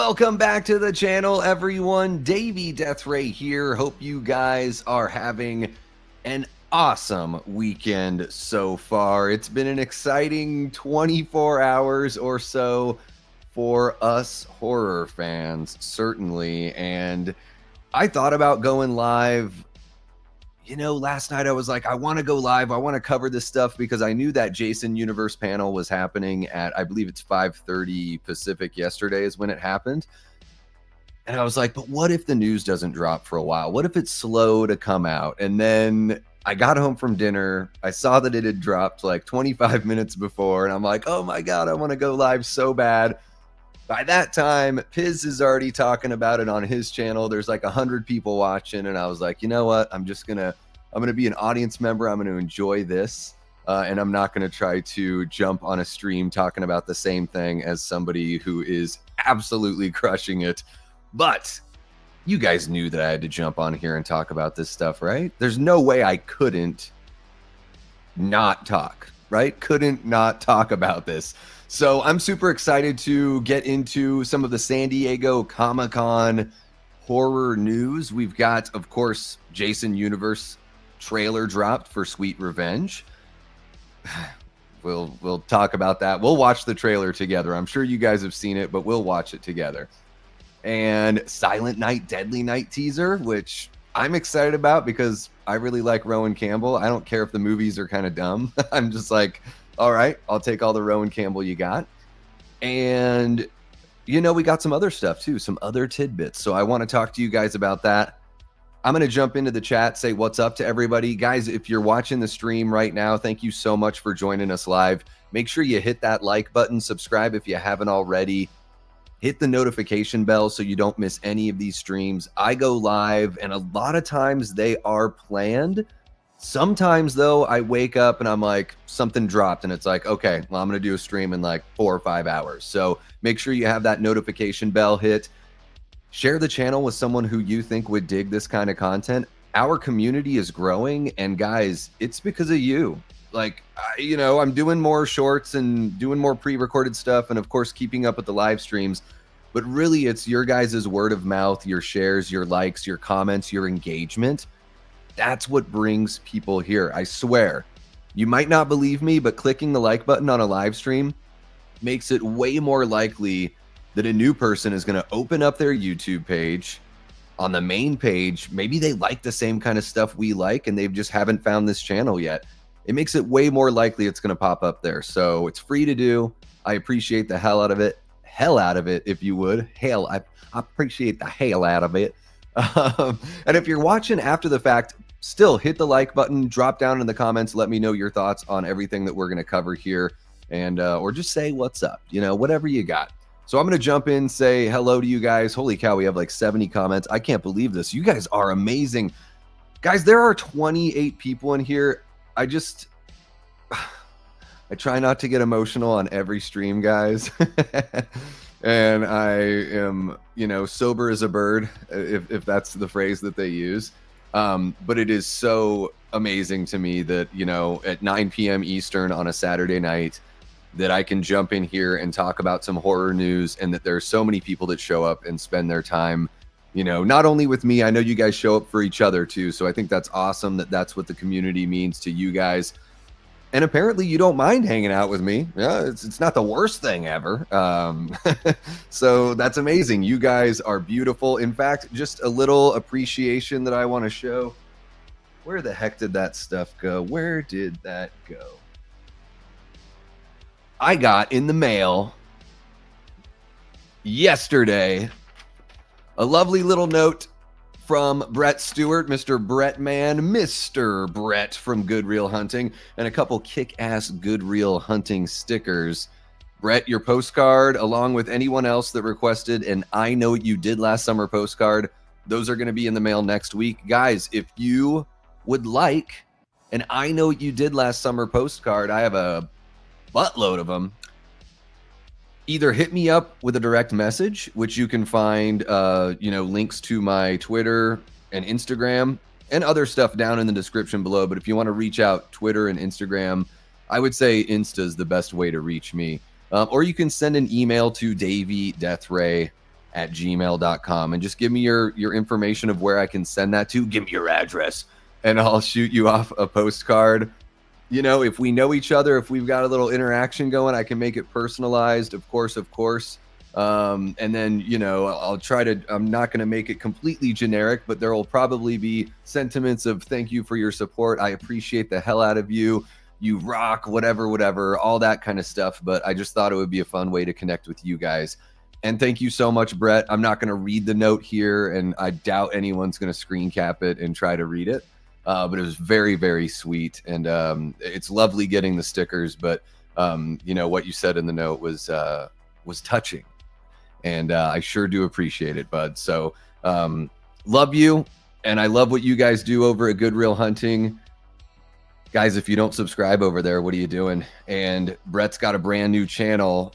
Welcome back to the channel, everyone. Davey Deathray here. Hope you guys are having an awesome weekend so far. It's been an exciting 24 hours or so for us horror fans, certainly. And I thought about going live. You know, last night I was like, I want to go live. I want to cover this stuff because I knew that Jason Universe panel was happening at, I believe it's 5:30 Pacific yesterday is when it happened. And I was like, but what if the news doesn't drop for a while? What if it's slow to come out? And then I got home from dinner. I saw that it had dropped like 25 minutes before. And I'm like, oh my God, I want to go live so bad. By that time, Piz is already talking about it on his channel. There's like 100 people watching. And I was like, you know what? I'm going to be an audience member. I'm going to enjoy this. And I'm not going to try to jump on a stream talking about the same thing as somebody who is absolutely crushing it. But you guys knew that I had to jump on here and talk about this stuff, right? There's no way I couldn't not talk, right? Couldn't not talk about this. So I'm super excited to get into some of the San Diego Comic-Con horror news. We've got, of course, Jason Universe trailer dropped for Sweet Revenge. We'll talk about that. We'll watch the trailer together. I'm sure you guys have seen it, but we'll watch it together. And Silent Night, Deadly Night teaser, which I'm excited about because I really like Rowan Campbell. I don't care if the movies are kind of dumb. I'm just like, all right, I'll take all the Rowan Campbell you got. And, you know, we got some other stuff too, some other tidbits. So I want to talk to you guys about that. I'm going to jump into the chat, say what's up to everybody. Guys, if you're watching the stream right now, thank you so much for joining us live. Make sure you hit that like button, subscribe if you haven't already. Hit the notification bell so you don't miss any of these streams. I go live, and a lot of times they are planned. Sometimes, though, I wake up and I'm like, something dropped, and it's like, okay, well, I'm going to do a stream in like 4 or 5 hours. So make sure you have that notification bell hit. Share the channel with someone who you think would dig this kind of content. Our community is growing, and guys, it's because of you. Like, you know, I'm doing more shorts and doing more pre-recorded stuff, and of course, keeping up with the live streams. But really, it's your guys' word of mouth, your shares, your likes, your comments, your engagement. That's what brings people here. I swear. You might not believe me, but clicking the like button on a live stream makes it way more likely that a new person is going to open up their YouTube page. On the main page, maybe they like the same kind of stuff we like, and they just haven't found this channel yet. It makes it way more likely it's going to pop up there. So it's free to do. I appreciate the hell out of it. Hell out of it, if you would. Hell, I appreciate the hell out of it. And if you're watching after the fact, still hit the like button, drop down in the comments, let me know your thoughts on everything that we're going to cover here, and or just say what's up, you know, whatever you got. So I'm going to jump in, say hello to you guys. Holy cow, we have like 70 comments. I can't believe this. You guys are amazing. Guys, there are 28 people in here. I try not to get emotional on every stream, guys. And I am, you know, sober as a bird, if that's the phrase that they use. But it is so amazing to me that, you know, at 9 p.m. Eastern on a Saturday night, that I can jump in here and talk about some horror news, and that there are so many people that show up and spend their time, you know, not only with me. I know you guys show up for each other too. So I think that's awesome that that's what the community means to you guys. And apparently you don't mind hanging out with me. Yeah, it's not the worst thing ever. So that's amazing. You guys are beautiful. In fact, just a little appreciation that I want to show. Where the heck did that stuff go? Where did that go? I got in the mail yesterday a lovely little note from Brett Stewart, Mr. Brett Man, Mr. Brett from Good Real Hunting, and a couple kick-ass Good Real Hunting stickers. Brett, your postcard, along with anyone else that requested an I Know What You Did Last Summer postcard, those are going to be in the mail next week. Guys, if you would like an I Know What You Did Last Summer postcard, I have a buttload of them. Either hit me up with a direct message, which you can find, you know, links to my Twitter and Instagram and other stuff down in the description below. But if you want to reach out, Twitter and Instagram, I would say Insta is the best way to reach me. Or you can send an email to daveydeathray @gmail.com, and just give me your information of where I can send that to. Give me your address, and I'll shoot you off a postcard. You know, if we know each other, if we've got a little interaction going, I can make it personalized, of course. And then, you know, I'm not going to make it completely generic, but there will probably be sentiments of thank you for your support. I appreciate the hell out of you. You rock, whatever, all that kind of stuff. But I just thought it would be a fun way to connect with you guys. And thank you so much, Brett. I'm not going to read the note here, and I doubt anyone's going to screen cap it and try to read it. But it was very, very sweet. And it's lovely getting the stickers. But, you know, what you said in the note was touching. And I sure do appreciate it, bud. So love you. And I love what you guys do over at Good Real Hunting. Guys, if you don't subscribe over there, what are you doing? And Brett's got a brand new channel.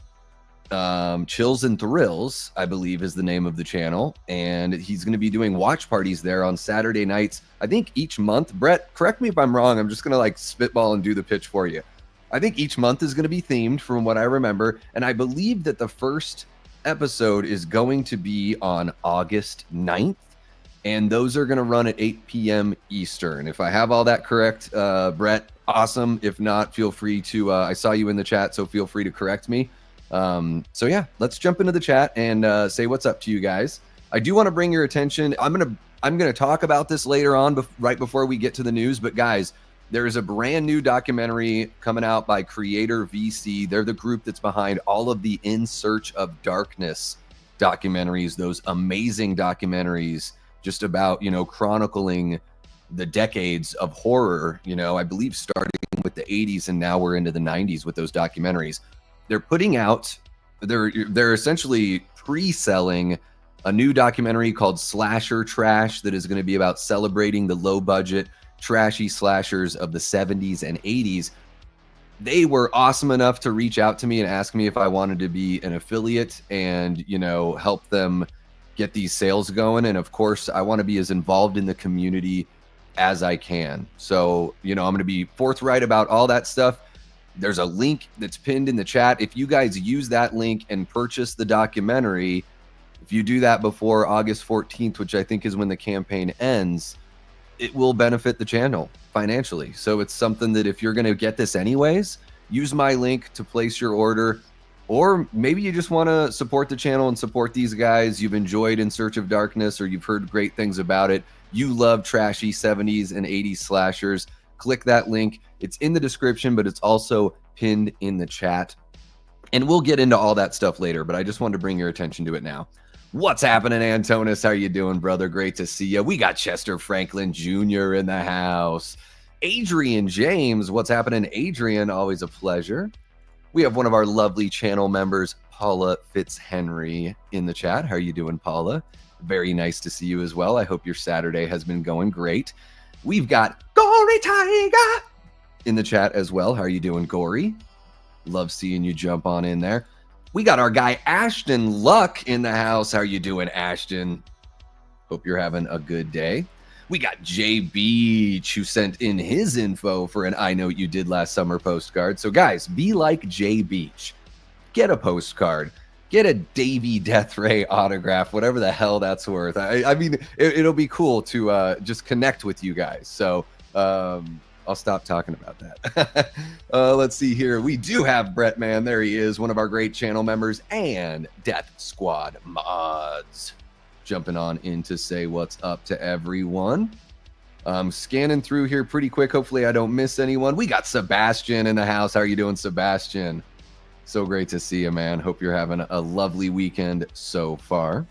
Chills and Thrills, I believe, is the name of the channel. And he's going to be doing watch parties there on Saturday nights, I think each month. Brett, correct me if I'm wrong. I'm just going to like spitball and do the pitch for you. I think each month is going to be themed from what I remember. And I believe that the first episode is going to be on August 9th. And those are going to run at 8 p.m. Eastern. If I have all that correct, Brett, awesome. If not, feel free to, I saw you in the chat, so feel free to correct me. So yeah, let's jump into the chat and say what's up to you guys. I do want to bring your attention. I'm gonna talk about this later on, right before we get to the news. But guys, there is a brand new documentary coming out by Creator VC. They're the group that's behind all of the In Search of Darkness documentaries, those amazing documentaries just about, you know, chronicling the decades of horror, you know, I believe starting with the 80s and now we're into the 90s with those documentaries. They're putting out, they're essentially pre-selling a new documentary called Slasher Trash that is going to be about celebrating the low budget, trashy slashers of the 70s and 80s. They were awesome enough to reach out to me and ask me if I wanted to be an affiliate and, you know, help them get these sales going. And of course, I want to be as involved in the community as I can. So, you know, I'm going to be forthright about all that stuff. There's a link that's pinned in the chat. If you guys use that link and purchase the documentary, if you do that before August 14th, which I think is when the campaign ends, it will benefit the channel financially. So it's something that if you're going to get this anyways, use my link to place your order. Or maybe you just want to support the channel and support these guys. You've enjoyed In Search of Darkness, or you've heard great things about it. You love trashy 70s and 80s slashers. Click that link. It's in the description, but it's also pinned in the chat. And we'll get into all that stuff later, but I just wanted to bring your attention to it now. What's happening, Antonis? How you doing, brother? Great to see you. We got Chester Franklin Jr. in the house. Adrian James. What's happening, Adrian? Always a pleasure. We have one of our lovely channel members, Paula Fitzhenry, in the chat. How are you doing, Paula? Very nice to see you as well. I hope your Saturday has been going great. We've got Gory Tiger in the chat as well. How are you doing, Gory? Love seeing you jump on in there. We got our guy Ashton Luck in the house. How are you doing, Ashton? Hope you're having a good day. We got Jay Beach, who sent in his info for an I Know What You Did Last Summer postcard. So guys, be like Jay Beach. Get a postcard. Get a Davey Death Ray autograph, whatever the hell that's worth. I mean, it'll be cool to just connect with you guys. So I'll stop talking about that. Let's see here. We do have Brett, man. There he is, one of our great channel members, and Death Squad mods. Jumping on in to say what's up to everyone. Scanning through here pretty quick. Hopefully I don't miss anyone. We got Sebastian in the house. How are you doing, Sebastian? So great to see you, man. Hope you're having a lovely weekend so far.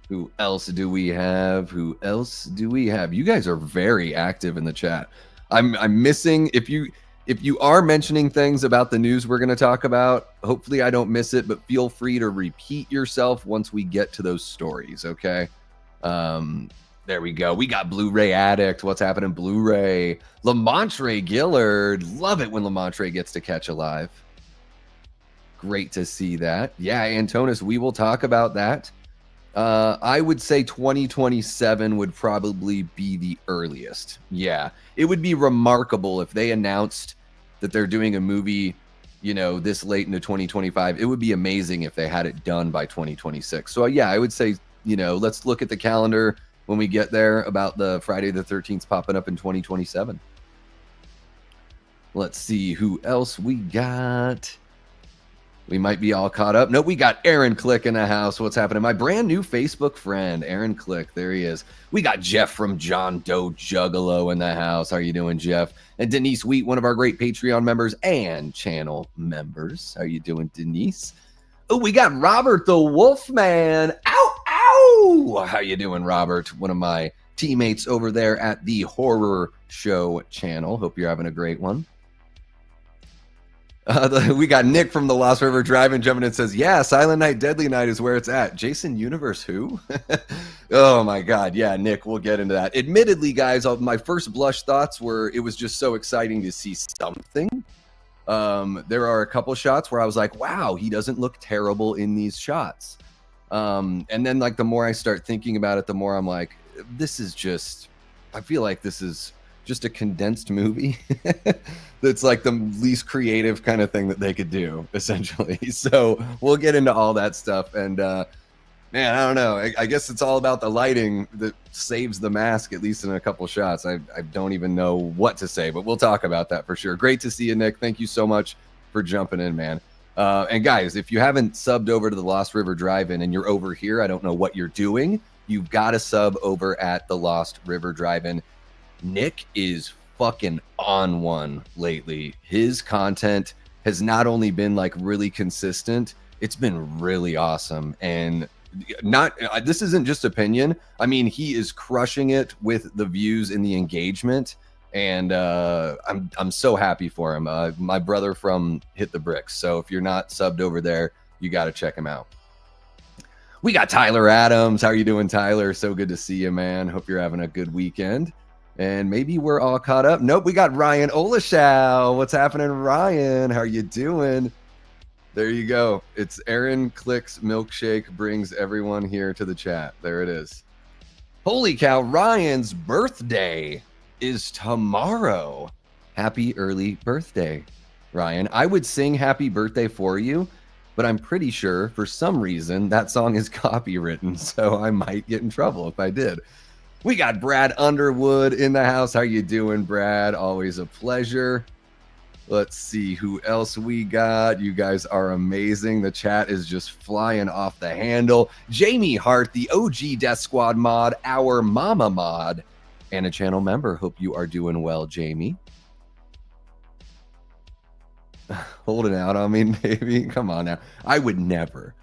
Who else do we have? Who else do we have? You guys are very active in the chat. I'm missing, if you are mentioning things about the news we're going to talk about, hopefully I don't miss it, but feel free to repeat yourself once we get to those stories, okay? There we go. We got Blu-ray Addict. What's happening, Blu-ray? Lamontre Gillard. Love it when Lamontre gets to catch alive. Great to see that. Yeah, Antonis, we will talk about that. I would say 2027 would probably be the earliest. Yeah, it would be remarkable if they announced that they're doing a movie this late into 2025. It would be amazing if they had it done by 2026. So yeah, I would say, let's look at the calendar when we get there about the Friday the 13th popping up in 2027. Let's see who else we got. We might be all caught up. No, we got Aaron Click in the house. What's happening? My brand new Facebook friend, Aaron Click. There he is. We got Jeff from John Doe Juggalo in the house. How are you doing, Jeff? And Denise Wheat, one of our great Patreon members and channel members. How are you doing, Denise? Oh, we got Robert the Wolfman. Ow, ow! How you doing, Robert? One of my teammates over there at the Horror Show channel. Hope you're having a great one. We got Nick from the Lost River Drive-In jumping in and says, yeah, Silent Night, Deadly Night is where it's at. Jason Universe who? Oh my God. Yeah, Nick, we'll get into that. Admittedly, guys, my first blush thoughts were it was just so exciting to see something. There are a couple shots where I was like, wow, he doesn't look terrible in these shots. And then like the more I start thinking about it, the more I'm like, I feel like this is just a condensed movie that's like the least creative kind of thing that they could do, essentially. So we'll get into all that stuff. And man, I don't know. I guess it's all about the lighting that saves the mask, at least in a couple shots. I don't even know what to say, but we'll talk about that for sure. Great to see you, Nick. Thank you so much for jumping in, man. And guys, if you haven't subbed over to the Lost River Drive-In and you're over here, I don't know what you're doing. You've got to sub over at the Lost River Drive-In. Nick is fucking on one lately. His content has not only been like really consistent, it's been really awesome. And this isn't just opinion. I mean, he is crushing it with the views and the engagement. And I'm so happy for him. My brother from Hit the Bricks. So if you're not subbed over there, you got to check him out. We got Tyler Adams. How are you doing, Tyler? So good to see you, man. Hope you're having a good weekend. And maybe we're all caught up. Nope, we got Ryan Olashow. What's happening, Ryan? How are you doing? There you go. It's Aaron Click's Milkshake brings everyone here to the chat. There it is. Holy cow, Ryan's birthday is tomorrow. Happy early birthday, Ryan. I would sing happy birthday for you, but I'm pretty sure for some reason that song is copywritten, so I might get in trouble if I did. We got Brad Underwood in the house. How you doing, Brad? Always a pleasure. Let's see who else we got. You guys are amazing. The chat is just flying off the handle. Jamie Hart, the OG Death Squad mod, our mama mod, and a channel member. Hope you are doing well, Jamie. Holding out on me, baby. Come on now. I would never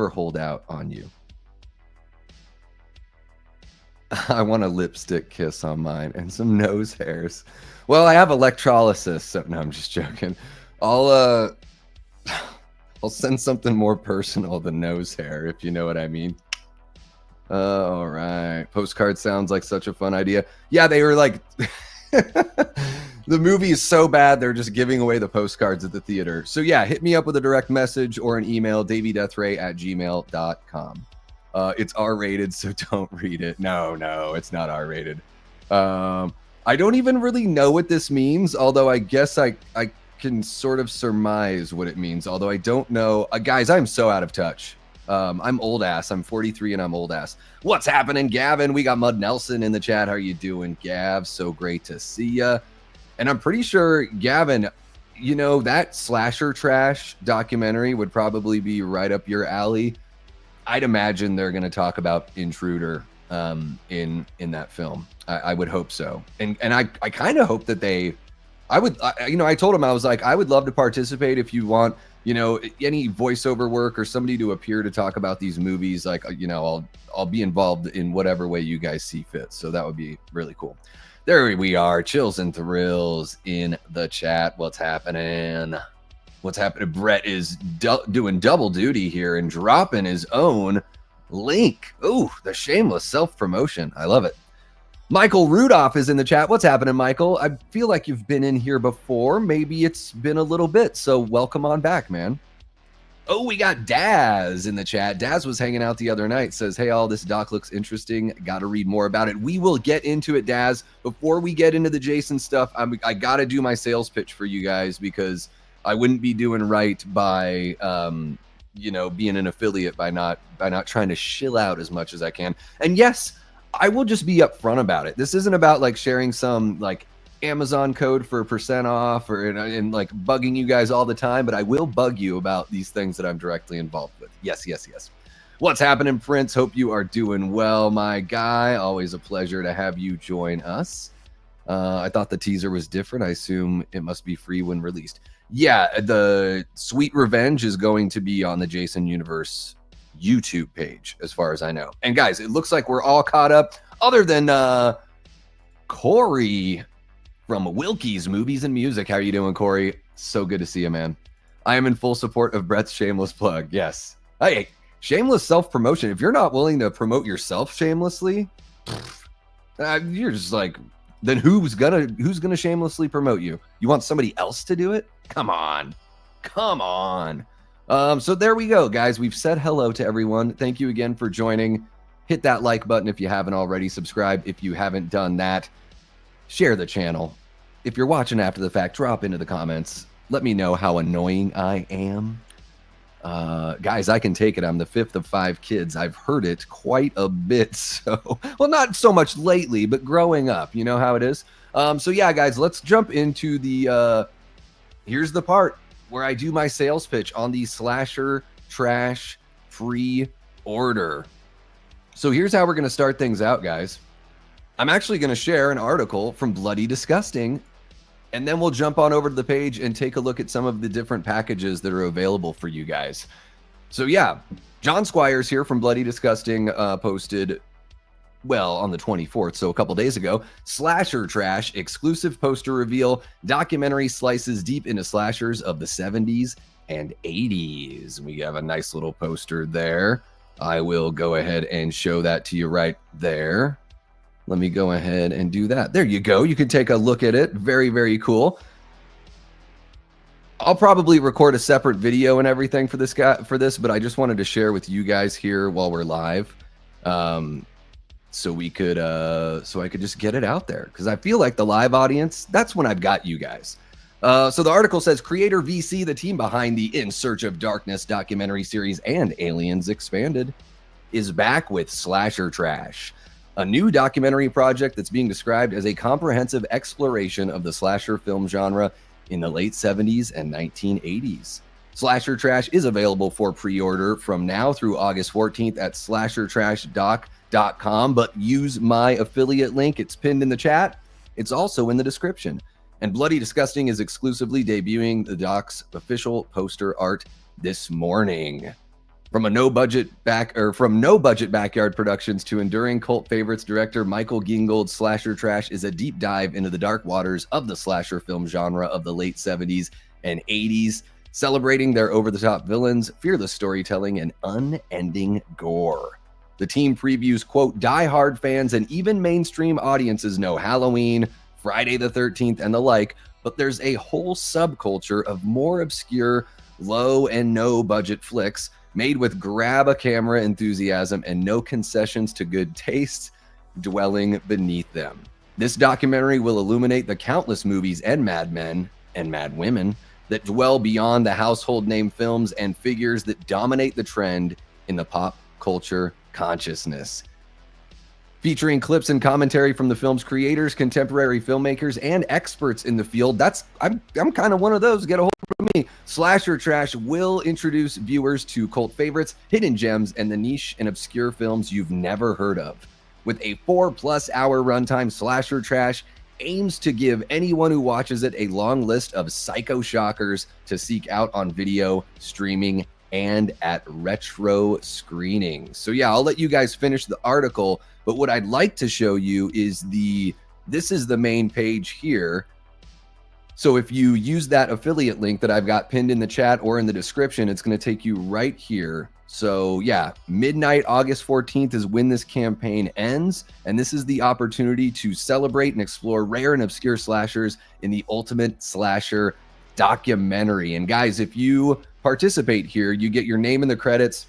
hold out on you. I want a lipstick kiss on mine and some nose hairs. Well, I have electrolysis, so no, I'm just joking. I'll send something more personal than nose hair, if you know what I mean. All right. Postcard sounds like such a fun idea. Yeah, they were like the movie is so bad they're just giving away the postcards at the theater. So yeah, hit me up with a direct message or an email, davydeathray@gmail.com. It's R-rated, so don't read it. No, it's not R-rated. I don't even really know what this means, although I guess I can sort of surmise what it means, although I don't know. Guys, I'm so out of touch. I'm old ass. I'm 43 and I'm old ass. What's happening, Gavin? We got Mud Nelson in the chat. How are you doing, Gav? So great to see ya. And I'm pretty sure, Gavin, that slasher trash documentary would probably be right up your alley. I'd imagine they're going to talk about Intruder in that film. I would hope so. And I kind of hope that I told him, I was like, I would love to participate if you want, any voiceover work or somebody to appear to talk about these movies. Like, I'll be involved in whatever way you guys see fit. So that would be really cool. There we are. Chills and Thrills in the chat. What's happening? What's happening? Brett is doing double duty here and dropping his own link. Ooh, the shameless self-promotion. I love it. Michael Rudolph is in the chat. What's happening, Michael? I feel like you've been in here before. Maybe it's been a little bit, so welcome on back, man. Oh, we got Daz in the chat. Daz was hanging out the other night. Says, hey, all this doc looks interesting. Got to read more about it. We will get into it, Daz. Before we get into the Jason stuff, I got to do my sales pitch for you guys because I wouldn't be doing right by being an affiliate by not trying to shill out as much as I can. And yes, I will just be upfront about it. This isn't about like sharing some like Amazon code for % off or and like bugging you guys all the time, but I will bug you about these things that I'm directly involved with. Yes. What's happening, Prince? Hope you are doing well, my guy. Always a pleasure to have you join us. I thought the teaser was different. I assume it must be free when released. Yeah, the Sweet Revenge is going to be on the Jason Universe YouTube page, as far as I know. And guys, it looks like we're all caught up, other than Corey from Wilkie's Movies and Music. How are you doing, Corey? So good to see you, man. I am in full support of Brett's shameless plug. Yes. Hey, shameless self-promotion. If you're not willing to promote yourself shamelessly, you're just like, then who's gonna shamelessly promote you? You want somebody else to do it? Come on. So there we go, guys. We've said hello to everyone. Thank you again for joining. Hit that like button if you haven't already. Subscribe if you haven't done that. Share the channel. If you're watching after the fact, drop into the comments. Let me know how annoying I am. Guys, I can take it. I'm the 5th of 5 kids. I've heard it quite a bit. So, well, not so much lately, but growing up, you know how it is. So yeah, guys, let's jump into the, here's the part where I do my sales pitch on the Slasher Trash pre-order. So here's how we're going to start things out, guys. I'm actually going to share an article from Bloody Disgusting, and then we'll jump on over to the page and take a look at some of the different packages that are available for you guys. So yeah, John Squires here from Bloody Disgusting posted, well, on the 24th, so a couple days ago, Slasher Trash exclusive poster reveal. Documentary slices deep into slashers of the 70s and 80s. We have a nice little poster there. I will go ahead and show that to you right there. Let me go ahead and do that. There you go. You can take a look at it. Very, very cool. I'll probably record a separate video and everything for this but I just wanted to share with you guys here while we're live. So we could so I could just get it out there, because I feel like the live audience, that's when I've got you guys. So the article says Creator VC, the team behind the In Search of Darkness documentary series and Aliens Expanded, is back with Slasher Trash, a new documentary project that's being described as a comprehensive exploration of the slasher film genre in the late 70s and 1980s. Slasher Trash is available for pre-order from now through August 14th at slashertrashdoc.com, but use my affiliate link. It's pinned in the chat. It's also in the description. And Bloody Disgusting is exclusively debuting the doc's official poster art this morning. From No Budget Backyard Productions to enduring cult favorites, director Michael Gingold's Slasher Trash is a deep dive into the dark waters of the slasher film genre of the late 70s and 80s, celebrating their over-the-top villains, fearless storytelling, and unending gore. The team previews, quote, die-hard fans and even mainstream audiences know Halloween, Friday the 13th, and the like, but there's a whole subculture of more obscure, low and no budget flicks made with grab-a-camera enthusiasm and no concessions to good taste dwelling beneath them. This documentary will illuminate the countless movies and madmen and madwomen that dwell beyond the household name films and figures that dominate the trend in the pop culture consciousness. Featuring clips and commentary from the film's creators, contemporary filmmakers, and experts in the field. I'm kind of one of those. Get a hold of me. Slasher Trash will introduce viewers to cult favorites, hidden gems, and the niche and obscure films you've never heard of. With a 4+ hour runtime, Slasher Trash aims to give anyone who watches it a long list of psycho shockers to seek out on video, streaming, and at retro screenings. So yeah, I'll let you guys finish the article, but what I'd like to show you is this is the main page here. So if you use that affiliate link that I've got pinned in the chat or in the description, it's going to take you right here. So yeah, midnight, August 14th is when this campaign ends. And this is the opportunity to celebrate and explore rare and obscure slashers in the ultimate slasher documentary. And guys, if you participate here, you get your name in the credits,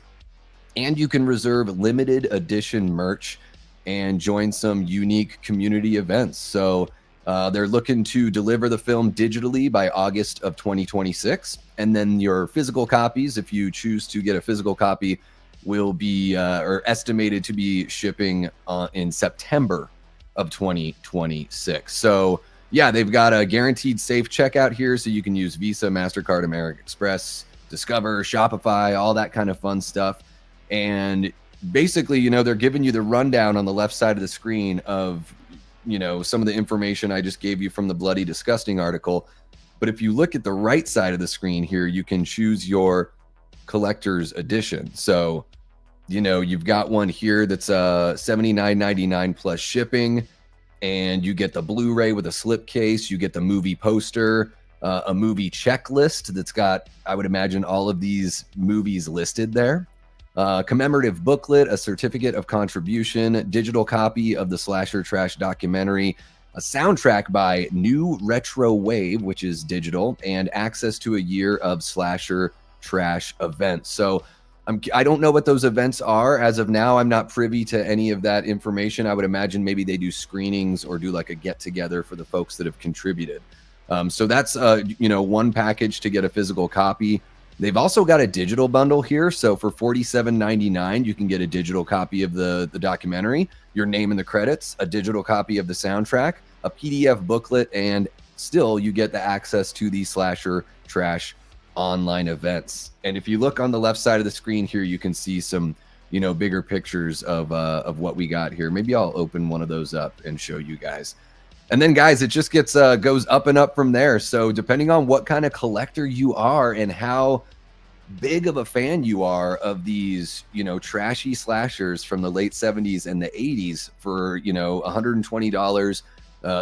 and you can reserve limited edition merch and join some unique community events. So They're looking to deliver the film digitally by August of 2026. And then your physical copies, if you choose to get a physical copy, will be or estimated to be shipping in September of 2026. So yeah, they've got a guaranteed safe checkout here, so you can use Visa, MasterCard, American Express, Discover, Shopify, all that kind of fun stuff. And basically, you know, they're giving you the rundown on the left side of the screen of, you know, some of the information I just gave you from the Bloody Disgusting article. But if you look at the right side of the screen here, you can choose your collector's edition. So, you know, you've got one here that's $79.99 plus shipping, and you get the Blu-ray with a slipcase. You get the movie poster, a movie checklist that's got, I would imagine, all of these movies listed there. Commemorative booklet, a certificate of contribution, digital copy of the Slasher Trash documentary, a soundtrack by New Retro Wave, which is digital, and access to a year of Slasher Trash events. So I don't know what those events are. As of now, I'm not privy to any of that information. I would imagine maybe they do screenings or do like a get-together for the folks that have contributed. So that's, you know, one package to get a physical copy. They've also got a digital bundle here. So for $47.99, you can get a digital copy of the documentary, your name in the credits, a digital copy of the soundtrack, a PDF booklet, and still you get the access to the Slasher Trash online events. And if you look on the left side of the screen here, you can see some, you know, bigger pictures of what we got here. Maybe I'll open one of those up and show you guys. And then, guys, it just gets goes up and up from there. So depending on what kind of collector you are and how big of a fan you are of these, you know, trashy slashers from the late 70s and the 80s, for, you know, $120,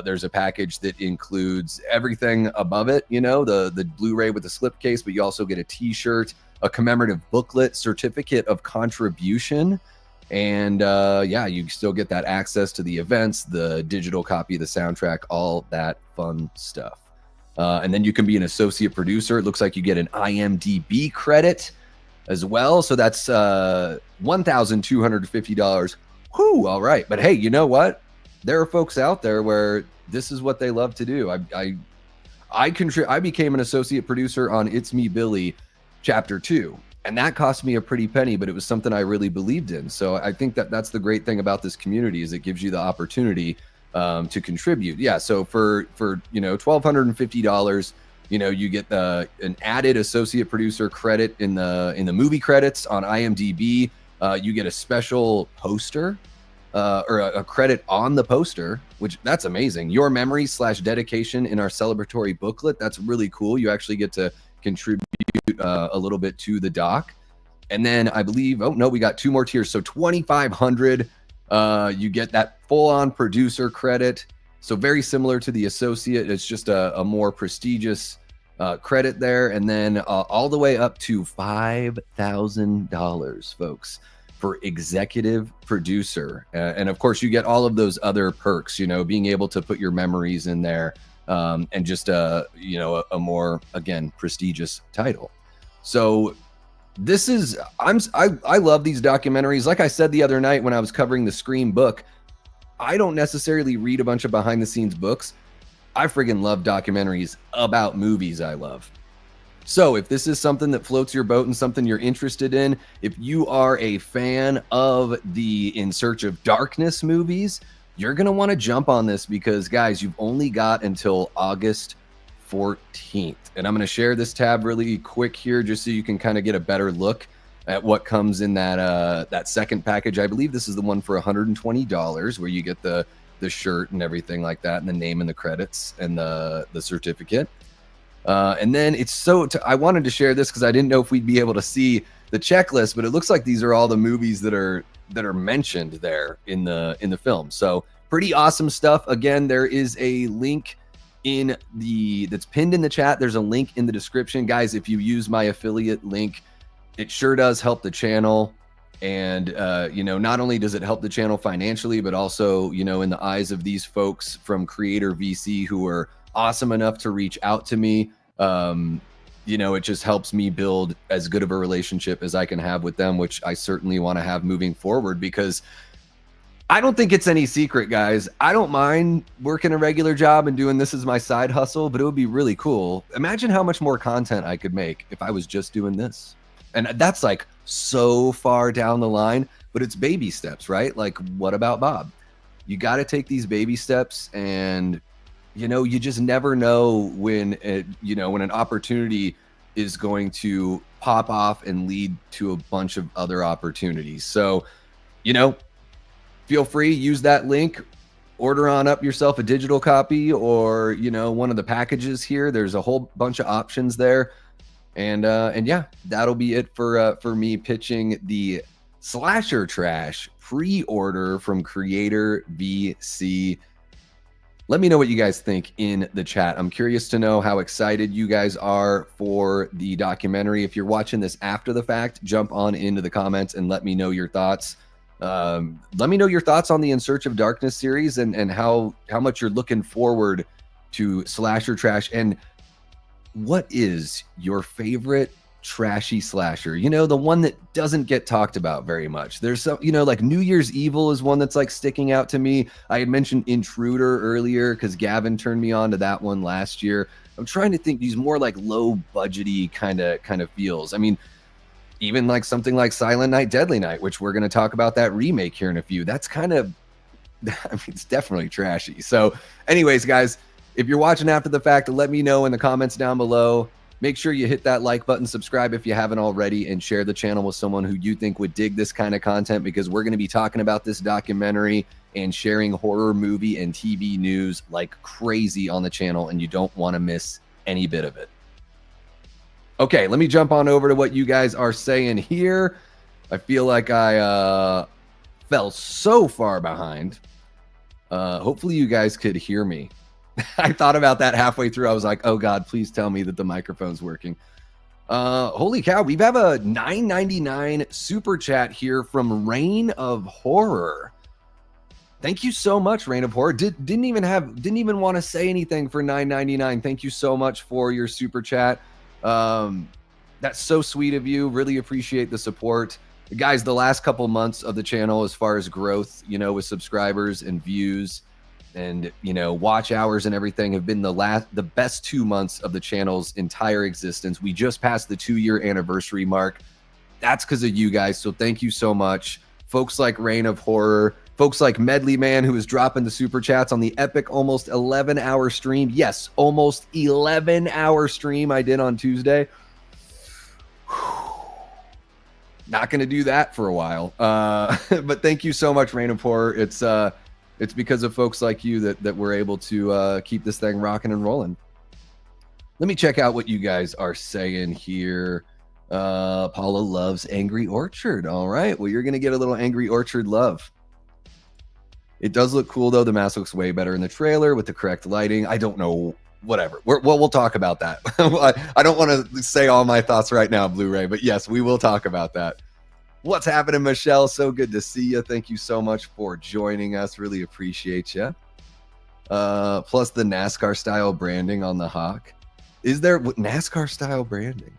there's a package that includes everything above it, you know, the Blu-ray with the slipcase, but you also get a t-shirt, a commemorative booklet, certificate of contribution, and yeah, you still get that access to the events, the digital copy of the soundtrack, all that fun stuff. And then you can be an associate producer. It looks like you get an IMDb credit as well. So that's $1,250. Whew, all right. But hey, you know what? There are folks out there where this is what they love to do. I became an associate producer on It's Me, Billy, Chapter 2. And that cost me a pretty penny, but it was something I really believed in. So I think that that's the great thing about this community, is it gives you the opportunity to contribute. Yeah. So for you know, $1,250, you know, you get an added associate producer credit in the movie credits on IMDb. You get a special poster or a credit on the poster, which that's amazing. Your memories / dedication in our celebratory booklet. That's really cool. You actually get to contribute a little bit to the doc. And then I believe, oh no, we got two more tiers. So $2,500, you get that full-on producer credit. So very similar to the associate. It's just a more prestigious credit there. And then all the way up to $5,000, folks, for executive producer. And of course, you get all of those other perks, you know, being able to put your memories in there, and just you know, a more, again, prestigious title. So this is, I love these documentaries. Like I said the other night when I was covering the Scream book, I don't necessarily read a bunch of behind the scenes books. I friggin' love documentaries about movies I love. So if this is something that floats your boat and something you're interested in, if you are a fan of the In Search of Darkness movies, you're going to want to jump on this, because guys, you've only got until August 14th. And I'm going to share this tab really quick here just so you can kind of get a better look at what comes in that second package. I believe this is the one for $120, where you get the shirt and everything like that, and the name and the credits and the certificate. And then it's I wanted to share this because I didn't know if we'd be able to see the checklist, but it looks like these are all the movies that are mentioned there in the film. So pretty awesome stuff. Again, there is a link that's pinned in the chat. There's a link in the description, guys. If you use my affiliate link, it sure does help the channel. And you know, not only does it help the channel financially, but also, you know, in the eyes of these folks from Creator VC who are awesome enough to reach out to me, you know, it just helps me build as good of a relationship as I can have with them, which I certainly want to have moving forward, because I don't think it's any secret, guys. I don't mind working a regular job and doing this as my side hustle, but it would be really cool. Imagine how much more content I could make if I was just doing this. And that's like so far down the line, but it's baby steps, right? Like, what about Bob? You got to take these baby steps, and you just never know when when an opportunity is going to pop off and lead to a bunch of other opportunities. So, feel free, use that link, order on up yourself a digital copy or, one of the packages here. There's a whole bunch of options there. And yeah, that'll be it for me pitching the Slasher Trash pre-order from Creator VC. Let me know what you guys think in the chat. I'm curious to know how excited you guys are for the documentary. If you're watching this after the fact, jump on into the comments and let me know your thoughts. Let me know your thoughts on the In Search of Darkness series and how much you're looking forward to Slasher Trash, and what is your favorite trashy slasher? The one that doesn't get talked about very much. There's some, like New Year's Evil is one that's like sticking out to me. I had mentioned Intruder earlier because Gavin turned me on to that one last year. I'm trying to think these more like low budgety kind of feels. I mean, even like something like Silent Night, Deadly Night, which we're going to talk about that remake here in a few. That's kind of, it's definitely trashy. So anyways, guys, if you're watching after the fact, let me know in the comments down below. Make sure you hit that like button, subscribe if you haven't already, and share the channel with someone who you think would dig this kind of content, because we're going to be talking about this documentary and sharing horror movie and TV news like crazy on the channel, and you don't want to miss any bit of it. Okay, let me jump on over to what you guys are saying here. I feel like I fell so far behind. Hopefully you guys could hear me. I thought about that halfway through. I was like, oh God, please tell me that the microphone's working. Holy cow, we have a $9.99 super chat here from Reign of Horror. Thank you so much, Reign of Horror. Didn't even want to say anything for $9.99. Thank you so much for your super chat. That's so sweet of you. Really appreciate the support. Guys, the last couple months of the channel, as far as growth, with subscribers and views and, watch hours and everything, have been the best 2 months of the channel's entire existence. We just passed the 2-year anniversary mark. That's because of you guys. So thank you so much. Folks like Reign of Horror, folks like Medley Man, who is dropping the super chats on the epic almost 11-hour stream. Yes, almost 11-hour stream I did on Tuesday. Not going to do that for a while. But thank you so much, Reign of Horror. It's because of folks like you that we're able to keep this thing rocking and rolling. Let me check out what you guys are saying here. Paula loves Angry Orchard. All right. Well, you're going to get a little Angry Orchard love. It does look cool, though. The mask looks way better in the trailer with the correct lighting. I don't know. Whatever. We'll talk about that. I don't want to say all my thoughts right now, Blu-ray, but yes, we will talk about that. What's happening, Michelle? So good to see you. Thank you so much for joining us. Really appreciate you. Plus the NASCAR style branding on the Hawk. Is there NASCAR style branding?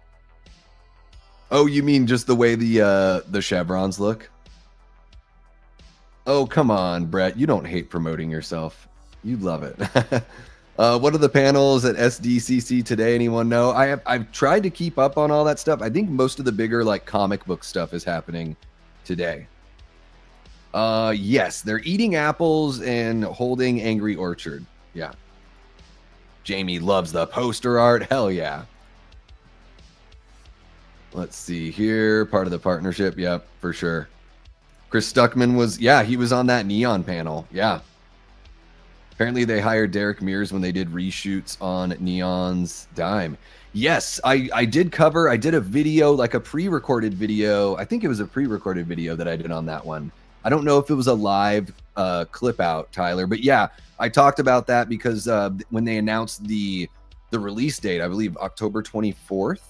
Oh, you mean just the way the chevrons look? Oh, come on, Brett. You don't hate promoting yourself. You love it. What are the panels at SDCC today? Anyone know? I've tried to keep up on all that stuff. I think most of the bigger like comic book stuff is happening today. Yes, they're eating apples and holding Angry Orchard. Yeah. Jamie loves the poster art. Hell yeah. Let's see here. Part of the partnership. Yep, for sure. Chris Stuckman was, yeah, he was on that Neon panel. Yeah. Apparently they hired Derek Mears when they did reshoots on Neon's dime. Yes, I did a video, like a pre-recorded video. I think it was a pre-recorded video that I did on that one. I don't know if it was a live clip out, Tyler, but yeah, I talked about that because when they announced the release date, I believe October 24th,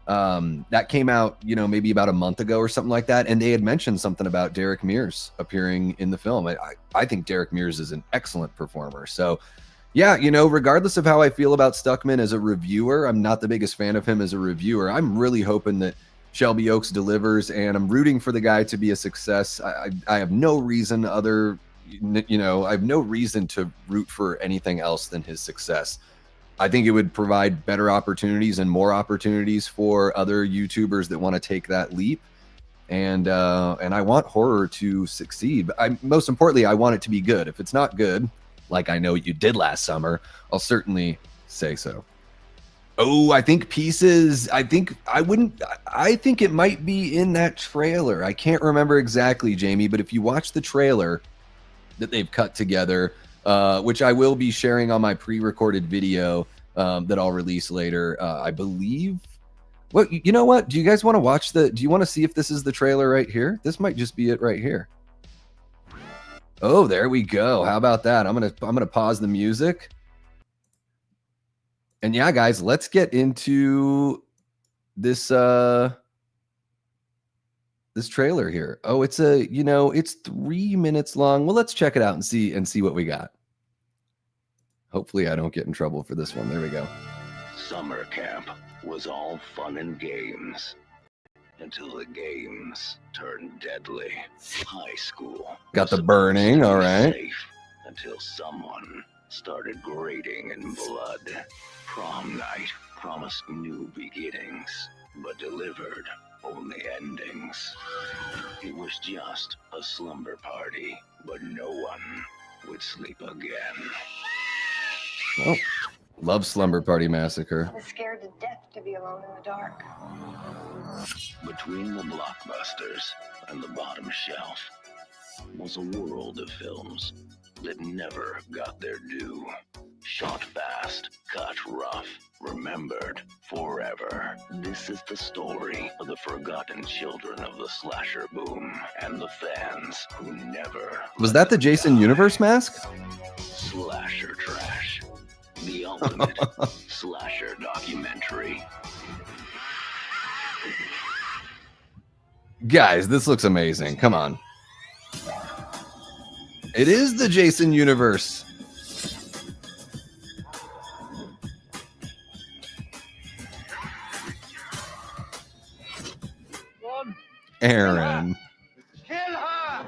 that came out, maybe about a month ago or something like that. And they had mentioned something about Derek Mears appearing in the film. I think Derek Mears is an excellent performer. So yeah, regardless of how I feel about Stuckman as a reviewer, I'm not the biggest fan of him as a reviewer. I'm really hoping that Shelby Oaks delivers, and I'm rooting for the guy to be a success. I have no reason I have no reason to root for anything else than his success. I think it would provide better opportunities and more opportunities for other YouTubers that want to take that leap. And I want horror to succeed. But most importantly, I want it to be good. If it's not good, like I know you did last summer, I'll certainly say so. Oh, I think pieces. I think it might be in that trailer. I can't remember exactly, Jamie, but if you watch the trailer that they've cut together, which I will be sharing on my pre-recorded video that I'll release later, I believe. Well, you know what? Do you guys want to watch do you want to see if this is the trailer right here? This might just be it right here. Oh, there we go. How about that? I'm gonna pause the music. And yeah, guys, let's get into this this trailer here. Oh, it's it's 3 minutes long. Well, let's check it out and see what we got. Hopefully I don't get in trouble for this one. There we go. Summer camp was all fun and games until the games turned deadly. High school got the burning, all right. Safe until someone started grading in blood. Prom night promised new beginnings, but delivered only endings. It was just a slumber party, but no one would sleep again. Oh, love Slumber Party Massacre. I was scared to death to be alone in the dark. Between the blockbusters and the bottom shelf was a world of films that never got their due. Shot fast, cut rough, remembered forever. This is the story of the forgotten children of the slasher boom and the fans who never... Was that the Jason Universe mask? Slasher Trash. The ultimate slasher documentary. Guys, this looks amazing. Come on. It is the Jason Universe. Aaron. Kill her!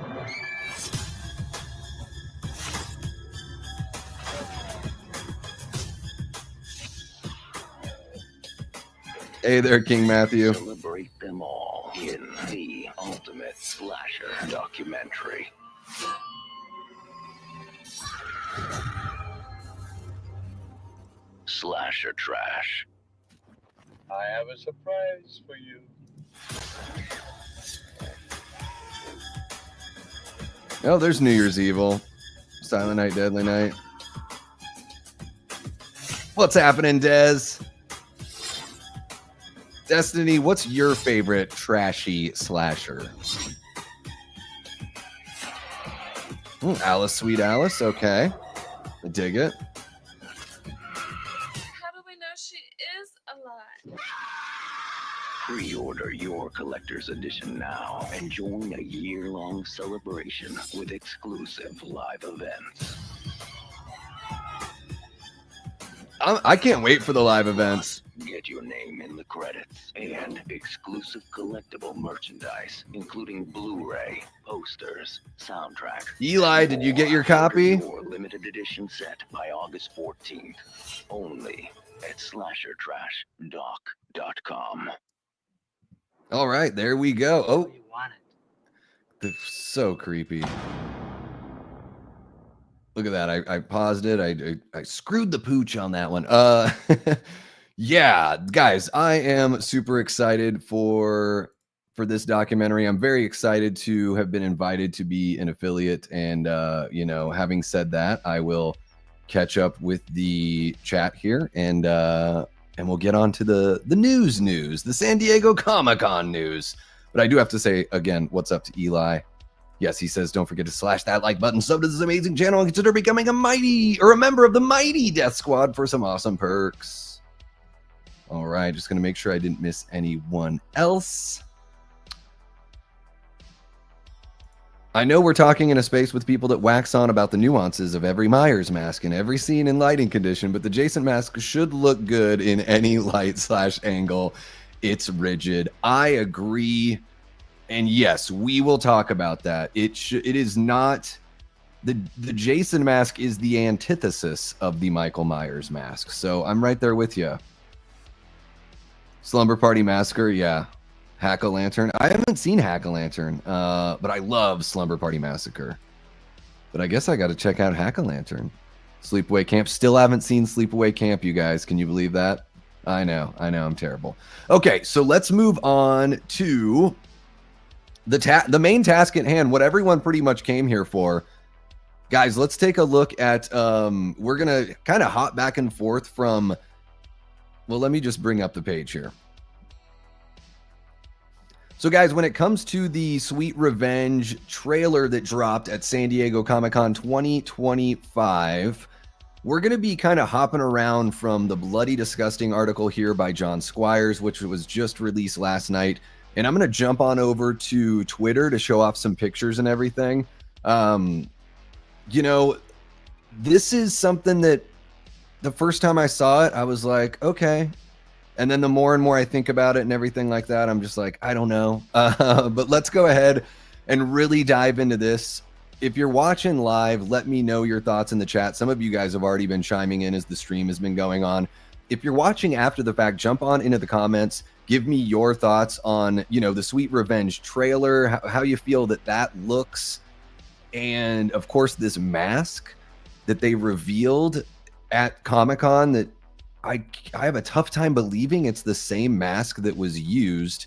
Hey there, King Matthew. Celebrate them all in the ultimate slasher documentary. Slasher Trash. I have a surprise for you. Oh, there's New Year's Evil. Silent Night, Deadly Night. What's happening, Dez? Destiny, what's your favorite trashy slasher? Alice, Sweet Alice. Okay. I dig it. How do we know she is alive? Pre-order your collector's edition now and join a year-long celebration with exclusive live events. I can't wait for the live events. Get your name in the credits and exclusive collectible merchandise, including Blu-ray, posters, soundtrack. Eli, did you get your copy? Your limited edition set by August 14th. Only at slashertrashdoc.com. All right, there we go. Oh, that's so creepy. Look at that. I paused it. I screwed the pooch on that one. Yeah, guys, I am super excited for this documentary. I'm very excited to have been invited to be an affiliate. And, having said that, I will catch up with the chat here and we'll get on to the news, the San Diego Comic-Con news. But I do have to say, again, what's up to Eli? Yes, he says, don't forget to slash that like button, sub to this amazing channel, and consider becoming a member of the mighty Death Squad for some awesome perks. All right, just going to make sure I didn't miss anyone else. I know we're talking in a space with people that wax on about the nuances of every Myers mask in every scene and lighting condition, but the Jason mask should look good in any light / angle. It's rigid. I agree. And yes, we will talk about that. It is not the Jason mask is the antithesis of the Michael Myers mask. So I'm right there with you. Slumber Party Massacre, yeah. Hack-O-Lantern. I haven't seen Hack-O-Lantern, but I love Slumber Party Massacre. But I guess I got to check out Hack-O-Lantern. Sleepaway Camp. Still haven't seen Sleepaway Camp, you guys. Can you believe that? I know. I'm terrible. Okay, so let's move on to the main task at hand, what everyone pretty much came here for. Guys, let's take a look at, we're going to kind of hop back and forth from, well, let me just bring up the page here. So guys, when it comes to the Sweet Revenge trailer that dropped at San Diego Comic-Con 2025, we're going to be kind of hopping around from the Bloody Disgusting article here by John Squires, which was just released last night. And I'm going to jump on over to Twitter to show off some pictures and everything. You know, this is something that the first time I saw it, I was like, okay. And then the more and more I think about it and everything like that, I'm just like, I don't know. But let's go ahead and really dive into this. If you're watching live, let me know your thoughts in the chat. Some of you guys have already been chiming in as the stream has been going on. If you're watching after the fact, jump on into the comments. Give me your thoughts on, you know, the Sweet Revenge trailer, how you feel that looks. And of course, this mask that they revealed at Comic-Con that I have a tough time believing it's the same mask that was used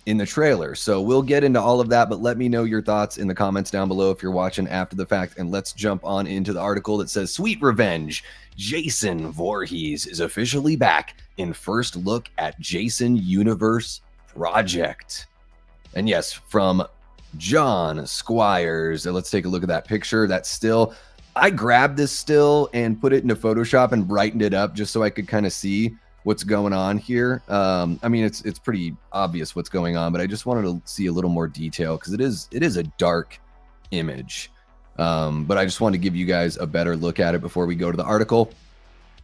in the trailer. So we'll get into all of that, but let me know your thoughts in the comments down below if you're watching after the fact. And let's jump on into the article that says Sweet Revenge. Jason Voorhees is officially back in first look at Jason Universe project. And yes, from John Squires. Let's take a look at that picture. That's still, I grabbed this still and put it into Photoshop and brightened it up just so I could kind of see what's going on here. I mean, it's pretty obvious what's going on, but I just wanted to see a little more detail because it is a dark image. But I just wanted to give you guys a better look at it before we go to the article.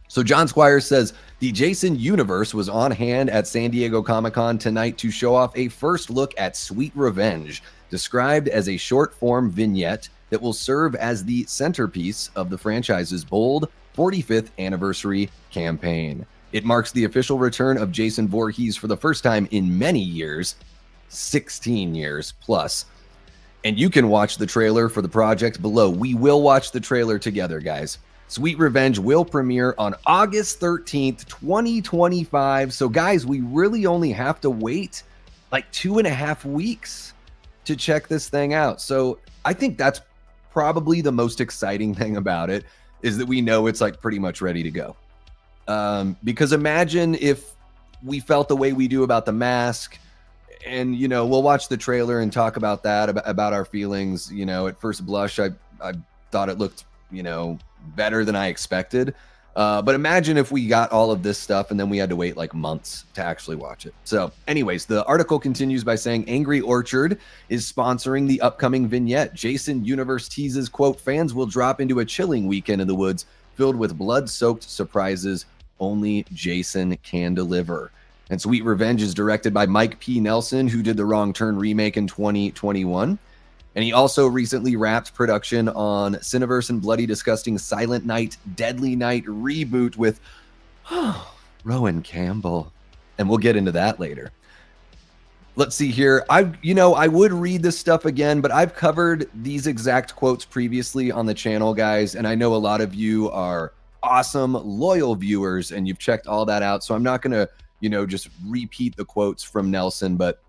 So John Squires says the Jason universe was on hand at San Diego Comic-Con tonight to show off a first look at Sweet Revenge, described as a short-form vignette that will serve as the centerpiece of the franchise's bold 45th anniversary campaign. It marks the official return of Jason Voorhees for the first time in many years, 16 years plus. And you can watch the trailer for the project below. We will watch the trailer together, guys. Sweet Revenge will premiere on August 13th, 2025. So, guys, we really only have to wait like 2.5 weeks to check this thing out. So I think that's probably the most exciting thing about it, is that we know it's like pretty much ready to go. Because imagine if we felt the way we do about the mask, and, you know, we'll watch the trailer and talk about that, about our feelings. You know, at first blush, I thought it looked, you know, better than I expected. But imagine if we got all of this stuff and then we had to wait like months to actually watch it. So anyways, the article continues by saying Angry Orchard is sponsoring the upcoming vignette. Jason Universe teases, quote, fans will drop into a chilling weekend in the woods filled with blood-soaked surprises only Jason can deliver. And Sweet Revenge is directed by Mike P. Nelson, who did the Wrong Turn remake in 2021. And he also recently wrapped production on Cineverse and Bloody Disgusting Silent Night, Deadly Night reboot with Rowan Campbell. And we'll get into that later. Let's see here. I would read this stuff again, but I've covered these exact quotes previously on the channel, guys. And I know a lot of you are awesome, loyal viewers, and you've checked all that out. So I'm not going to, you know, just repeat the quotes from Nelson, but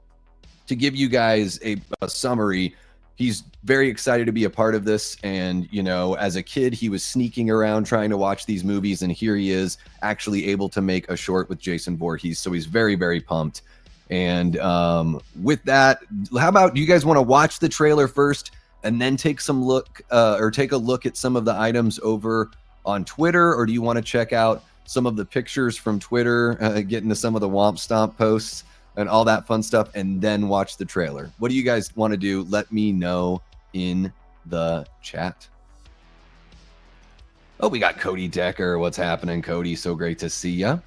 to give you guys a summary, he's very excited to be a part of this. And, you know, as a kid, he was sneaking around trying to watch these movies. And here he is actually able to make a short with Jason Voorhees. So he's very, very pumped. And with that, how about you guys want to watch the trailer first and then take a look at some of the items over on Twitter? Or do you want to check out some of the pictures from Twitter, get into some of the Womp Stomp posts and all that fun stuff, and then watch the trailer? What do you guys want to do? Let me know in the chat. Oh, we got Cody Decker. What's happening, Cody? So great to see ya.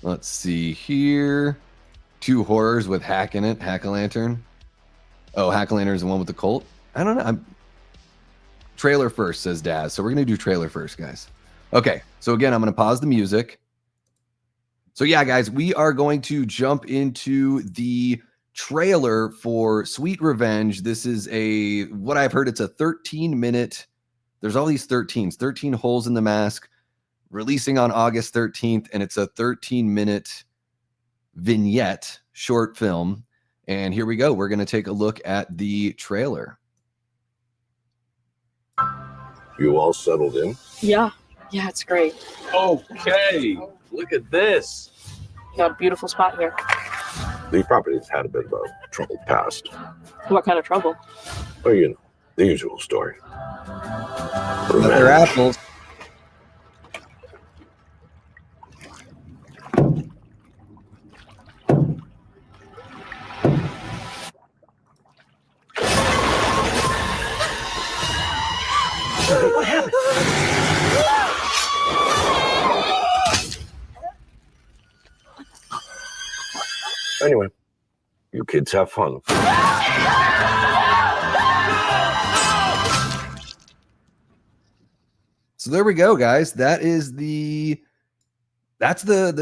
Let's see here. 2 horrors with Hack in it. Hack-a-lantern. Oh, Hack-a-lantern is the one with the Colt. I don't know. Trailer first, says Daz. So we're going to do trailer first, guys. Okay. So again, I'm going to pause the music. So yeah, guys, we are going to jump into the trailer for Sweet Revenge. This is what I've heard, it's a 13-minute. There's all these 13 holes in the mask, releasing on August 13th, and it's a 13-minute vignette short film. And here we go. We're going to take a look at the trailer. You all settled in? Yeah, it's great. Okay, look at this. You got a beautiful spot here. The property's had a bit of a troubled past. What kind of trouble? Oh, you know, the usual story. They're apples. What happened? Anyway, you kids have fun. So there we go, guys. That's the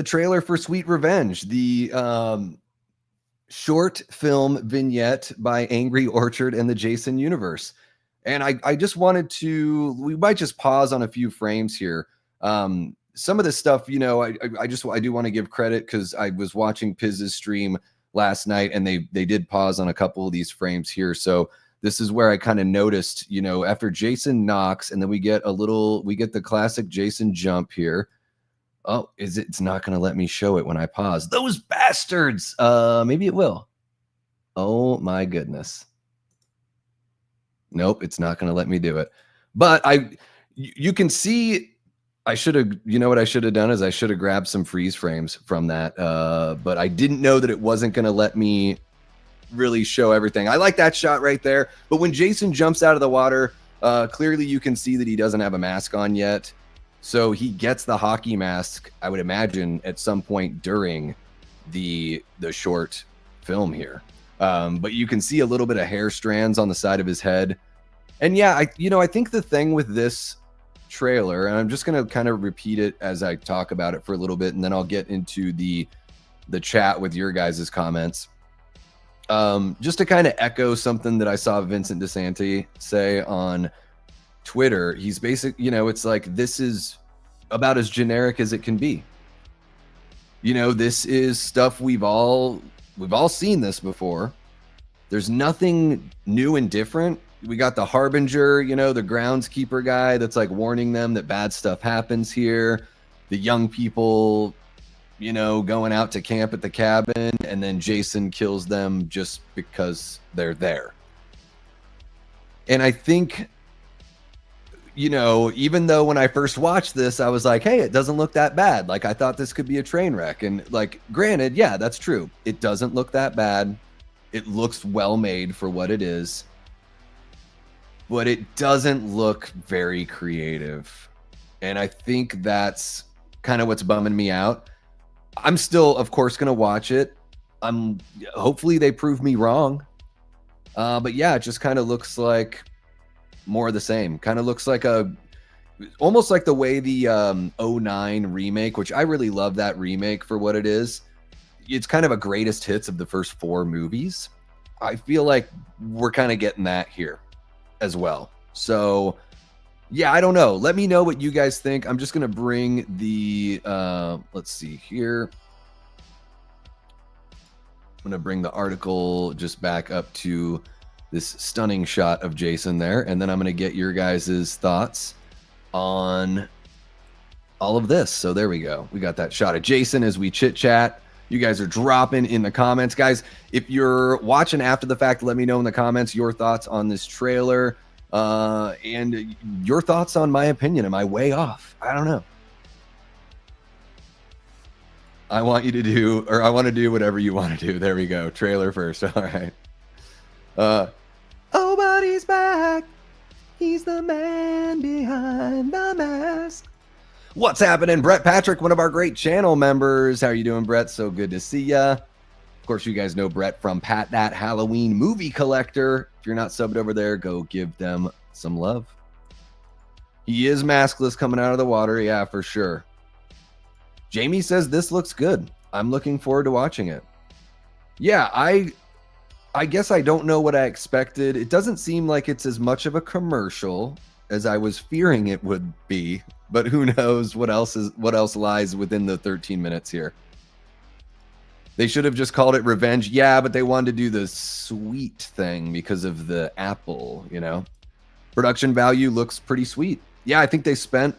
trailer for Sweet Revenge, the short film vignette by Angry Orchard and the Jason universe. And I just wanted to, we might just pause on a few frames here. Some of this stuff, you know, I do want to give credit because I was watching Piz's stream last night and they did pause on a couple of these frames here. So this is where I kind of noticed, you know, after Jason knocks and then we get the classic Jason jump here. Oh, it's not going to let me show it when I pause. Those bastards. Maybe it will. Oh my goodness. Nope, it's not going to let me do it. But you can see, I should have, you know what I should have done is I should have grabbed some freeze frames from that. But I didn't know that it wasn't going to let me really show everything. I like that shot right there. But when Jason jumps out of the water, clearly you can see that he doesn't have a mask on yet. So he gets the hockey mask, I would imagine, at some point during the short film here. But you can see a little bit of hair strands on the side of his head. And yeah, I think the thing with this trailer, and I'm just going to kind of repeat it as I talk about it for a little bit, and then I'll get into the chat with your guys' comments. Just to kind of echo something that I saw Vincent DeSanti say on Twitter, he's it's like, this is about as generic as it can be. You know, this is stuff we've all seen this before. There's nothing new and different. We got the Harbinger, you know, the groundskeeper guy that's like warning them that bad stuff happens here. The young people, you know, going out to camp at the cabin, and then Jason kills them just because they're there. And I think, you know, even though when I first watched this, I was like, hey, it doesn't look that bad. Like, I thought this could be a train wreck. And like, granted, yeah, that's true. It doesn't look that bad. It looks well made for what it is. But it doesn't look very creative. And I think that's kind of what's bumming me out. I'm still, of course, going to watch it. Hopefully they prove me wrong. But yeah, it just kind of looks like more of the same. Kind of looks like almost like the way the 09 remake, which I really love that remake for what it is. It's kind of a greatest hits of the first 4 movies. I feel like we're kind of getting that here as well. So yeah, I don't know. Let me know what you guys think. I'm just going to bring the, let's see here. I'm going to bring the article just back up to this stunning shot of Jason there. And then I'm going to get your guys' thoughts on all of this. So there we go. We got that shot of Jason as we chit chat. You guys are dropping in the comments. Guys, if you're watching after the fact, let me know in the comments your thoughts on this trailer and your thoughts on my opinion. Am I way off? I don't know. I want to do whatever you want to do. There we go. Trailer first. All right. Oh, but he's back. He's the man behind the mask. What's happening? Brett Patrick, one of our great channel members. How are you doing, Brett? So good to see ya. Of course, you guys know Brett from Pat That Halloween Movie Collector. If you're not subbed over there, go give them some love. He is maskless coming out of the water. Yeah, for sure. Jamie says this looks good. I'm looking forward to watching it. Yeah, I guess I don't know what I expected. It doesn't seem like it's as much of a commercial as I was fearing it would be, but who knows what else lies within the 13 minutes here. They should have just called it Revenge. Yeah, but they wanted to do the sweet thing because of the apple, you know. Production value looks pretty sweet. Yeah, I think they spent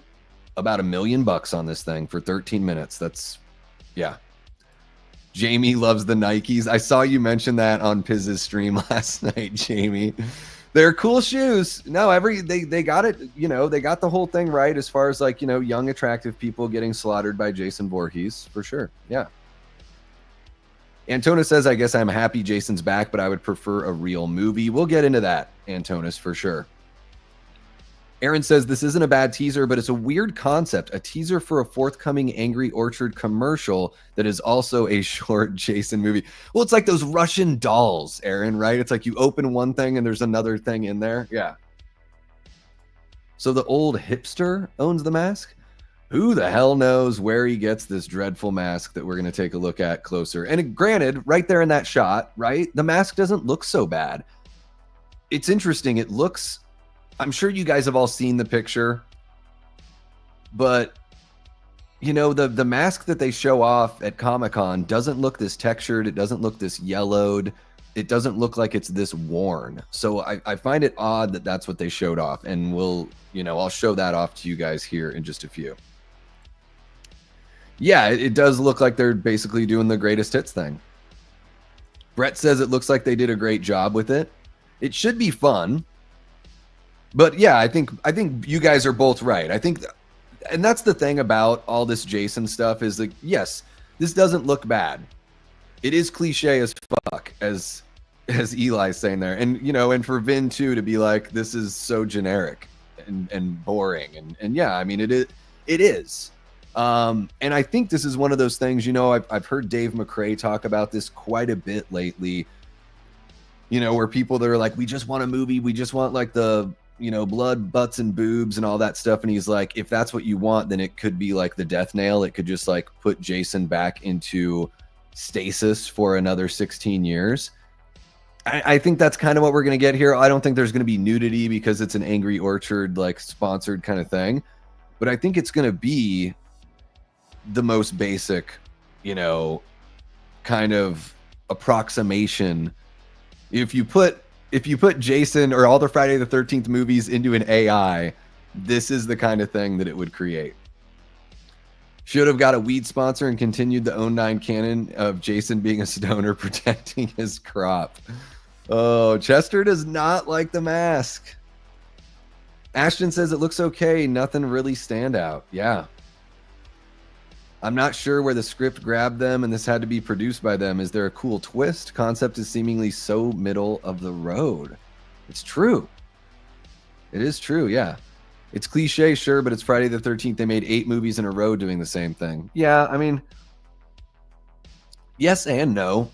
about $1 million on this thing for 13 minutes. That's, yeah. Jamie loves the Nikes. I saw you mention that on Piz's stream last night, Jamie. They're cool shoes. No, they got it, you know, they got the whole thing right as far as like, you know, young, attractive people getting slaughtered by Jason Voorhees, for sure. Yeah. Antonis says, I guess I'm happy Jason's back, but I would prefer a real movie. We'll get into that, Antonis, for sure. Aaron says, this isn't a bad teaser, but it's a weird concept. A teaser for a forthcoming Angry Orchard commercial that is also a short Jason movie. Well, it's like those Russian dolls, Aaron, right? It's like you open one thing and there's another thing in there. Yeah. So the old hipster owns the mask? Who the hell knows where he gets this dreadful mask that we're going to take a look at closer. And granted, right there in that shot, right? The mask doesn't look so bad. It's interesting. It looks... I'm sure you guys have all seen the picture, but you know, the mask that they show off at Comic-Con doesn't look this textured. It doesn't look this yellowed. It doesn't look like it's this worn. So I find it odd that that's what they showed off, and I'll show that off to you guys here in just a few. Yeah, it does look like they're basically doing the greatest hits thing. Brett says it looks like they did a great job with it. It should be fun. But yeah, I think you guys are both right. I think, and that's the thing about all this Jason stuff is like, yes, this doesn't look bad. It is cliche as fuck, as Eli's saying there, and you know, and for Vin too to be like, this is so generic and boring, and yeah, I mean it is. And I think this is one of those things. You know, I've heard Dave McRae talk about this quite a bit lately. You know, where people that are like, we just want a movie, we just want like the, you know, blood, butts, and boobs and all that stuff. And he's like, if that's what you want, then it could be like the death nail. It could just like put Jason back into stasis for another 16 years. I think that's kind of what we're going to get here. I don't think there's going to be nudity because it's an Angry Orchard, like sponsored kind of thing. But I think it's going to be the most basic, you know, kind of approximation. If you put Jason or all the Friday the 13th movies into an AI, this is the kind of thing that it would create. Should have got a weed sponsor and continued the 09 canon of Jason being a stoner protecting his crop. Oh, Chester does not like the mask. Ashton says it looks okay. Nothing really stand out. Yeah. I'm not sure where the script grabbed them and this had to be produced by them. Is there a cool twist? Concept is seemingly so middle of the road. It's true. It is true, yeah. It's cliche, sure, but it's Friday the 13th. They made 8 movies in a row doing the same thing. Yeah, I mean, yes and no.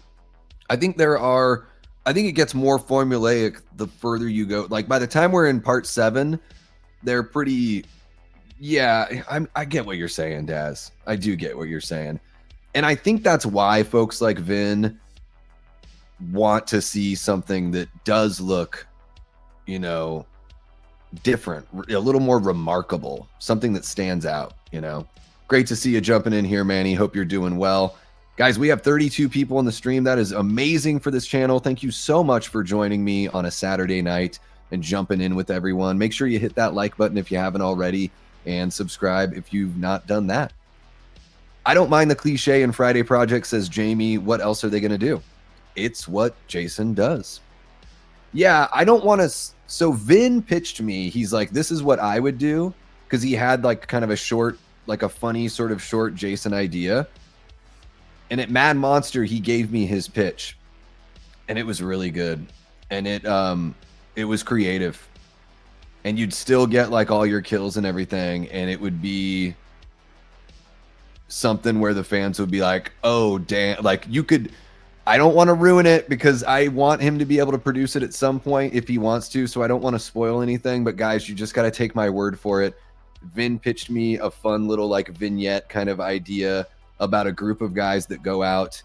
I think it gets more formulaic the further you go. Like by the time we're in part 7, they're pretty... Yeah, I get what you're saying, Daz. I do get what you're saying. And I think that's why folks like Vin want to see something that does look, you know, different, a little more remarkable, something that stands out, you know. Great to see you jumping in here, Manny. Hope you're doing well. Guys, we have 32 people in the stream. That is amazing for this channel. Thank you so much for joining me on a Saturday night and jumping in with everyone. Make sure you hit that like button if you haven't already. And subscribe if you've not done that. I don't mind the cliche in Friday Project, says Jamie. What else are they going to do? It's what Jason does. Yeah, I don't want to... So Vin pitched me. He's like, this is what I would do. Because he had like kind of a short, like a funny sort of short Jason idea. And at Mad Monster, he gave me his pitch. And it was really good. And it was creative. And you'd still get like all your kills and everything, and it would be something where the fans would be like, oh damn, like you could, I don't want to ruin it because I want him to be able to produce it at some point if he wants to, so I don't want to spoil anything, but guys, you just got to take my word for it. Vin pitched me a fun little like vignette kind of idea about a group of guys that go out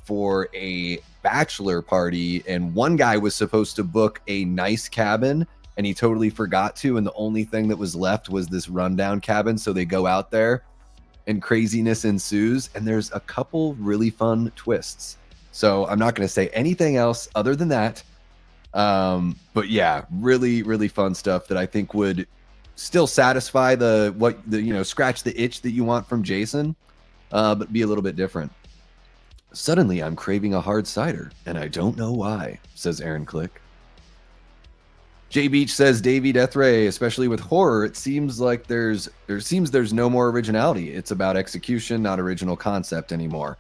for a bachelor party, and one guy was supposed to book a nice cabin and he totally forgot to, and the only thing that was left was this rundown cabin. So they go out there and craziness ensues, and there's a couple really fun twists. So I'm not going to say anything else other than that. But yeah, really, really fun stuff that I think would still satisfy scratch the itch that you want from Jason, but be a little bit different. Suddenly, I'm craving a hard cider, and I don't know why, says Aaron Click. J Beach says, Davey Deathray, especially with horror, it seems like there's no more originality. It's about execution, not original concept anymore.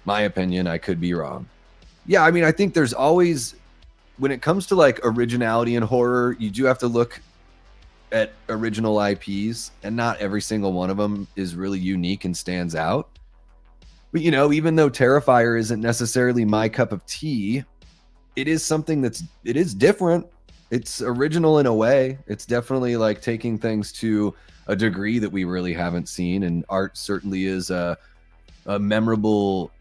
My opinion, I could be wrong. Yeah, I mean, I think there's always, when it comes to like originality in horror, you do have to look at original IPs, and not every single one of them is really unique and stands out. But, you know, even though Terrifier isn't necessarily my cup of tea, it is something it is different. It's original in a way. It's definitely like taking things to a degree that we really haven't seen. And Art certainly is a memorable,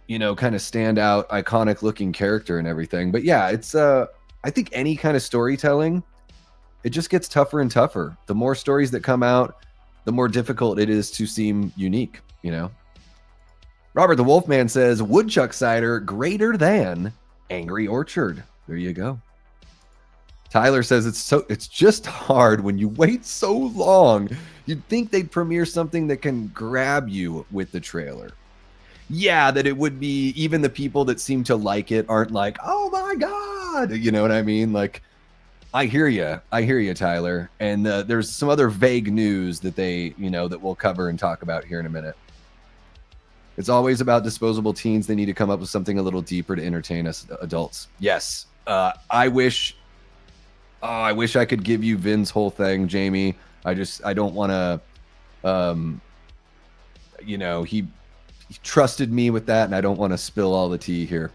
you know, kind of standout, iconic looking character and everything. But yeah, it's I think any kind of storytelling, it just gets tougher and tougher. The more stories that come out, the more difficult it is to seem unique, you know. Robert the Wolfman says, Woodchuck cider greater than Angry Orchard. There you go. Tyler says it's just hard when you wait so long. You'd think they'd premiere something that can grab you with the trailer. Yeah, that it would be, even the people that seem to like it aren't like, oh my God, you know what I mean? Like, I hear you, Tyler. And there's some other vague news that that we'll cover and talk about here in a minute. It's always about disposable teens. They need to come up with something a little deeper to entertain us adults. Yes. I wish I could give you Vin's whole thing, Jamie. I don't want to, he trusted me with that, and I don't want to spill all the tea here.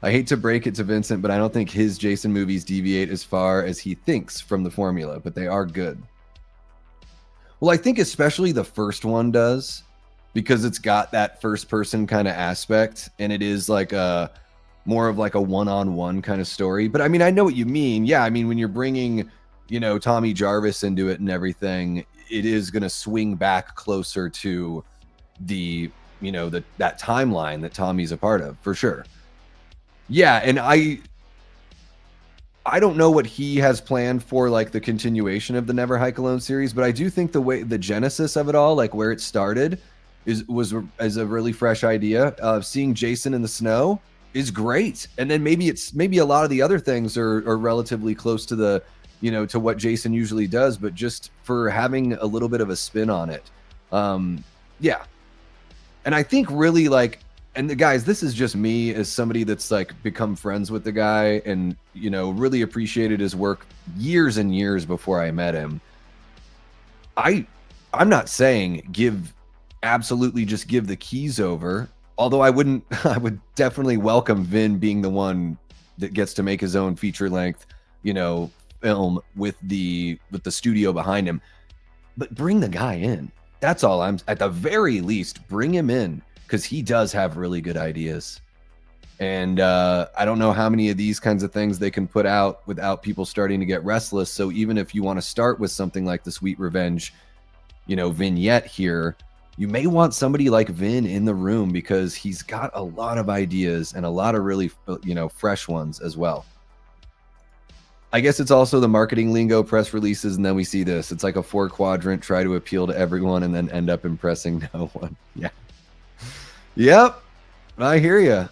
I hate to break it to Vincent, but I don't think his Jason movies deviate as far as he thinks from the formula, but they are good. Well, I think especially the first one does, because it's got that first person kind of aspect, and it is like more of like a one-on-one kind of story. But I mean, I know what you mean. Yeah, I mean, when you're bringing, Tommy Jarvis into it and everything, it is going to swing back closer to the, that timeline that Tommy's a part of, for sure. Yeah, and I don't know what he has planned for like the continuation of the Never Hike Alone series, but I do think the genesis of it all, like where it started, was a really fresh idea. Seeing Jason in the snow is great, and then maybe a lot of the other things are relatively close to the to what Jason usually does, but just for having a little bit of a spin on it. Yeah, and I think really like, and the guys, this is just me as somebody that's like become friends with the guy and really appreciated his work years and years before I met him. I'm not saying absolutely just give the keys over. Although I would definitely welcome Vin being the one that gets to make his own feature length, film with the studio behind him. But bring the guy in. That's all at the very least, bring him in, because he does have really good ideas. And I don't know how many of these kinds of things they can put out without people starting to get restless. So even if you want to start with something like the Sweet Revenge, vignette here, you may want somebody like Vin in the room, because he's got a lot of ideas and a lot of really, fresh ones as well. I guess it's also the marketing lingo, press releases, and then we see this. It's like a 4-quadrant, try to appeal to everyone and then end up impressing no one. Yeah. Yep. I hear you.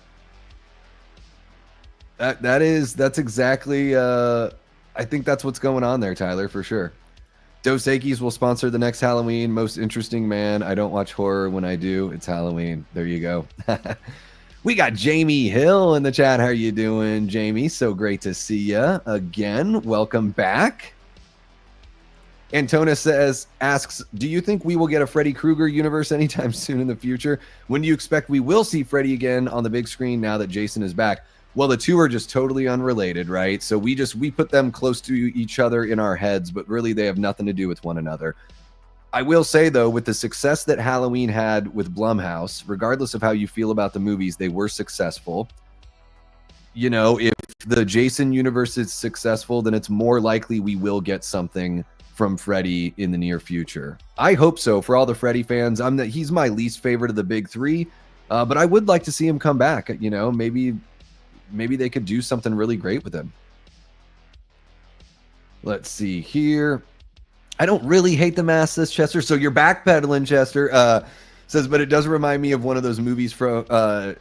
That's exactly, I think that's what's going on there, Tyler, for sure. Dos Equis will sponsor the next Halloween. Most interesting man. I don't watch horror. When I do, it's Halloween. There you go. We got Jamie Hill in the chat. How are you doing, Jamie? So great to see you again. Welcome back. Antona asks, do you think we will get a Freddy Krueger universe anytime soon in the future? When do you expect we will see Freddy again on the big screen now that Jason is back? Well, the two are just totally unrelated, right? So we put them close to each other in our heads, but really they have nothing to do with one another. I will say, though, with the success that Halloween had with Blumhouse, regardless of how you feel about the movies, they were successful. You know, if the Jason universe is successful, then it's more likely we will get something from Freddy in the near future. I hope so for all the Freddy fans. He's my least favorite of the big three, but I would like to see him come back. You know, maybe they could do something really great with him. Let's see here. I don't really hate the mask, says Chester. So you're backpedaling, Chester. Says, but it does remind me of one of those movies from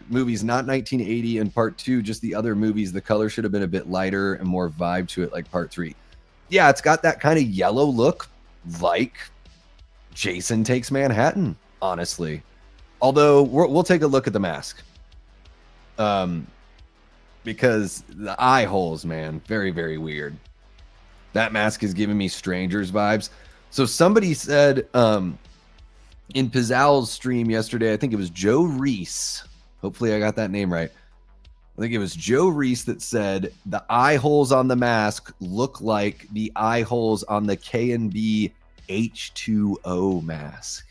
movies, not 1980 and Part 2, just the other movies. The color should have been a bit lighter and more vibe to it, like Part 3. Yeah, it's got that kind of yellow look, like Jason Takes Manhattan, honestly. Although we'll take a look at the mask, because the eye holes, man, very, very weird. That mask is giving me Strangers vibes. So somebody said in Pizzow's stream yesterday, I think it was Joe Reese. Hopefully I got that name right. I think it was Joe Reese that said the eye holes on the mask look like the eye holes on the K&B H2O mask.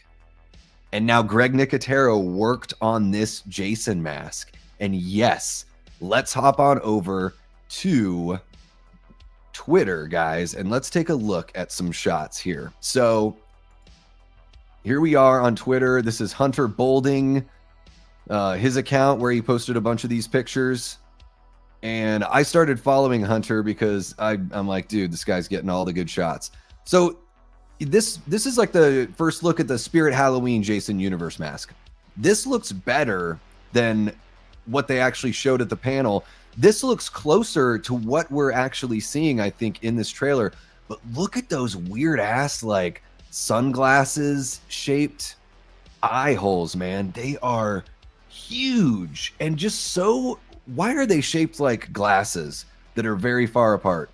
And now Greg Nicotero worked on this Jason mask. And yes, let's hop on over to Twitter, guys, and let's take a look at some shots here. So here we are on Twitter. This is Hunter Bolding, his account where he posted a bunch of these pictures. And I started following Hunter because I'm like, dude, this guy's getting all the good shots. So this is like the first look at the Spirit Halloween Jason Universe mask. This looks better than what they actually showed at the panel. This looks closer to what we're actually seeing, I think, in this trailer. But look at those weird ass, like, sunglasses shaped eye holes, man. They are huge and just so. Why are they shaped like glasses that are very far apart?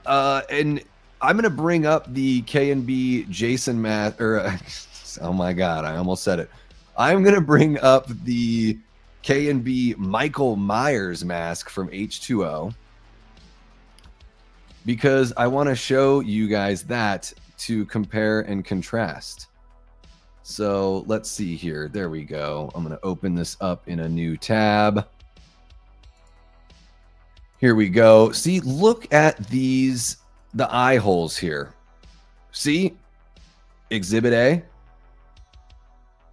And I'm gonna bring up the K&B Jason mask. Oh my god, I almost said it. I'm gonna bring up the K&B Michael Myers mask from H2O because I want to show you guys that to compare and contrast. So let's see here. There we go. I'm going to open this up in a new tab. Here we go. See, look at the eye holes here. See? Exhibit A.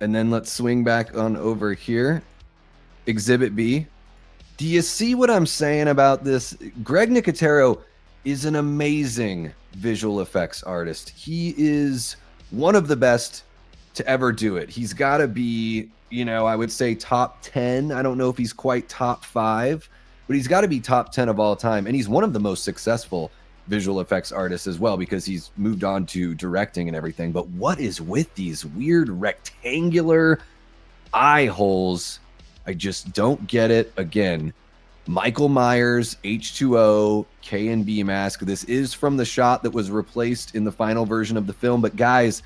And then let's swing back on over here. Exhibit B. Do you see what I'm saying about this? Greg Nicotero is an amazing visual effects artist. He is one of the best to ever do it. He's got to be, you know, I would say top 10. I don't know if he's quite top 5, but he's got to be top 10 of all time. And he's one of the most successful visual effects artists as well because he's moved on to directing and everything. But what is with these weird rectangular eye holes? I just don't get it. Again, Michael Myers, H2O, K&B mask. This is from the shot that was replaced in the final version of the film. But guys,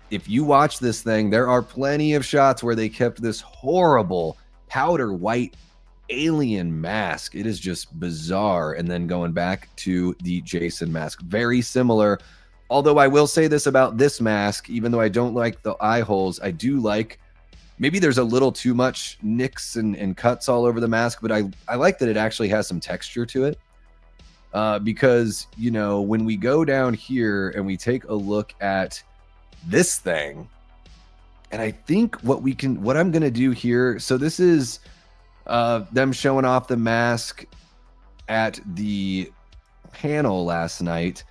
if you watch this thing, there are plenty of shots where they kept this horrible powder white alien mask. It is just bizarre. And then going back to the Jason mask, very similar. Although I will say this about this mask, even though I don't like the eye holes, I do like, maybe there's a little too much nicks and cuts all over the mask, but I like that it actually has some texture to it. Because, you know, when we go down here and we take a look at this thing, and I think what I'm going to do here, so this is them showing off the mask at the panel last night,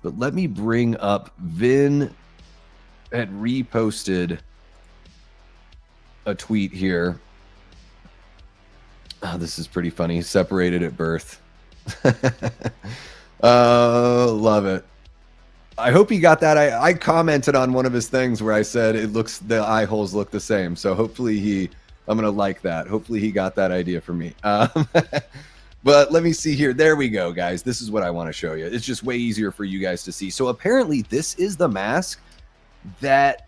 but let me bring up, Vin had reposted a tweet here. Oh, this is pretty funny. Separated at birth. Love it. I hope he got that. I commented on one of his things where I said the eye holes look the same. So hopefully I'm gonna like that. Hopefully he got that idea from me. But let me see here. There we go, guys. This is what I want to show you. It's just way easier for you guys to see. So apparently this is the mask that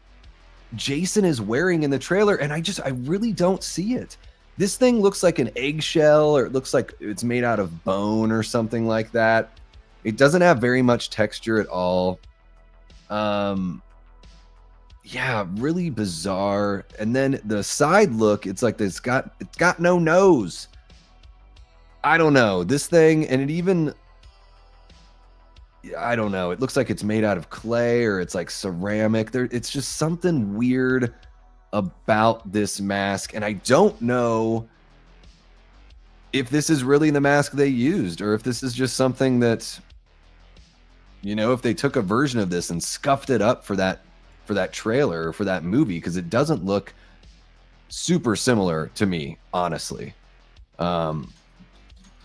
Jason is wearing in the trailer, and I really don't see it. This thing looks like an eggshell, or it looks like it's made out of bone or something like that. It doesn't have very much texture at all. Yeah, really bizarre. And then the side look, it's like it's got no nose. I don't know. This thing, and it even, I don't know. It looks like it's made out of clay, or it's like ceramic. It's just something weird about this mask, and I don't know if this is really the mask they used, or if this is just something that, you know, if they took a version of this and scuffed it up for that trailer or for that movie, because it doesn't look super similar to me, honestly.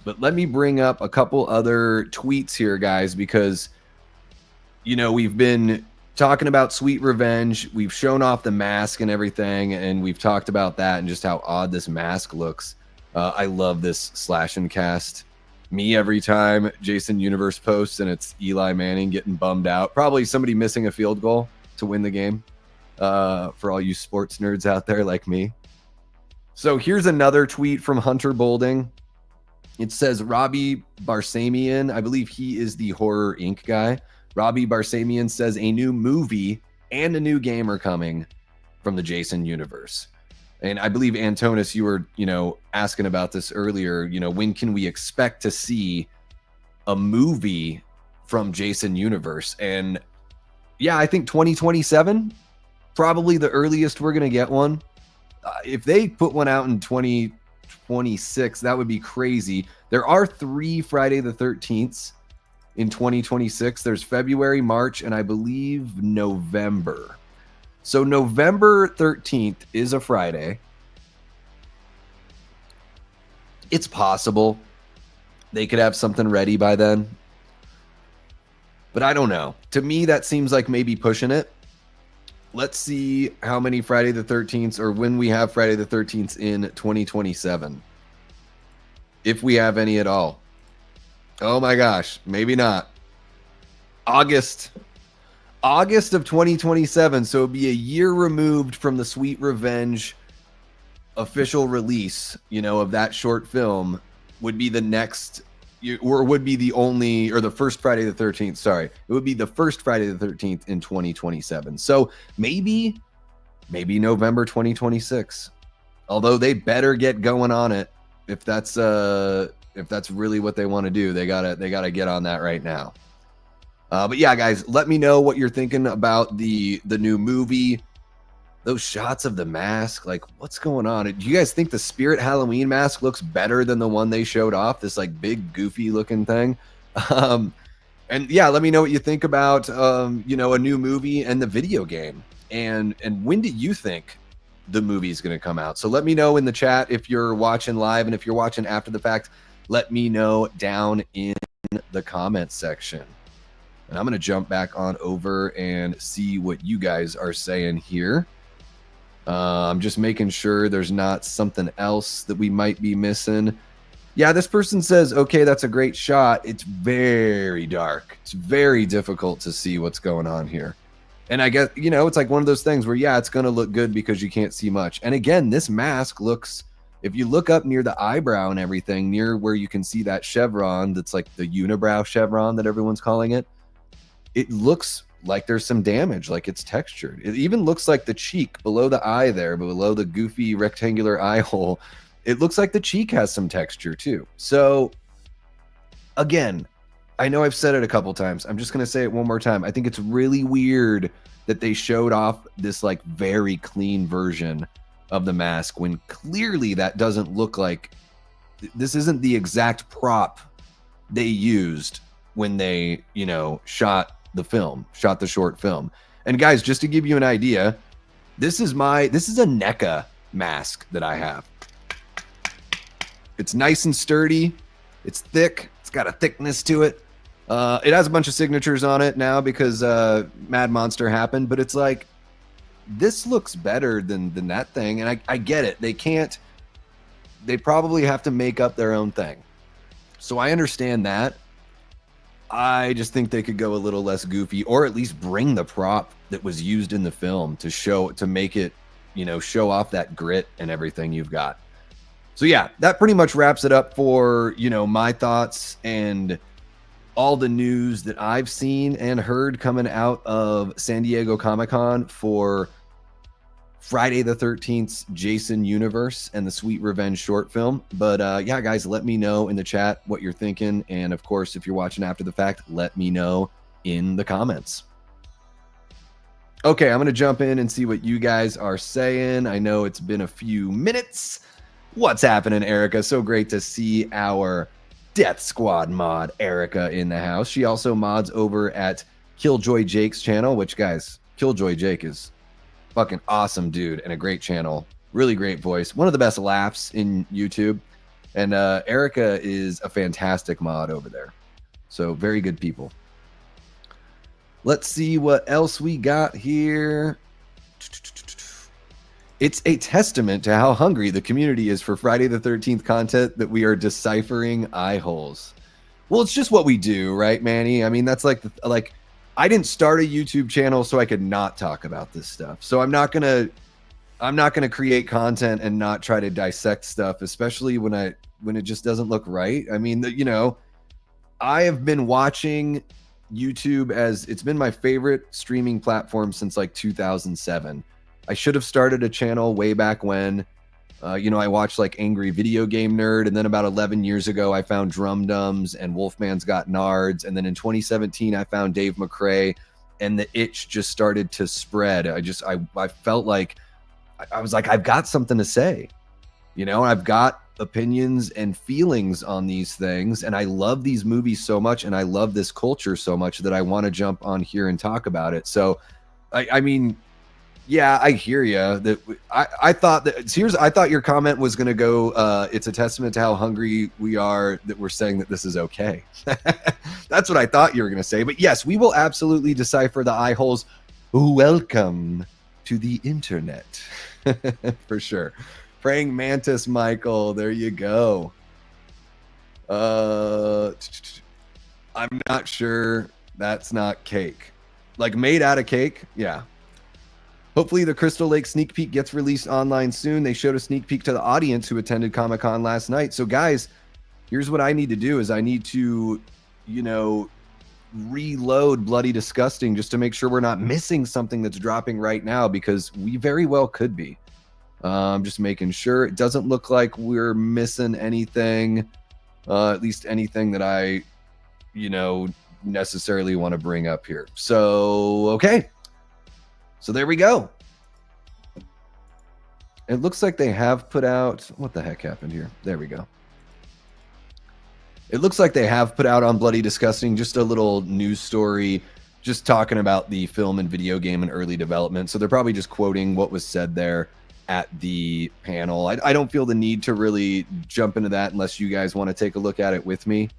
But let me bring up a couple other tweets here, guys, because, you know, we've been talking about Sweet Revenge. We've shown off the mask and everything, and we've talked about that and just how odd this mask looks. I love this slash and cast. Me every time Jason Universe posts and it's Eli Manning getting bummed out. Probably somebody missing a field goal to win the game, for all you sports nerds out there like me. So here's another tweet from Hunter Bolding. It says Robbie Barsamian, I believe he is the Horror Inc. guy. Robbie Barsamian says a new movie and a new game are coming from the Jason universe. And I believe, Antonis, you were, you know, asking about this earlier. You know, when can we expect to see a movie from Jason universe? And yeah, I think 2027, probably the earliest we're going to get one. If they put one out in 2026, that would be crazy. There are 3 Friday the 13th in 2026. There's February, March, and I believe November. So November 13th is a Friday. It's possible they could have something ready by then, but I don't know. To me, that seems like maybe pushing it. Let's see how many Friday the 13th, or when we have Friday the 13th in 2027. If we have any at all. Oh my gosh, maybe not. August of 2027, so it'd be a year removed from the Sweet Revenge official release, you know, of that short film, would be the next, or would be the only, or the first Friday the 13th, sorry. It would be the first Friday the 13th in 2027. So maybe November 2026. Although they better get going on it if that's really what they want to do. They gotta get on that right now. But yeah, guys, let me know what you're thinking about the new movie. Those shots of the mask, like, what's going on? Do you guys think the Spirit Halloween mask looks better than the one they showed off? This like big goofy looking thing. And yeah, let me know what you think about you know, a new movie and the video game. And when do you think the movie is going to come out? So let me know in the chat if you're watching live, and if you're watching after the fact, let me know down in the comments section. And I'm going to jump back on over and see what you guys are saying here. I'm just making sure there's not something else that we might be missing. Yeah, this person says, okay, that's a great shot. It's very dark. It's very difficult to see what's going on here. And I guess, you know, it's like one of those things where, yeah, it's going to look good because you can't see much. And again, this mask looks, if you look up near the eyebrow and everything, near where you can see that chevron, that's like the unibrow chevron that everyone's calling it, it looks like there's some damage, like it's textured. It even looks like the cheek below the eye there, below the goofy rectangular eye hole, it looks like the cheek has some texture too. So again, I know I've said it a couple times. I'm just going to say it one more time. I think it's really weird that they showed off this like very clean version of the mask when clearly that doesn't look like, this isn't the exact prop they used when they, you know, shot the short film. And guys, just to give you an idea, this is a NECA mask that I have. It's nice and sturdy. It's thick. It's got a thickness to it. It has a bunch of signatures on it now because Mad Monster happened, but it's like, this looks better than that thing. And I get it. They probably have to make up their own thing. So I understand that. I just think they could go a little less goofy, or at least bring the prop that was used in the film to make it, show off that grit and everything you've got. So yeah, that pretty much wraps it up for, my thoughts and all the news that I've seen and heard coming out of San Diego Comic-Con for Friday the 13th's Jason Universe and the Sweet Revenge short film. But yeah, guys, let me know in the chat what you're thinking. And of course, if you're watching after the fact, let me know in the comments. Okay, I'm going to jump in and see what you guys are saying. I know it's been a few minutes. What's happening, Erica? So great to see our Death Squad mod, Erica, in the house. She also mods over at Killjoy Jake's channel, which, guys, Killjoy Jake is fucking awesome dude and a great channel. Really great voice. One of the best laughs in YouTube. And Erica is a fantastic mod over there. So very good people. Let's see what else we got here. It's a testament to how hungry the community is for Friday the 13th content that we are deciphering eye holes. Well, it's just what we do, right, Manny? I mean, that's like I didn't start a YouTube channel so I could not talk about this stuff. So I'm not gonna create content and not try to dissect stuff, especially when it just doesn't look right. I mean, I have been watching YouTube as it's been my favorite streaming platform since like 2007. I should have started a channel way back when. I watched like Angry Video Game Nerd, and then about 11 years ago, I found Drum Dums and Wolfman's Got Nards, and then in 2017, I found Dave McRae, and the itch just started to spread. I felt like I was like, I've got something to say, I've got opinions and feelings on these things, and I love these movies so much, and I love this culture so much that I want to jump on here and talk about it. So, I mean. Yeah, I hear you. That I thought your comment was going to go. It's a testament to how hungry we are that we're saying that this is okay. That's what I thought you were going to say. But yes, we will absolutely decipher the eye holes. Welcome to the internet, for sure. Praying Mantis, Michael. There you go. I'm not sure. That's not cake. Like made out of cake. Yeah. Hopefully the Crystal Lake sneak peek gets released online soon. They showed a sneak peek to the audience who attended Comic-Con last night. So guys, here's what I need to do is I need to, reload Bloody Disgusting just to make sure we're not missing something that's dropping right now, because we very well could be. I'm just making sure it doesn't look like we're missing anything, at least anything that I, necessarily want to bring up here. So, okay. So there we go. It looks like they have put out... What the heck happened here? There we go. It looks like they have put out on Bloody Disgusting just a little news story just talking about the film and video game and early development. So they're probably just quoting what was said there at the panel. I don't feel the need to really jump into that unless you guys want to take a look at it with me.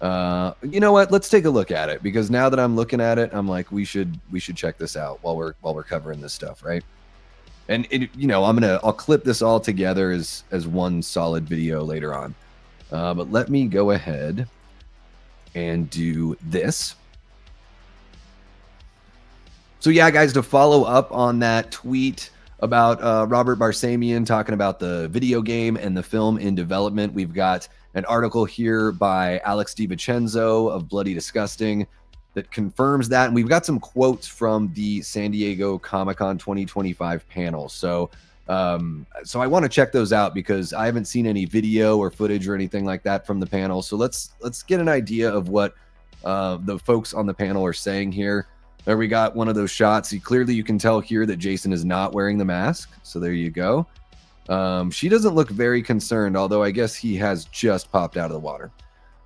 You know what? Let's take a look at it, because now that I'm looking at it, I'm like, we should check this out while we're covering this stuff, right? And I'll clip this all together as one solid video later on. But let me go ahead and do this. So yeah, guys, to follow up on that tweet about Robert Barsamian talking about the video game and the film in development, we've got an article here by Alex DiVincenzo of Bloody Disgusting that confirms that. And we've got some quotes from the San Diego Comic-Con 2025 panel. So I want to check those out because I haven't seen any video or footage or anything like that from the panel. So let's get an idea of what the folks on the panel are saying here. There we got one of those shots. Clearly you can tell here that Jason is not wearing the mask. So there you go. She doesn't look very concerned, although I guess he has just popped out of the water.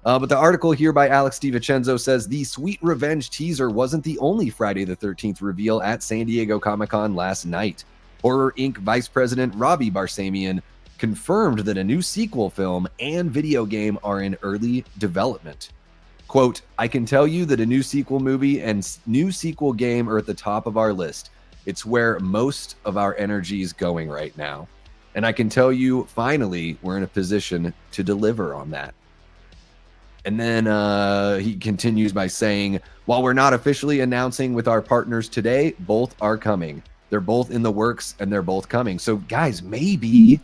But the article here by Alex DiVincenzo says the Sweet Revenge teaser wasn't the only Friday the 13th reveal at San Diego Comic-Con last night. Horror Inc. Vice President Robbie Barsamian confirmed that a new sequel film and video game are in early development. Quote, I can tell you that a new sequel movie and new sequel game are at the top of our list. It's where most of our energy is going right now. And I can tell you, finally, we're in a position to deliver on that. And then he continues by saying, while we're not officially announcing with our partners today, both are coming. They're both in the works and they're both coming. So guys, maybe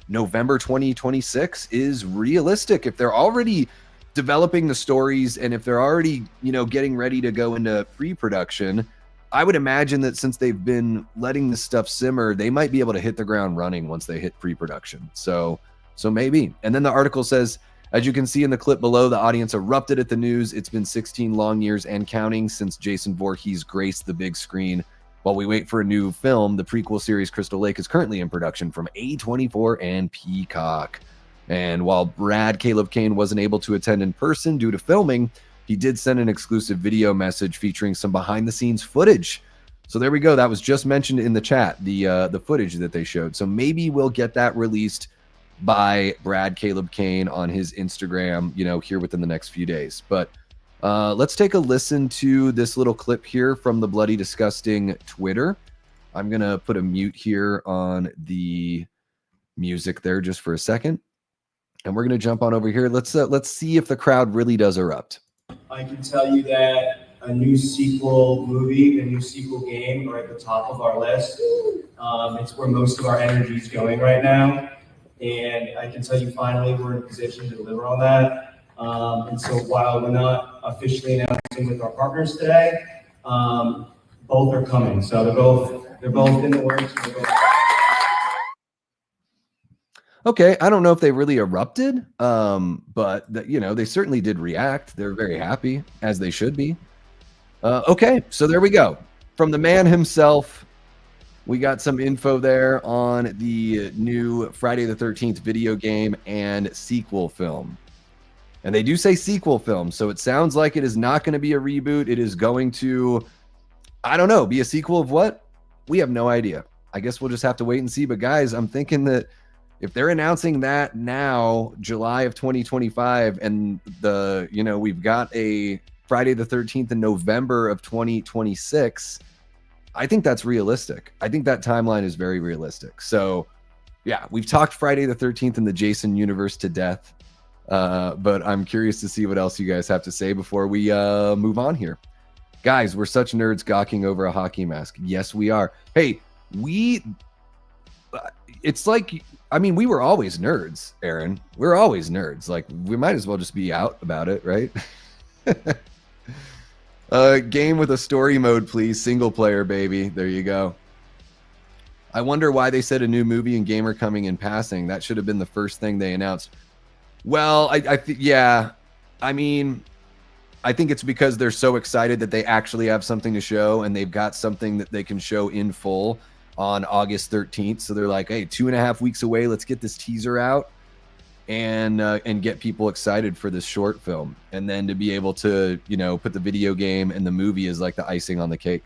November 2026 is realistic. If they're already developing the stories and if they're already, getting ready to go into pre-production, I would imagine that since they've been letting this stuff simmer, they might be able to hit the ground running once they hit pre-production. So maybe. And then the article says, as you can see in the clip below, the audience erupted at the news. It's been 16 long years and counting since Jason Voorhees graced the big screen. While we wait for a new film, the prequel series Crystal Lake is currently in production from A24 and Peacock. And while Brad Caleb Kane wasn't able to attend in person due to filming, he did send an exclusive video message featuring some behind-the-scenes footage. So there we go. That was just mentioned in the chat, the footage that they showed. So maybe we'll get that released by Brad Caleb Kane on his Instagram, here within the next few days. But let's take a listen to this little clip here from the Bloody Disgusting Twitter. I'm going to put a mute here on the music there just for a second. And we're going to jump on over here. Let's see if the crowd really does erupt. I can tell you that a new sequel movie, a new sequel game are at the top of our list. It's where most of our energy is going right now. And I can tell you finally we're in a position to deliver on that. And so while we're not officially announcing with our partners today, both are coming. So they're both in the works. Okay, I don't know if they really erupted, but they certainly did react. They're very happy, as they should be. Okay, so there we go. From the man himself, we got some info there on the new Friday the 13th video game and sequel film. And they do say sequel film, so it sounds like it is not going to be a reboot. It is going to, I don't know, be a sequel of what? We have no idea. I guess we'll just have to wait and see. But guys, I'm thinking that if they're announcing that now, July of 2025, and we've got a Friday the 13th in November of 2026, I think that's realistic. I think that timeline is very realistic. So yeah, we've talked Friday the 13th in the Jason universe to death. But I'm curious to see what else you guys have to say before we move on here. Guys, we're such nerds gawking over a hockey mask. Yes, we are. Hey, it's like, we were always nerds, Aaron. We're always nerds. Like, we might as well just be out about it, right? Game with a story mode, please. Single player, baby. There you go. I wonder why they said a new movie and game are coming in passing. That should have been the first thing they announced. Well, I think it's because they're so excited that they actually have something to show, and they've got something that they can show in full on August 13th. So they're like, hey, 2.5 weeks away. Let's get this teaser out and get people excited for this short film. And then to be able to, put the video game and the movie as like the icing on the cake.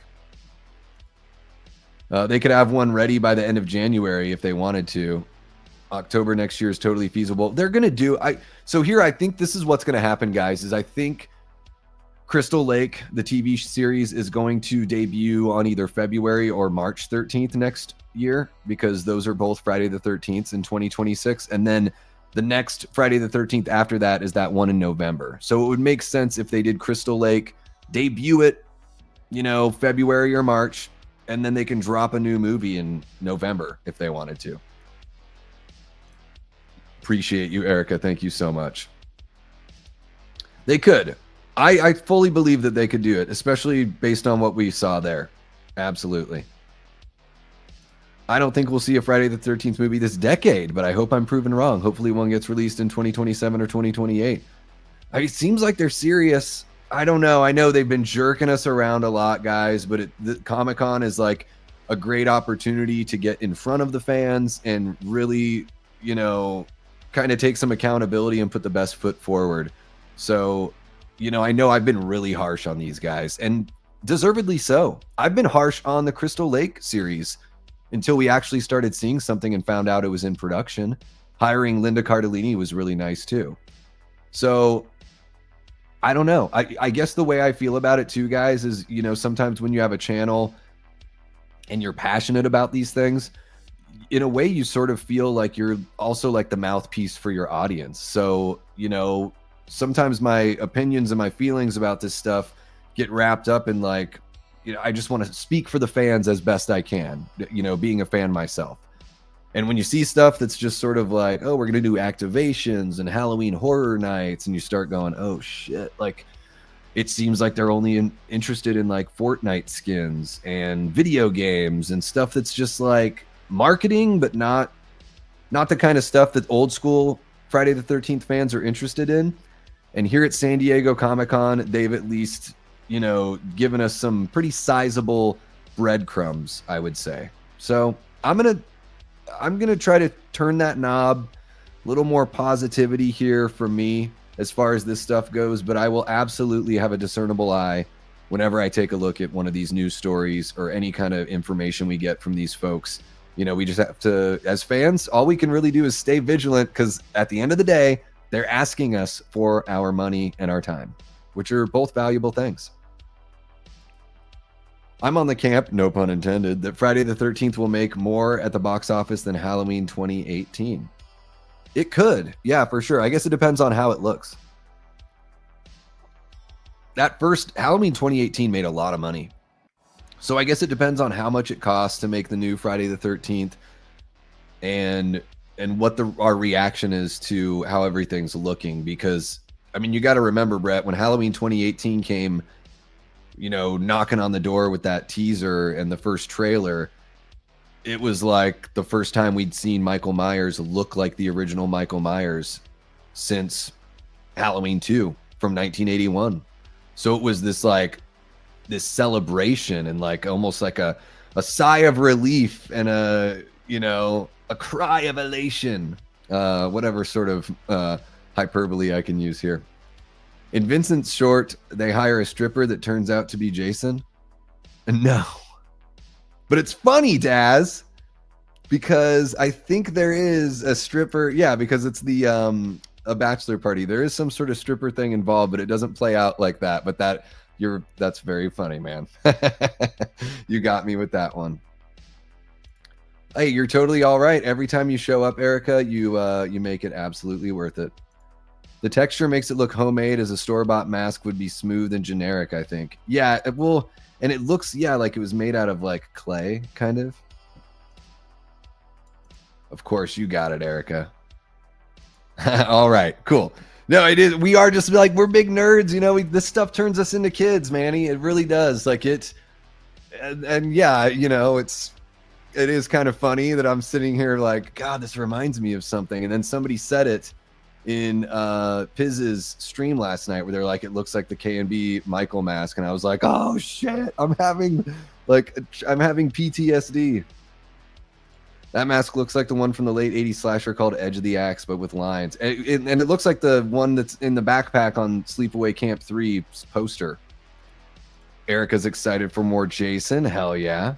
They could have one ready by the end of January if they wanted to. October next year is totally feasible. They're going to do, I think this is what's going to happen, guys, is I think Crystal Lake, the TV series, is going to debut on either February or March 13th next year, because those are both Friday the 13th in 2026. And then the next Friday the 13th after that is that one in November. So it would make sense if they did Crystal Lake, debut it, February or March, and then they can drop a new movie in November if they wanted to. Appreciate you, Erica. Thank you so much. They could. I fully believe that they could do it, especially based on what we saw there. Absolutely. I don't think we'll see a Friday the 13th movie this decade, but I hope I'm proven wrong. Hopefully one gets released in 2027 or 2028. It seems like they're serious. I don't know. I know they've been jerking us around a lot, guys, but the Comic-Con is like a great opportunity to get in front of the fans and really, kind of take some accountability and put the best foot forward. So, I know I've been really harsh on these guys, and deservedly so. I've been harsh on the Crystal Lake series until we actually started seeing something and found out it was in production. Hiring Linda Cardellini was really nice too. So I don't know. I guess the way I feel about it too, guys, is, sometimes when you have a channel and you're passionate about these things, in a way you sort of feel like you're also like the mouthpiece for your audience. So, sometimes my opinions and my feelings about this stuff get wrapped up in like, I just want to speak for the fans as best I can, being a fan myself. And when you see stuff that's just sort of like, oh, we're going to do activations and Halloween horror nights, and you start going, oh shit, like it seems like they're only interested in like Fortnite skins and video games and stuff that's just like marketing, but not the kind of stuff that old school Friday the 13th fans are interested in. And here at San Diego Comic-Con, they've at least, given us some pretty sizable breadcrumbs, I would say. So I'm gonna try to turn that knob, a little more positivity here from me as far as this stuff goes, but I will absolutely have a discernible eye whenever I take a look at one of these news stories or any kind of information we get from these folks. We just have to, as fans, all we can really do is stay vigilant, because at the end of the day, they're asking us for our money and our time, which are both valuable things. I'm on the camp, no pun intended, that Friday the 13th will make more at the box office than Halloween 2018. It could. Yeah, for sure. I guess it depends on how it looks. That first Halloween 2018 made a lot of money. So I guess it depends on how much it costs to make the new Friday the 13th and what our reaction is to how everything's looking. Because, you got to remember, Brett, when Halloween 2018 came, knocking on the door with that teaser and the first trailer, it was like the first time we'd seen Michael Myers look like the original Michael Myers since Halloween 2 from 1981. So it was this celebration and like almost like a sigh of relief and a cry of elation, whatever sort of hyperbole I can use here. In Vincent's short, they hire a stripper that turns out to be Jason. No. But it's funny, Daz, because I think there is a stripper. Yeah, because it's a bachelor party. There is some sort of stripper thing involved, but it doesn't play out like that. But that's very funny, man. You got me with that one. Hey, you're totally all right. Every time you show up, Erica, you make it absolutely worth it. The texture makes it look homemade, as a store-bought mask would be smooth and generic, I think. Yeah, and it looks, like it was made out of like clay, kind of. Of course, you got it, Erica. All right, cool. No, it is. We are just like, we're big nerds, this stuff turns us into kids, Manny. It really does. Like it, and yeah, it is kind of funny that I'm sitting here like, God, this reminds me of something. And then somebody said it in Piz's stream last night where they're like, it looks like the K&B Michael mask. And I was like, oh shit, I'm having PTSD. That mask looks like the one from the late 80s slasher called Edge of the Axe, but with lines. And it looks like the one that's in the backpack on Sleepaway Camp 3's poster. Erica's excited for more Jason. Hell yeah.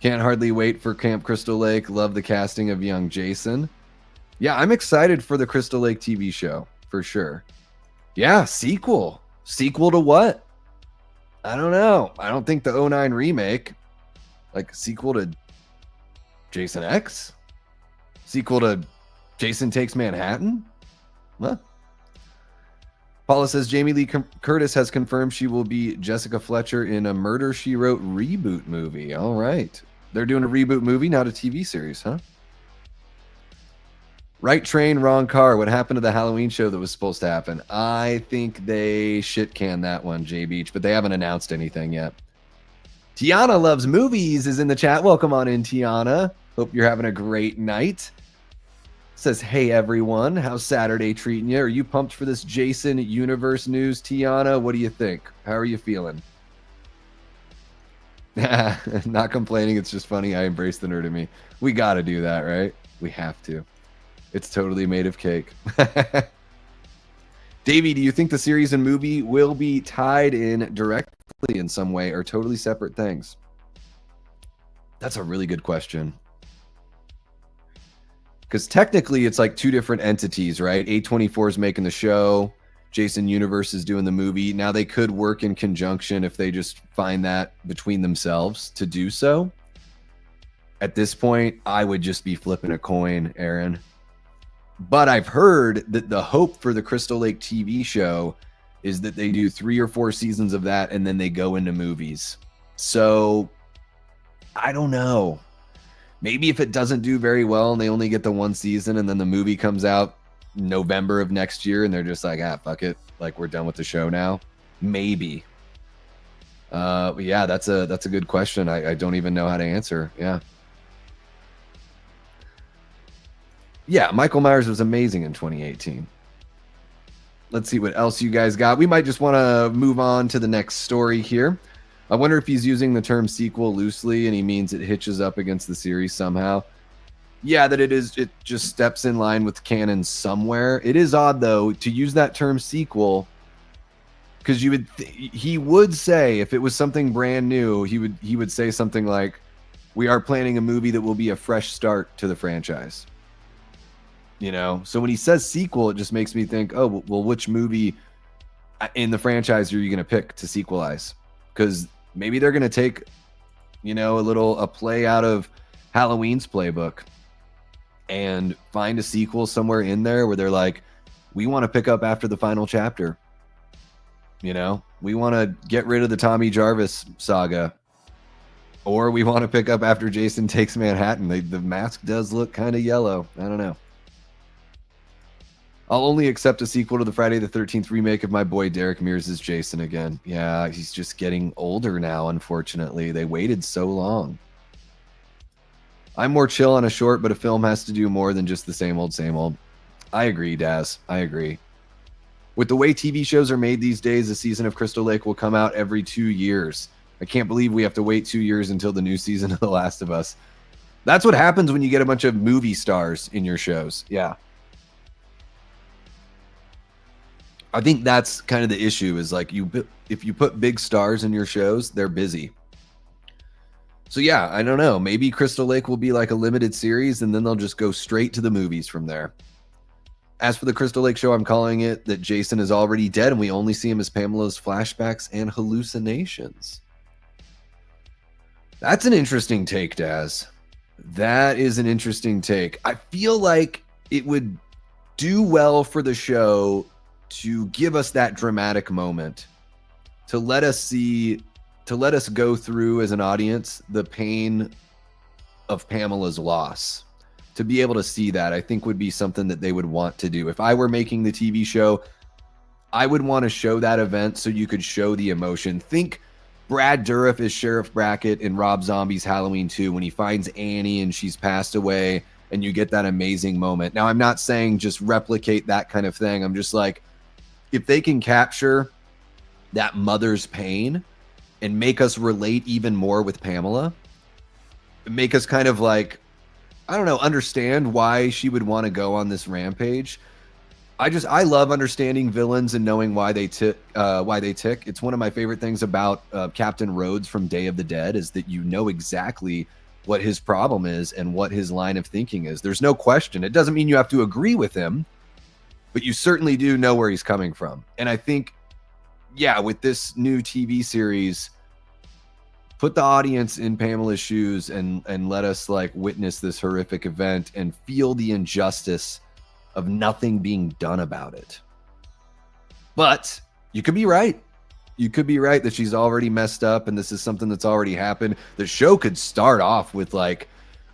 Can't hardly wait for Camp Crystal Lake. Love the casting of young Jason. Yeah, I'm excited for the Crystal Lake TV show, for sure. Yeah, sequel. Sequel to what? I don't know. I don't think the 09 remake. Like, sequel to Jason X? Sequel to Jason Takes Manhattan? What? Paula says Jamie Lee Curtis has confirmed she will be Jessica Fletcher in a Murder, She Wrote reboot movie. All right. They're doing a reboot movie, not a TV series, huh? Right train, wrong car. What happened to the Halloween show that was supposed to happen? I think they shit-canned that one, J Beach, but they haven't announced anything yet. Tiana Loves Movies is in the chat. Welcome on in, Tiana. Hope you're having a great night. Says, hey, everyone. How's Saturday treating you? Are you pumped for this Jason Universe news, Tiana? What do you think? How are you feeling? Not complaining. It's just funny. I embrace the nerd in me. We got to do that, right? We have to. It's totally made of cake. Davey, do you think the series and movie will be tied in directly in some way or totally separate things? That's a really good question. Because technically it's like two different entities, right? A24 is making the show. Jason Universe is doing the movie. Now they could work in conjunction if they just find that between themselves to do so. At this point, I would just be flipping a coin, Aaron. But I've heard that the hope for the Crystal Lake TV show is that they do 3 or 4 seasons of that and then they go into movies. So I don't know. Maybe if it doesn't do very well and they only get the 1 season and then the movie comes out November of next year and they're just like, fuck it. Like, we're done with the show now. Maybe. Yeah, that's a good question. I don't even know how to answer. Yeah, Michael Myers was amazing in 2018. Let's see what else you guys got. We might just want to move on to the next story here. I wonder if he's using the term sequel loosely and he means it hitches up against the series somehow. Yeah, that it just steps in line with canon somewhere. It is odd, though, to use that term sequel, because he would say, if it was something brand new, he would say something like, we are planning a movie that will be a fresh start to the franchise. You know, so when he says sequel, it just makes me think, oh, well, which movie in the franchise are you going to pick to sequelize? Because maybe they're going to take, a play out of Halloween's playbook and find a sequel somewhere in there where they're like, we want to pick up after the final chapter. We want to get rid of the Tommy Jarvis saga, or we want to pick up after Jason Takes Manhattan. The mask does look kind of yellow. I don't know. I'll only accept a sequel to the Friday the 13th remake if my boy Derek Mears is Jason again. Yeah, he's just getting older now, unfortunately. They waited so long. I'm more chill on a short, but a film has to do more than just the same old, same old. I agree, Daz. I agree. With the way TV shows are made these days, a season of Crystal Lake will come out every 2 years. I can't believe we have to wait 2 years until the new season of The Last of Us. That's what happens when you get a bunch of movie stars in your shows. Yeah. I think that's kind of the issue, is like, if you put big stars in your shows, they're busy. So yeah, I don't know. Maybe Crystal Lake will be like a limited series and then they'll just go straight to the movies from there. As for the Crystal Lake show, I'm calling it that Jason is already dead and we only see him as Pamela's flashbacks and hallucinations. That's an interesting take, Daz. That is an interesting take. I feel like it would do well for the show to give us that dramatic moment, to let us go through as an audience the pain of Pamela's loss. To be able to see that, I think would be something that they would want to do. If I were making the TV show, I would want to show that event so you could show the emotion. Think Brad Dourif as Sheriff Brackett in Rob Zombie's Halloween 2 when he finds Annie and she's passed away and you get that amazing moment. Now, I'm not saying just replicate that kind of thing. I'm just like, if they can capture that mother's pain and make us relate even more with Pamela, make us kind of like, I don't know, understand why she would want to go on this rampage. I love understanding villains and knowing why they tick. It's one of my favorite things about Captain Rhodes from Day of the Dead, is that you know exactly what his problem is and what his line of thinking is. There's no question. It doesn't mean you have to agree with him, but you certainly do know where he's coming from. And I think, yeah, with this new TV series, put the audience in Pamela's shoes and let us like witness this horrific event and feel the injustice of nothing being done about it. But you could be right. You could be right that she's already messed up and this is something that's already happened. The show could start off with like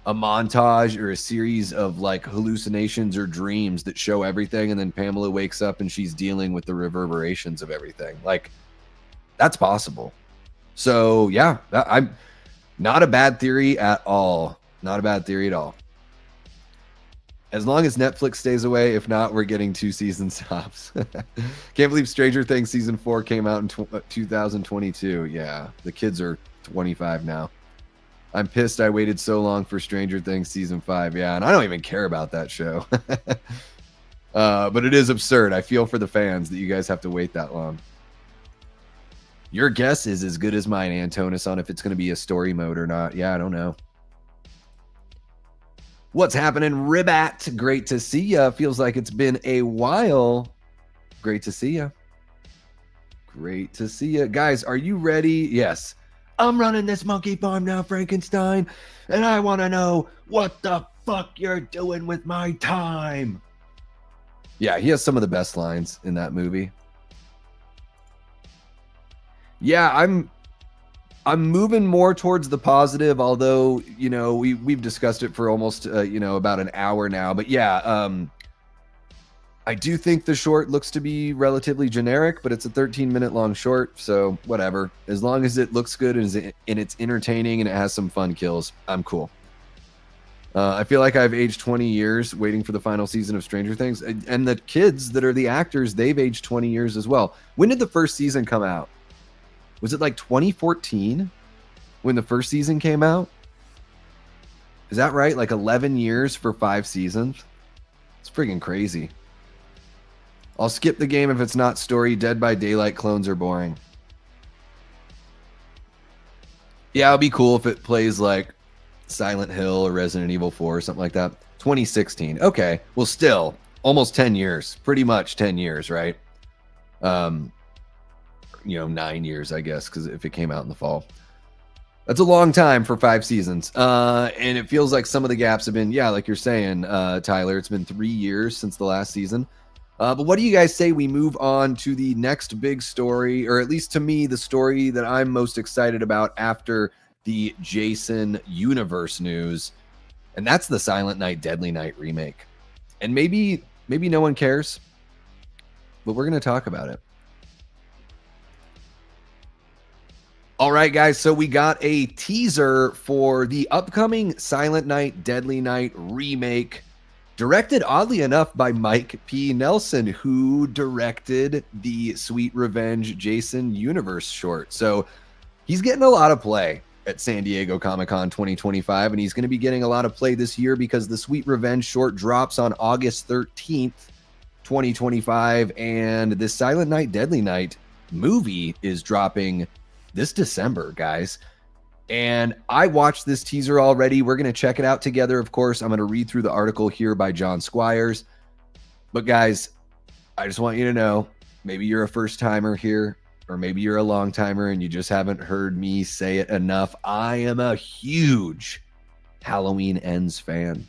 a montage or a series of like hallucinations or dreams that show everything, and then Pamela wakes up and she's dealing with the reverberations of everything. Like, that's possible. So yeah, I'm not a bad theory at all. Not a bad theory at all. As long as Netflix stays away. If not, we're getting 2 season stops. Can't believe Stranger Things season 4 came out in 2022. Yeah, the kids are 25 now. I'm pissed I waited so long for Stranger Things season 5. Yeah, and I don't even care about that show. But it is absurd. I feel for the fans that you guys have to wait that long. Your guess is as good as mine, Antonis, on if it's going to be a story mode or not. Yeah, I don't know. What's happening, Ribat? Great to see ya. Feels like it's been a while. Great to see ya. Great to see ya. Guys, are you ready? Yes. I'm running this monkey farm now, Frankenstein, and I want to know what the fuck you're doing with my time. Yeah, he has some of the best lines in that movie. Yeah, I'm moving more towards the positive, although, you know, we've discussed it for almost you know, about an hour now. But yeah, I do think the short looks to be relatively generic, but it's a 13-minute long short, so whatever. As long as it looks good and it's entertaining and it has some fun kills, I'm cool. I feel like I've aged 20 years waiting for the final season of Stranger Things, and the kids that are the actors, they've aged 20 years as well. When did the first season come out? Was it like 2014 when the first season came out? Is that right? Like 11 years for 5 seasons? It's freaking crazy. I'll skip the game if it's not story. Dead by Daylight clones are boring. Yeah, it'll be cool if it plays like Silent Hill or Resident Evil 4 or something like that. 2016. Okay. Well, still almost 10 years. Pretty much 10 years, right? You know, 9 years, I guess, because if it came out in the fall. That's a long time for 5 seasons. And it feels like some of the gaps have been, yeah, like you're saying, Tyler, it's been 3 years since the last season. But what do you guys say we move on to the next big story, or at least to me, the story that I'm most excited about after the Jason universe news, and that's the Silent Night, Deadly Night remake. And maybe no one cares, but we're going to talk about it. All right, guys, so we got a teaser for the upcoming Silent Night, Deadly Night remake, directed, oddly enough, by Mike P. Nelson, who directed the Sweet Revenge Jason universe short. So he's getting a lot of play at San Diego Comic-Con 2025, and he's going to be getting a lot of play this year because the Sweet Revenge short drops on August 13th, 2025, and this Silent Night, Deadly Night movie is dropping this December, guys. And I watched this teaser already. We're going to check it out together, of course. I'm going to read through the article here by John Squires. But guys, I just want you to know, maybe you're a first-timer here, or maybe you're a long-timer and you just haven't heard me say it enough. I am a huge Halloween Ends fan.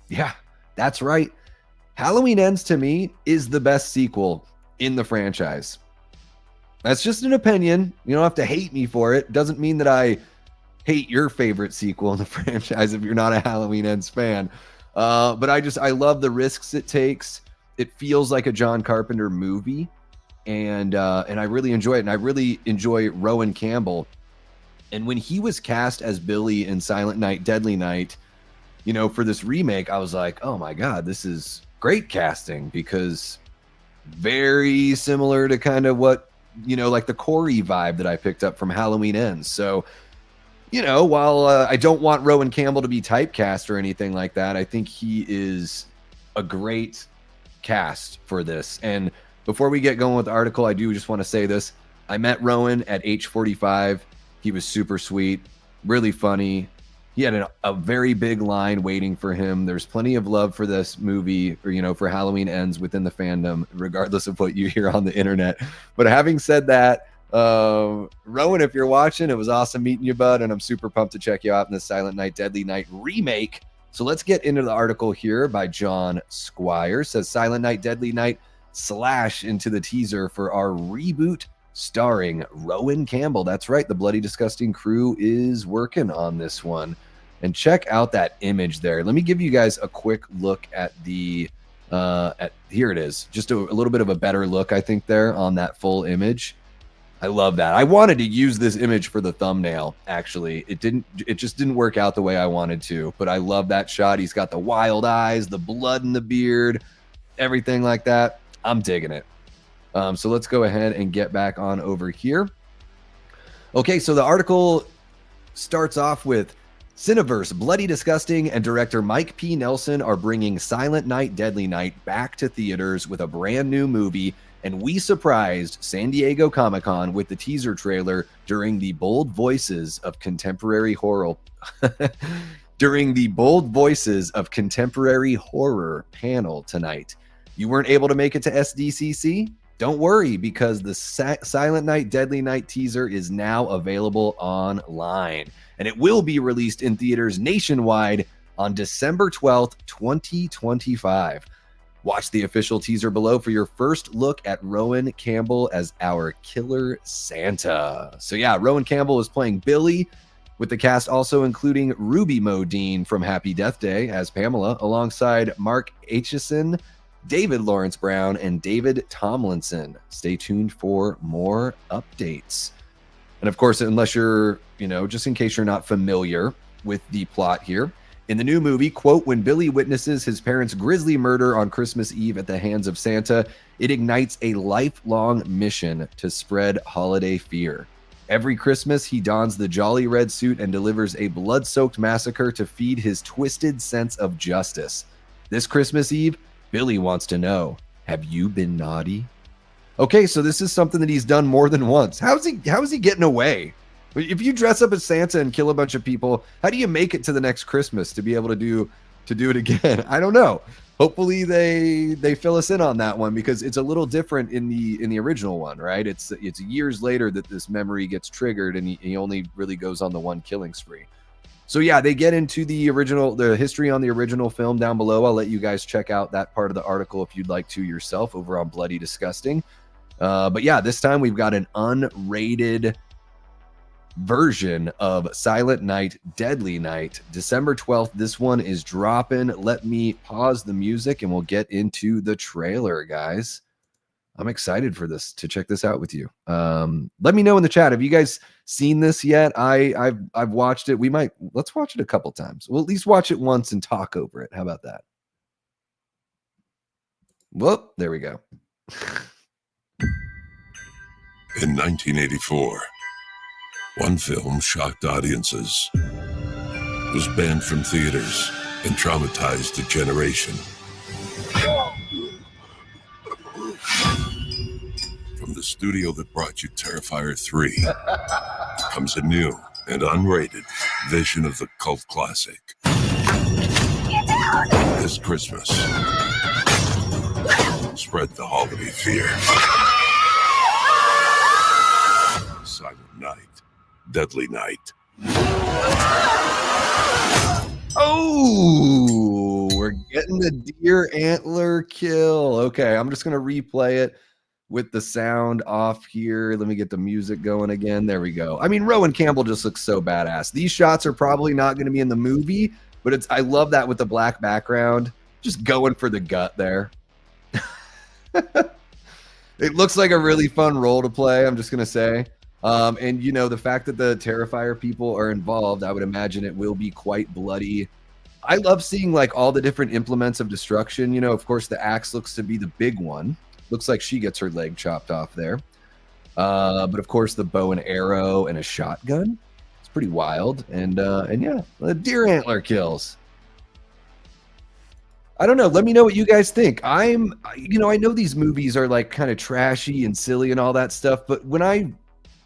Yeah, that's right. Halloween Ends, to me, is the best sequel in the franchise. That's just an opinion. You don't have to hate me for it. Doesn't mean that I hate your favorite sequel in the franchise if you're not a Halloween Ends fan. But I love the risks it takes. It feels like a John Carpenter movie, and I really enjoy it. And I really enjoy Rowan Campbell. And when he was cast as Billy in Silent Night, Deadly Night, you know, for this remake, I was like, oh my God, this is great casting, because very similar to kind of what, you know, like the Corey vibe that I picked up from Halloween Ends. So, you know, while I don't want Rowan Campbell to be typecast or anything like that, I think he is a great cast for this. And before we get going with the article, I do just want to say this. I met Rowan at H45. He was super sweet, really funny. He had a very big line waiting for him. There's plenty of love for this movie, or, you know, for Halloween Ends within the fandom, regardless of what you hear on the internet. But having said that, Rowan, if you're watching, it was awesome meeting you, bud, and I'm super pumped to check you out in the Silent Night, Deadly Night remake. So let's get into the article here by John Squire. It says Silent Night, Deadly Night / into the teaser for our reboot starring Rowan Campbell. That's right, the Bloody Disgusting crew is working on this one. And check out that image there. Let me give you guys a quick look at the here it is. Just a little bit of a better look, I think, there on that full image. I love that. I wanted to use this image for the thumbnail, actually. It just didn't work out the way I wanted to, but I love that shot. He's got the wild eyes, the blood in the beard, everything like that. I'm digging it. So let's go ahead and get back on over here. Okay, so the article starts off with Cineverse, Bloody Disgusting, and director Mike P. Nelson are bringing Silent Night, Deadly Night back to theaters with a brand new movie, and we surprised San Diego Comic-Con with the teaser trailer during the Bold Voices of Contemporary Horror panel tonight. You weren't able to make it to SDCC? Don't worry, because the Silent Night, Deadly Night teaser is now available online, and it will be released in theaters nationwide on December 12th, 2025. Watch the official teaser below for your first look at Rowan Campbell as our killer Santa. So yeah, Rowan Campbell is playing Billy, with the cast also including Ruby Modine from Happy Death Day as Pamela, alongside Mark Aitchison, David Lawrence Brown, and David Tomlinson. Stay tuned for more updates. And of course, unless you're, just in case you're not familiar with the plot here, in the new movie, quote, when Billy witnesses his parents' grisly murder on Christmas Eve at the hands of Santa, it ignites a lifelong mission to spread holiday fear. Every Christmas, he dons the jolly red suit and delivers a blood-soaked massacre to feed his twisted sense of justice. This Christmas Eve, Billy wants to know, have you been naughty? Okay, so this is something that he's done more than once. How is he getting away? If you dress up as Santa and kill a bunch of people, how do you make it to the next Christmas to be able to do it again? I don't know. Hopefully they fill us in on that one, because it's a little different in the original one, right? It's years later that this memory gets triggered, and he only really goes on the one killing spree. So yeah, they get into the history on the original film down below. I'll let you guys check out that part of the article if you'd like to yourself over on Bloody Disgusting. But yeah, this time we've got an unrated version of Silent Night, Deadly Night. December 12th, this one is dropping. Let me pause the music and we'll get into the trailer, guys. I'm excited for this, to check this out with you. Let me know in the chat, have you guys seen this yet? I've watched it. Let's watch it a couple times. We'll at least watch it once and talk over it. How about that? Whoop, there we go. In 1984, one film shocked audiences, was banned from theaters, and traumatized a generation. From the studio that brought you Terrifier 3 comes a new and unrated vision of the cult classic. This Christmas, spread the holiday fear. Silent Night, Deadly Night. Oh, we're getting the deer antler kill. Okay, I'm just going to replay it with the sound off here. Let me get the music going again. There we go. I mean, Rowan Campbell just looks so badass. These shots are probably not going to be in the movie, but I love that with the black background. Just going for the gut there. It looks like a really fun role to play, I'm just going to say. And the fact that the Terrifier people are involved, I would imagine it will be quite bloody. I love seeing like all the different implements of destruction. Of course, the axe looks to be the big one. Looks like she gets her leg chopped off there. But of course, the bow and arrow and a shotgun. It's pretty wild. And yeah, the deer antler kills. I don't know. Let me know what you guys think. I know these movies are like kind of trashy and silly and all that stuff, but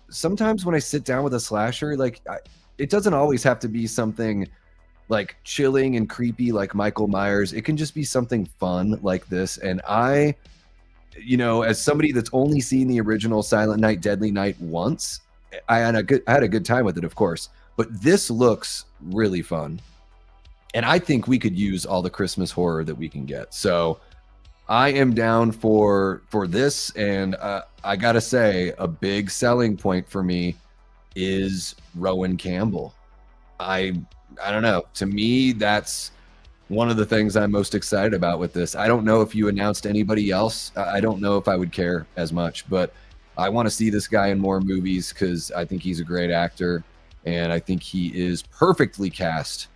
sometimes when I sit down with a slasher, it doesn't always have to be something like chilling and creepy like Michael Myers. It can just be something fun like this. And I, as somebody that's only seen the original Silent Night, Deadly Night once, I had a good time with it, of course. But this looks really fun. And I think we could use all the Christmas horror that we can get. So I am down for this, and I gotta say, a big selling point for me is Rowan Campbell. I don't know. To me, that's one of the things I'm most excited about with this. I don't know if you announced anybody else. I don't know if I would care as much, but I want to see this guy in more movies because I think he's a great actor, and I think he is perfectly cast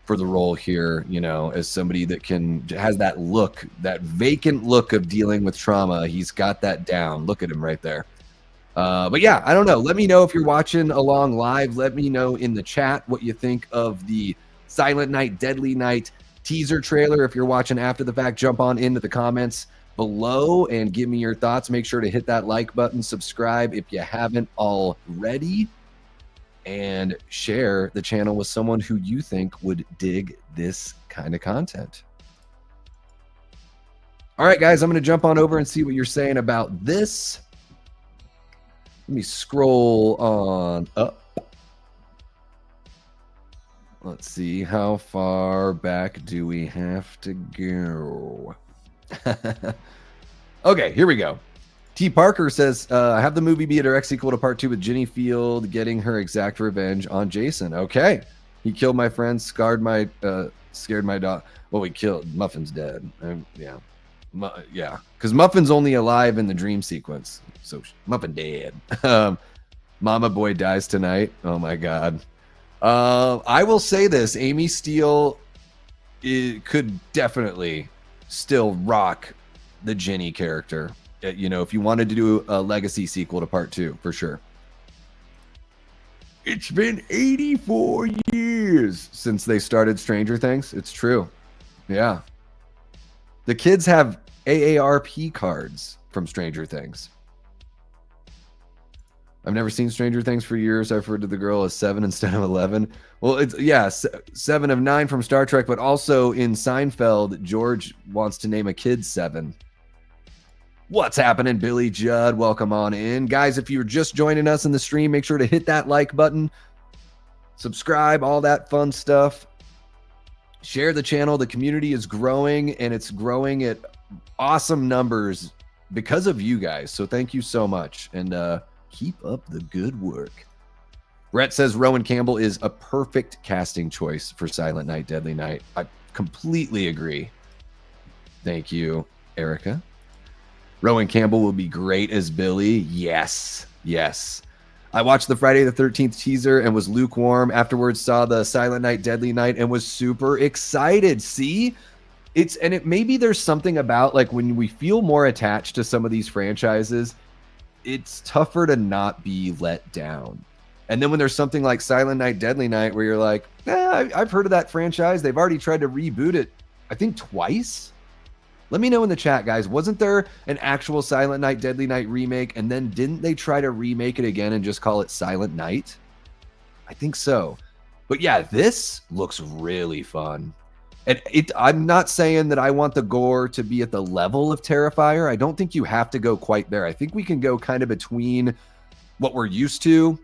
for the role here, as somebody that has that look, that vacant look of dealing with trauma. He's got that down. Look at him right there. But yeah, I don't know. Let me know if you're watching along live. Let me know in the chat what you think of the Silent Night, Deadly Night teaser trailer. If you're watching after the fact, jump on into the comments below and give me your thoughts. Make sure to hit that like button, subscribe if you haven't already, and share the channel with someone who you think would dig this kind of content. All right, guys, I'm going to jump on over and see what you're saying about this. Let me scroll on up. Let's see, how far back do we have to go? Okay, here we go. T. Parker says, have the movie be a direct sequel to part 2 with Ginny Field getting her exact revenge on Jason. Okay. He killed my friend, scared my dog. Well, we killed Muffin's dead. Yeah. Yeah. Because Muffin's only alive in the dream sequence. So Muffin dead. Mama Boy dies tonight. Oh my God. I will say this. Amy Steele could definitely still rock the Ginny character. You know, if you wanted to do a legacy sequel to part 2, for sure. It's been 84 years since they started Stranger Things. It's true. Yeah. The kids have AARP cards from Stranger Things. I've never seen Stranger Things for years. I've referred to the girl as 7 instead of 11. Well, it's, yeah, 7 of 9 from Star Trek, but also in Seinfeld, George wants to name a kid 7. What's happening, Billy Judd? Welcome on in. Guys, if you're just joining us in the stream, make sure to hit that like button, subscribe, all that fun stuff. Share the channel. The community is growing, and it's growing at awesome numbers because of you guys. So thank you so much, and keep up the good work. Brett says Rowan Campbell is a perfect casting choice for Silent Night, Deadly Night. I completely agree. Thank you, Erica. Rowan Campbell will be great as Billy. Yes. Yes. I watched the Friday the 13th teaser and was lukewarm. Afterwards, saw the Silent Night, Deadly Night and was super excited. See? Maybe there's something about like when we feel more attached to some of these franchises, it's tougher to not be let down. And then when there's something like Silent Night, Deadly Night, where you're like, I've heard of that franchise. They've already tried to reboot it, I think twice. Let me know in the chat, guys. Wasn't there an actual Silent Night, Deadly Night remake? And then didn't they try to remake it again and just call it Silent Night? I think so. But yeah, this looks really fun. And I'm not saying that I want the gore to be at the level of Terrifier. I don't think you have to go quite there. I think we can go kind of between what we're used to,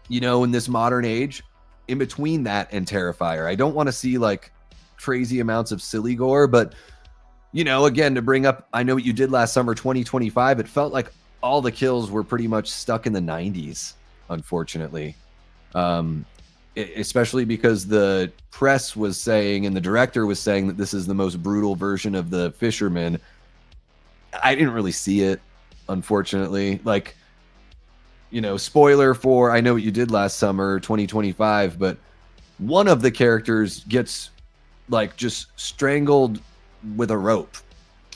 you know, in this modern age, in between that and Terrifier. I don't want to see like crazy amounts of silly gore, but you know, again, to bring up, I Know What You Did Last Summer 2025, it felt like all the kills were pretty much stuck in the 90s, unfortunately. Especially because the press was saying, and the director was saying that this is the most brutal version of The Fisherman. I didn't really see it, unfortunately. Like, you know, spoiler for I Know What You Did Last Summer 2025, but one of the characters gets, like, just strangled with a rope.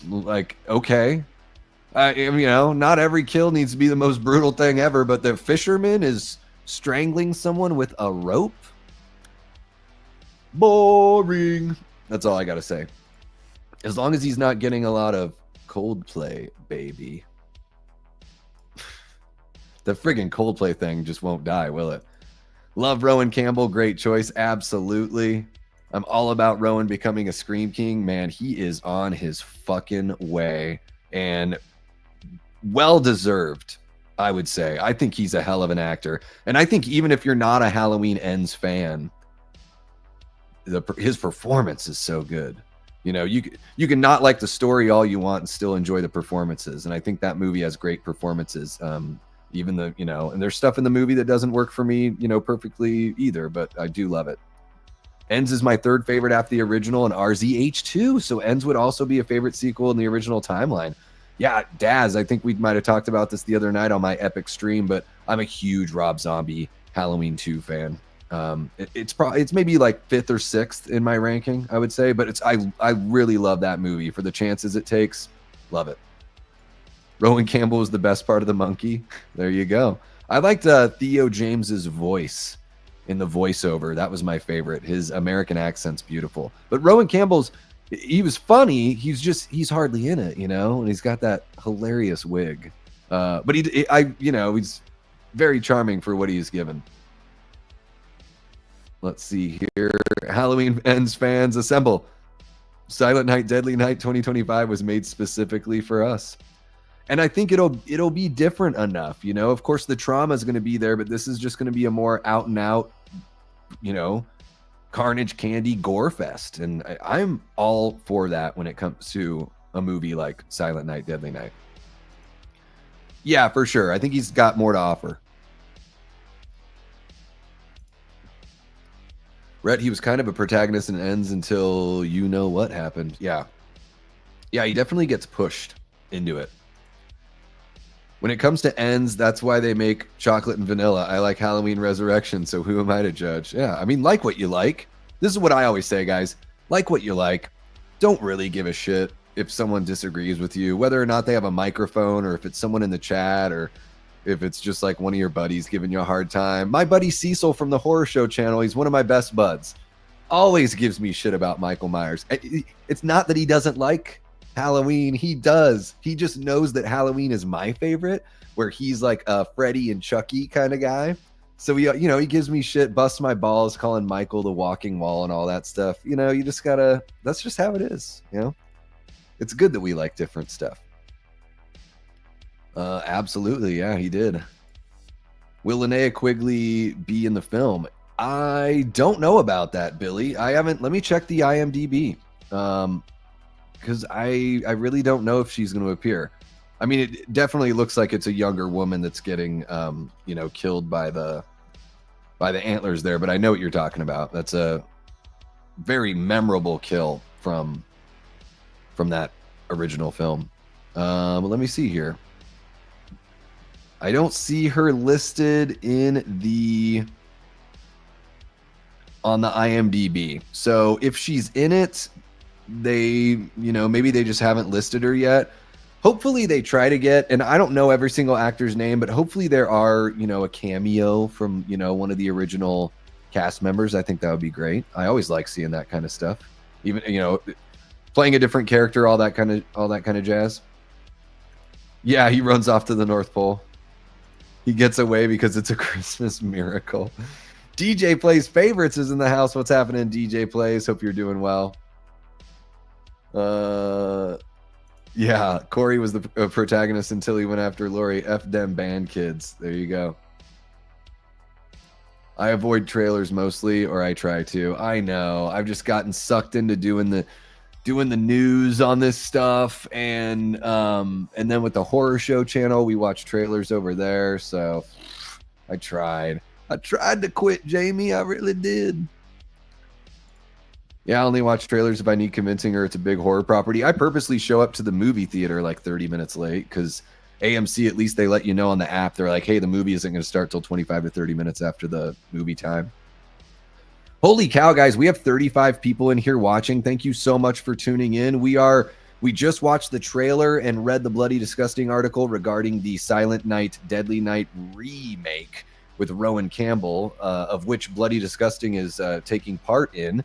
Like, okay. You know, not every kill needs to be the most brutal thing ever, but the fisherman is strangling someone with a rope? Boring. That's all I gotta say. As long as he's not getting a lot of Coldplay, baby. The friggin' Coldplay thing just won't die, will it? Love Rowan Campbell. Great choice. Absolutely. I'm all about Rowan becoming a Scream King. Man, he is on his fucking way. And well-deserved, I would say. I think he's a hell of an actor. And I think even if you're not a Halloween Ends fan, his performance is so good. You know, you can not like the story all you want and still enjoy the performances. And I think that movie has great performances. Even the, you know, and there's stuff in the movie that doesn't work for me, you know, perfectly either, but I do love it. Ends is my third favorite after the original and RZH2. So Ends would also be a favorite sequel in the original timeline. Yeah, Daz, I think we might have talked about this the other night on my epic stream, but I'm a huge Rob Zombie Halloween 2 fan. It's maybe like 5th or 6th in my ranking, I would say, but I really love that movie for the chances it takes. Love it. Rowan Campbell is the best part of the monkey. There you go. I liked Theo James's voice in the voiceover. That was my favorite. His American accent's beautiful. But Rowan Campbell's, he was funny. He's hardly in it, you know, and he's got that hilarious wig. But he's very charming for what he's given. Let's see here. Halloween Ends fans assemble. Silent Night, Deadly Night 2025 was made specifically for us. And I think it'll be different enough, you know. Of course, the trauma is going to be there, but this is just going to be a more out and out, you know, carnage candy gore fest, and I'm all for that when it comes to a movie like Silent Night, Deadly Night. Yeah, for sure. I think he's got more to offer. Rhett, he was kind of a protagonist in Ends until you know what happened. Yeah. Yeah, he definitely gets pushed into it. When it comes to Ends, that's why they make chocolate and vanilla. I like Halloween Resurrection, so who am I to judge? Yeah, I mean, like what you like. This is what I always say, guys. Like what you like. Don't really give a shit if someone disagrees with you, whether or not they have a microphone, or if it's someone in the chat, or if it's just like one of your buddies giving you a hard time. My buddy Cecil from the Horror Show channel, he's one of my best buds, always gives me shit about Michael Myers. It's not that he doesn't like Halloween. He does. He just knows that Halloween is my favorite, where he's like a Freddy and Chucky kind of guy. So he, you know, he gives me shit, busts my balls, calling Michael the walking wall and all that stuff. You know, you just gotta, that's just how it is, you know? It's good that we like different stuff. Absolutely, yeah, he did. Will Linnea Quigley be in the film? I don't know about that, Billy. I haven't, let me check the IMDb. Because I really don't know if she's going to appear. I mean, it definitely looks like it's a younger woman that's getting, you know, killed by the antlers there. But I know what you're talking about. That's a very memorable kill from that original film. But let me see here. I don't see her listed on the IMDb. So if she's in it, they, you know, maybe they just haven't listed her yet. Hopefully they try to get, and I don't know every single actor's name, but hopefully there are, you know, a cameo from, you know, one of the original cast members. I think that would be great. I always like seeing that kind of stuff. Even, you know, playing a different character, all that kind of jazz. Yeah, he runs off to the North Pole. He gets away because it's a Christmas miracle. DJ Plays Favorites is in the house. What's happening, DJ Plays? Hope you're doing well. Yeah, Corey was the protagonist until he went after Lori. F them band kids. There you go. I avoid trailers mostly, or I try to. I know. I've just gotten sucked into doing the news on this stuff, and then with the Horror Show channel, we watch trailers over there. So I tried to quit, Jamie. I really did. Yeah, I only watch trailers if I need convincing or it's a big horror property. I purposely show up to the movie theater like 30 minutes late because AMC, at least they let you know on the app. They're like, hey, the movie isn't going to start till 25 to 30 minutes after the movie time. Holy cow, guys, we have 35 people in here watching. Thank you so much for tuning in. We just watched the trailer and read the Bloody Disgusting article regarding the Silent Night, Deadly Night remake with Rowan Campbell, of which Bloody Disgusting is taking part in.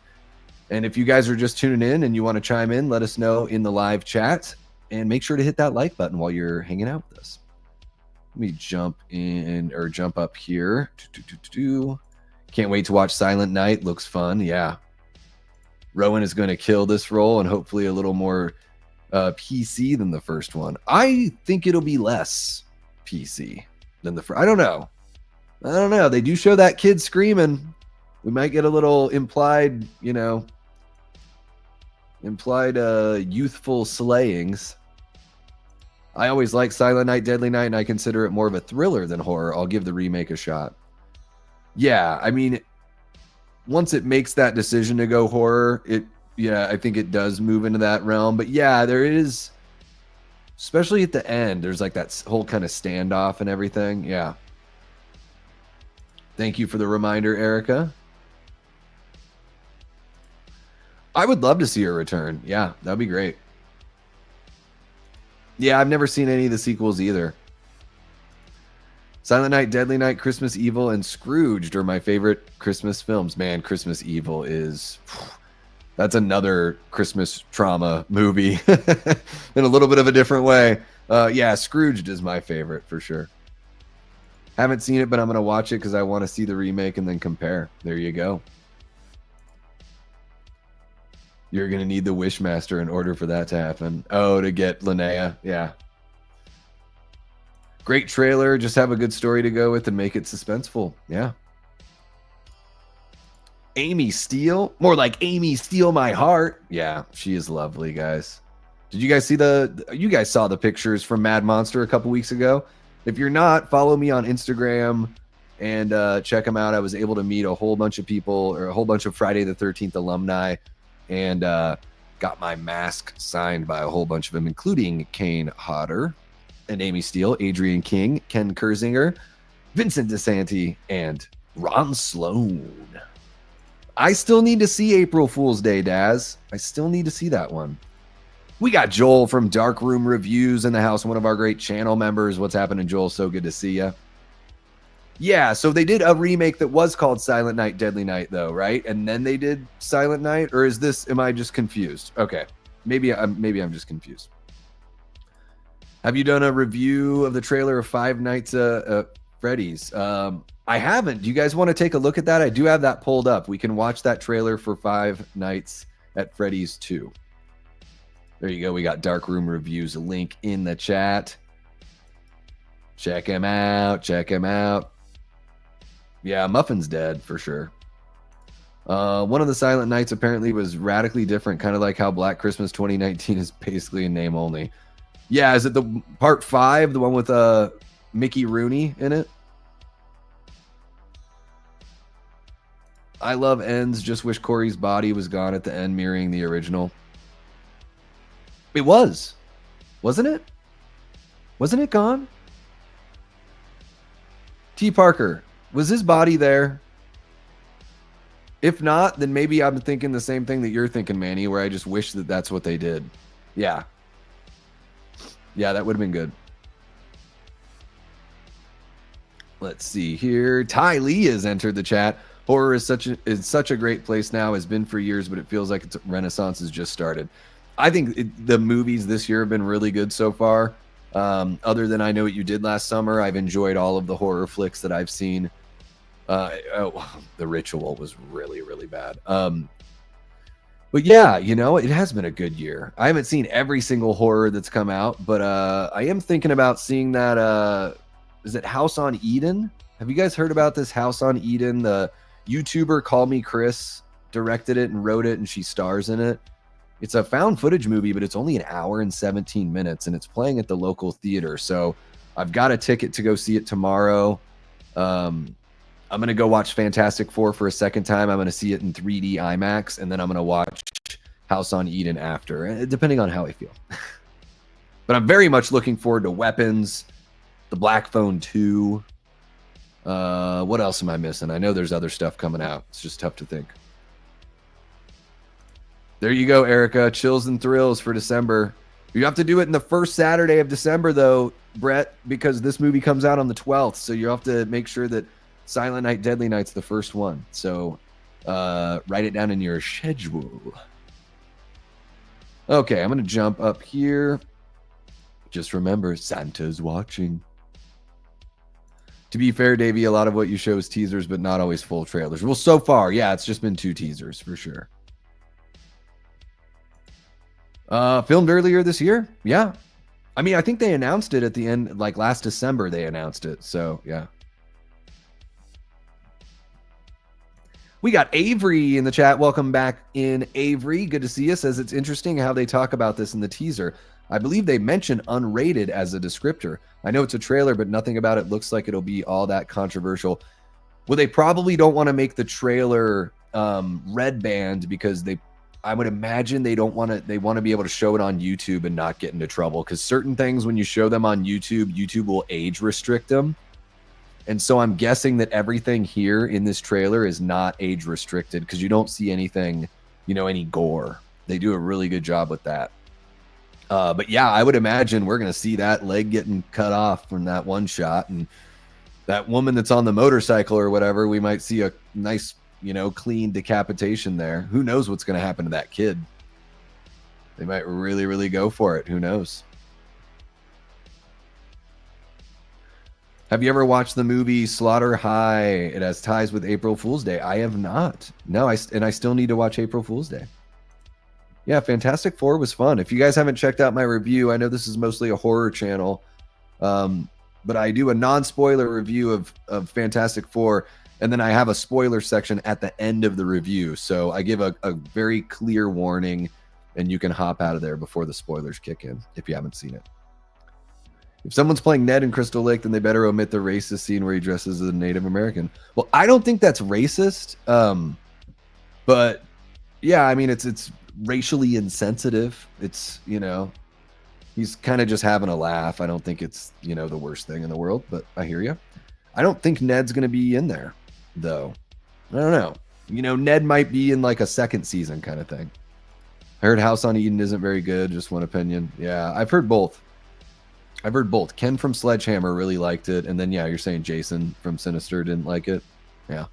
And if you guys are just tuning in and you want to chime in, let us know in the live chat. And make sure to hit that like button while you're hanging out with us. Let me jump up here. Can't wait to watch Silent Night. Looks fun. Yeah. Rowan is going to kill this role and hopefully a little more PC than the first one. I think it'll be less PC than the first. I don't know. They do show that kid screaming. We might get a little implied, you know, youthful slayings. I always like Silent Night, Deadly Night, and I consider it more of a thriller than horror. I'll give the remake a shot. Yeah, I mean, once it makes that decision to go horror, I think it does move into that realm. But yeah, there is, especially at the end, there's like that whole kind of standoff and everything. Yeah. Thank you for the reminder, Erica. I would love to see her return. Yeah, that'd be great. Yeah, I've never seen any of the sequels either. Silent Night, Deadly Night, Christmas Evil, and Scrooged are my favorite Christmas films. Man, Christmas Evil that's another Christmas trauma movie in a little bit of a different way. Yeah, Scrooged is my favorite for sure. Haven't seen it, but I'm going to watch it because I want to see the remake and then compare. There you go. You're going to need the Wishmaster in order for that to happen. Oh, to get Linnea. Yeah. Great trailer. Just have a good story to go with and make it suspenseful. Yeah. Amy Steele. More like Amy Steal My Heart. Yeah, she is lovely, guys. Did you guys see you guys saw the pictures from Mad Monster a couple weeks ago? If you're not, follow me on Instagram and check them out. I was able to meet a whole bunch of people, or a whole bunch of Friday the 13th alumni, and got my mask signed by a whole bunch of them, including Kane Hodder and Amy Steele, Adrian King, Ken Kersinger, Vincent DeSanti, and Ron Sloan. I still need to see April Fool's Day, Daz. I still need to see that one. We got Joel from Dark Room Reviews in the house, one of our great channel members. What's happening, Joel? So good to see you. Yeah, so they did a remake that was called Silent Night, Deadly Night, though, right? And then they did Silent Night, or is this? Am I just confused? Okay, maybe I'm just confused. Have you done a review of the trailer of Five Nights at Freddy's? I haven't. Do you guys want to take a look at that? I do have that pulled up. We can watch that trailer for Five Nights at Freddy's 2. There you go. We got Dark Room Reviews link in the chat. Check him out. Check him out. Yeah, Muffin's dead for sure. One of the Silent Nights apparently was radically different, kind of like how Black Christmas 2019 is basically a name only. Yeah, is it the part 5, the one with Mickey Rooney in it? I love ends. Just wish Corey's body was gone at the end, mirroring the original. It was. Wasn't it? Wasn't it gone? T. Parker, was his body there? If not, then maybe I'm thinking the same thing that you're thinking, Manny, where I just wish that that's what they did. Yeah. Yeah, that would have been good. Let's see here. Ty Lee has entered the chat. Horror is such a great place now. Has been for years, but it feels like its renaissance has just started. I think the movies this year have been really good so far. Other than I Know What You Did Last Summer, I've enjoyed all of the horror flicks that I've seen. The Ritual was really, really bad. But yeah, you know, it has been a good year. I haven't seen every single horror that's come out, but I am thinking about seeing that. Is it House on Eden? Have you guys heard about this House on Eden? The YouTuber Call Me Chris directed it and wrote it, and she stars in it. It's a found footage movie, but it's only an hour and 17 minutes, and it's playing at the local theater. So I've got a ticket to go see it tomorrow. I'm going to go watch Fantastic Four for a second time. I'm going to see it in 3D IMAX, and then I'm going to watch House on Eden after, depending on how I feel. But I'm very much looking forward to Weapons, The Black Phone 2. What else am I missing? I know there's other stuff coming out. It's just tough to think. There you go, Erica. Chills and Thrills for December. You have to do it in the first Saturday of December, though, Brett, because this movie comes out on the 12th. So you have to make sure that Silent Night, Deadly Night's the first one. So write it down in your schedule. Okay, I'm going to jump up here. Just remember, Santa's watching. To be fair, Davey, a lot of what you show is teasers, but not always full trailers. Well, so far, yeah, it's just been 2 teasers for sure. Filmed earlier this year. Yeah. I mean, I think they announced it at the end, like last December, they announced it. So, yeah. We got Avery in the chat. Welcome back in, Avery. Good to see you. Says it's interesting how they talk about this in the teaser. I believe they mention unrated as a descriptor. I know it's a trailer, but nothing about it looks like it'll be all that controversial. Well, they probably don't want to make the trailer red band because I would imagine they want to be able to show it on YouTube and not get into trouble, because certain things, when you show them on YouTube, YouTube will age restrict them. And so I'm guessing that everything here in this trailer is not age restricted, because you don't see anything, you know, any gore. They do a really good job with that. But yeah, I would imagine we're going to see that leg getting cut off from that one shot. And that woman that's on the motorcycle or whatever, we might see a nice, you know, clean decapitation there. Who knows what's going to happen to that kid? They might really, really go for it. Who knows? Have you ever watched the movie Slaughter High? It has ties with April Fool's Day. I have not. No, I still need to watch April Fool's Day. Yeah, Fantastic Four was fun. If you guys haven't checked out my review, I know this is mostly a horror channel, but I do a non-spoiler review of Fantastic Four, and then I have a spoiler section at the end of the review. So I give a very clear warning and you can hop out of there before the spoilers kick in if you haven't seen it. If someone's playing Ned in Crystal Lake, then they better omit the racist scene where he dresses as a Native American. Well, I don't think that's racist, but yeah, I mean, it's racially insensitive. It's, you know, he's kind of just having a laugh. I don't think it's, you know, the worst thing in the world, but I hear you. I don't think Ned's going to be in there, though. I don't know. You know, Ned might be in like a second season kind of thing. I heard House on Eden isn't very good. Just one opinion. Yeah, I've heard both. Ken from Sledgehammer really liked it. And then, yeah, you're saying Jason from Sinister didn't like it. Yeah.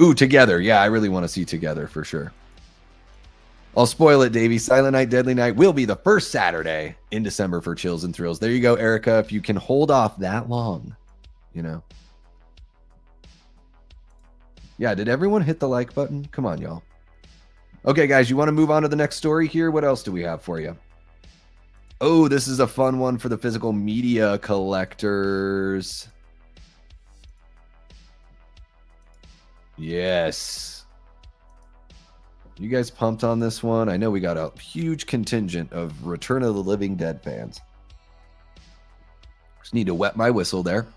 Ooh, Together. Yeah, I really want to see Together for sure. I'll spoil it, Davey. Silent Night, Deadly Night will be the first Saturday in December for Chills and Thrills. There you go, Erica. If you can hold off that long, you know. Yeah, did everyone hit the like button? Come on, y'all. Okay, guys, you want to move on to the next story here? What else do we have for you? Oh, this is a fun one for the physical media collectors. Yes. You guys pumped on this one? I know we got a huge contingent of Return of the Living Dead fans. Just need to wet my whistle there.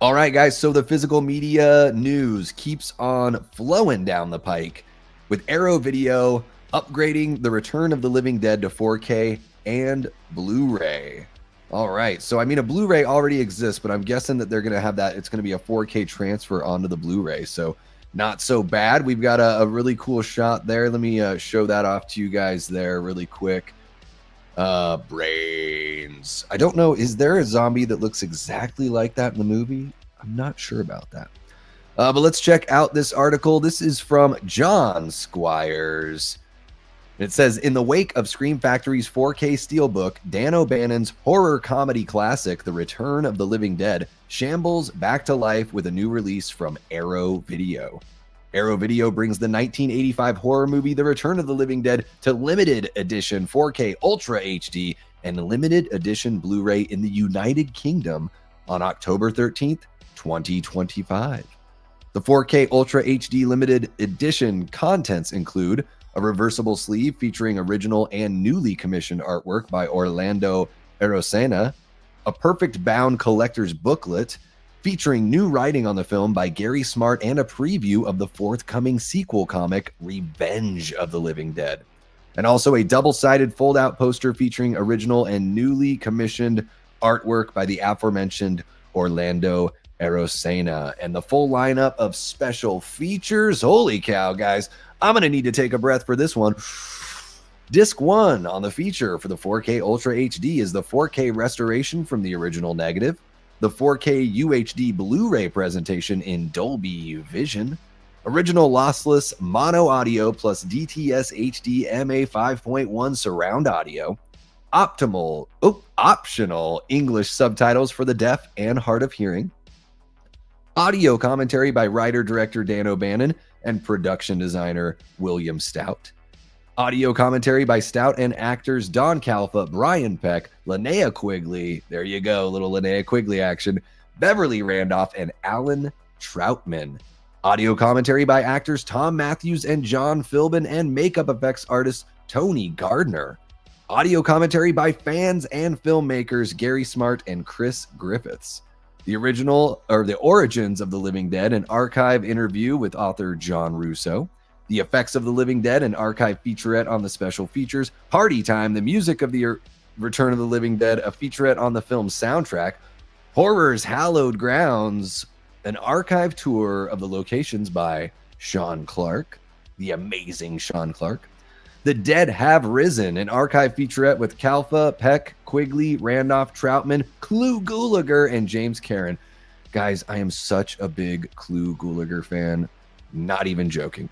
All right, guys, so the physical media news keeps on flowing down the pike with Arrow Video upgrading the Return of the Living Dead to 4K and Blu-ray. All right, so I mean, a Blu-ray already exists, but I'm guessing that they're going to have that. It's going to be a 4K transfer onto the Blu-ray, so not so bad. We've got a really cool shot there. Let me show that off to you guys there really quick. Brains. I don't know, is there a zombie that looks exactly like that in the movie? I'm not sure about that. But let's check out this article. This is from John Squires. It says, in the wake of Scream Factory's 4K Steelbook, Dan O'Bannon's horror comedy classic, The Return of the Living Dead, shambles back to life with a new release from Arrow Video. Arrow Video brings the 1985 horror movie The Return of the Living Dead to limited edition 4K Ultra HD and limited edition Blu-ray in the United Kingdom on October 13th, 2025. The 4K Ultra HD limited edition contents include a reversible sleeve featuring original and newly commissioned artwork by Orlando Arocena, a perfect bound collector's booklet featuring new writing on the film by Gary Smart and a preview of the forthcoming sequel comic, Revenge of the Living Dead, and also a double-sided fold-out poster featuring original and newly commissioned artwork by the aforementioned Orlando Arocena, and the full lineup of special features. Holy cow, guys. I'm going to need to take a breath for this one. Disc 1 on the feature for the 4K Ultra HD is the 4K restoration from the original negative, the 4K UHD Blu-ray presentation in Dolby Vision, original lossless mono audio plus DTS HD MA 5.1 surround audio, optional English subtitles for the deaf and hard of hearing, audio commentary by writer-director Dan O'Bannon and production designer William Stout, audio commentary by Stout and actors Don Calfa, Brian Peck, Linnea Quigley, there you go, little Linnea Quigley action, Beverly Randolph, and Alan Troutman. Audio commentary by actors Tom Matthews and John Philbin and makeup effects artist Tony Gardner. Audio commentary by fans and filmmakers Gary Smart and Chris Griffiths. The origins of the Living Dead, an archive interview with author John Russo. The effects of the Living Dead, an archive featurette on the special features. Party Time, the music of the Return of the Living Dead, a featurette on the film's soundtrack. Horror's Hallowed Grounds, an archive tour of the locations by Sean Clark, the amazing Sean Clark. The Dead Have Risen, an archive featurette with Calfa, Peck, Quigley, Randolph, Troutman, Clu Gulager, and James Karen. Guys, I am such a big Clu Gulager fan. Not even joking.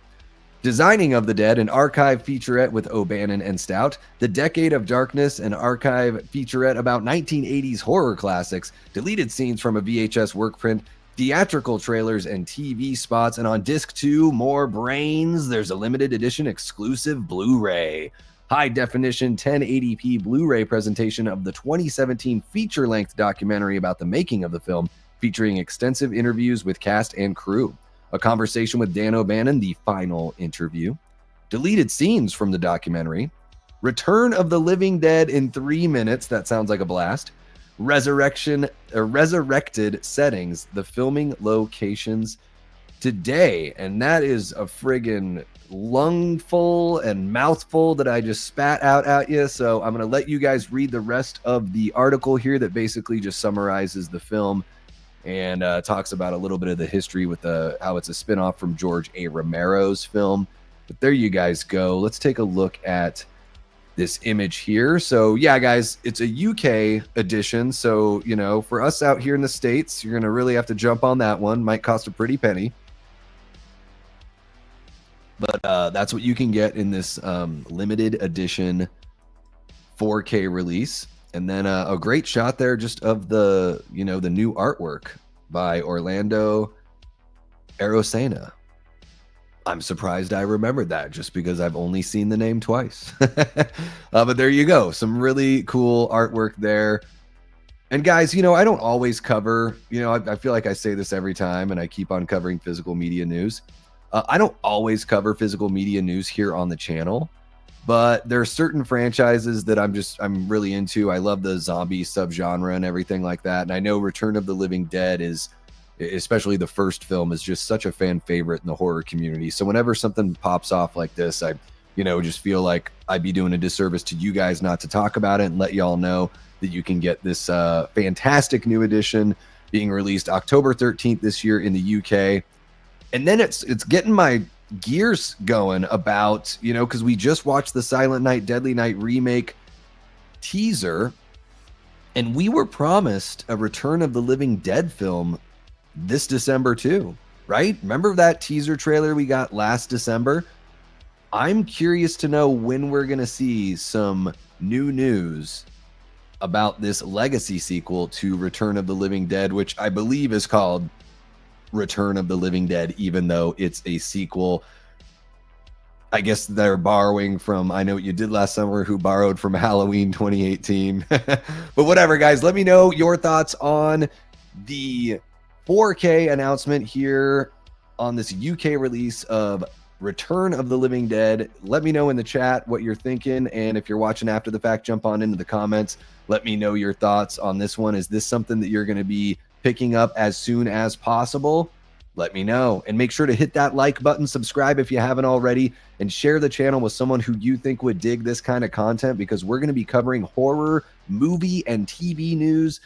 Designing of the Dead, an archive featurette with O'Bannon and Stout. The Decade of Darkness, an archive featurette about 1980s horror classics. Deleted scenes from a VHS work print. Theatrical trailers and TV spots. And on disc 2, more brains. There's a limited edition exclusive Blu-ray. High definition 1080p Blu-ray presentation of the 2017 feature-length documentary about the making of the film, featuring extensive interviews with cast and crew. a conversation with Dan O'Bannon, the final interview, deleted scenes from the documentary, Return of the Living Dead in 3 minutes, that sounds like a blast, resurrected settings, the filming locations today. And that is a friggin' lungful and mouthful that I just spat out at you. So I'm going to let you guys read the rest of the article here that basically just summarizes the film and talks about a little bit of the history with how it's a spinoff from George A. Romero's film. But there you guys go. Let's take a look at this image here. So yeah, guys, it's a UK edition. So, you know, for us out here in the States, you're going to really have to jump on that one. Might cost a pretty penny. But that's what you can get in this limited edition 4K release. And then a great shot there just of the, you know, the new artwork by Orlando Arocena. I'm surprised I remembered that just because I've only seen the name twice. But there you go. Some really cool artwork there. And guys, you know, I don't always cover, you know, I feel like I say this every time and I keep on covering physical media news. I don't always cover physical media news here on the channel, but there are certain franchises that I'm really into. I love the zombie subgenre and everything like that. And I know Return of the Living Dead is, especially the first film, is just such a fan favorite in the horror community. So whenever something pops off like this, I, you know, just feel like I'd be doing a disservice to you guys not to talk about it and let y'all know that you can get this fantastic new edition being released October 13th this year in the UK. And then it's getting my gears going about, you know, because we just watched the Silent Night, Deadly Night remake teaser, and we were promised a Return of the Living Dead film this December too, right? Remember that teaser trailer we got last December? I'm curious to know when we're going to see some new news about this legacy sequel to Return of the Living Dead, which I believe is called Return of the Living Dead, even though it's a sequel. I guess they're borrowing from I Know What You Did Last Summer, who borrowed from Halloween 2018. But whatever, guys, let me know your thoughts on the 4K announcement here on this UK release of Return of the Living Dead. Let me know in the chat what you're thinking, and if you're watching after the fact, jump on into the comments. Let me know your thoughts on this one. Is this something that you're going to be picking up as soon as possible? Let me know, and make sure to hit that like button, subscribe if you haven't already, and share the channel with someone who you think would dig this kind of content, because we're going to be covering horror, movie, and TV news,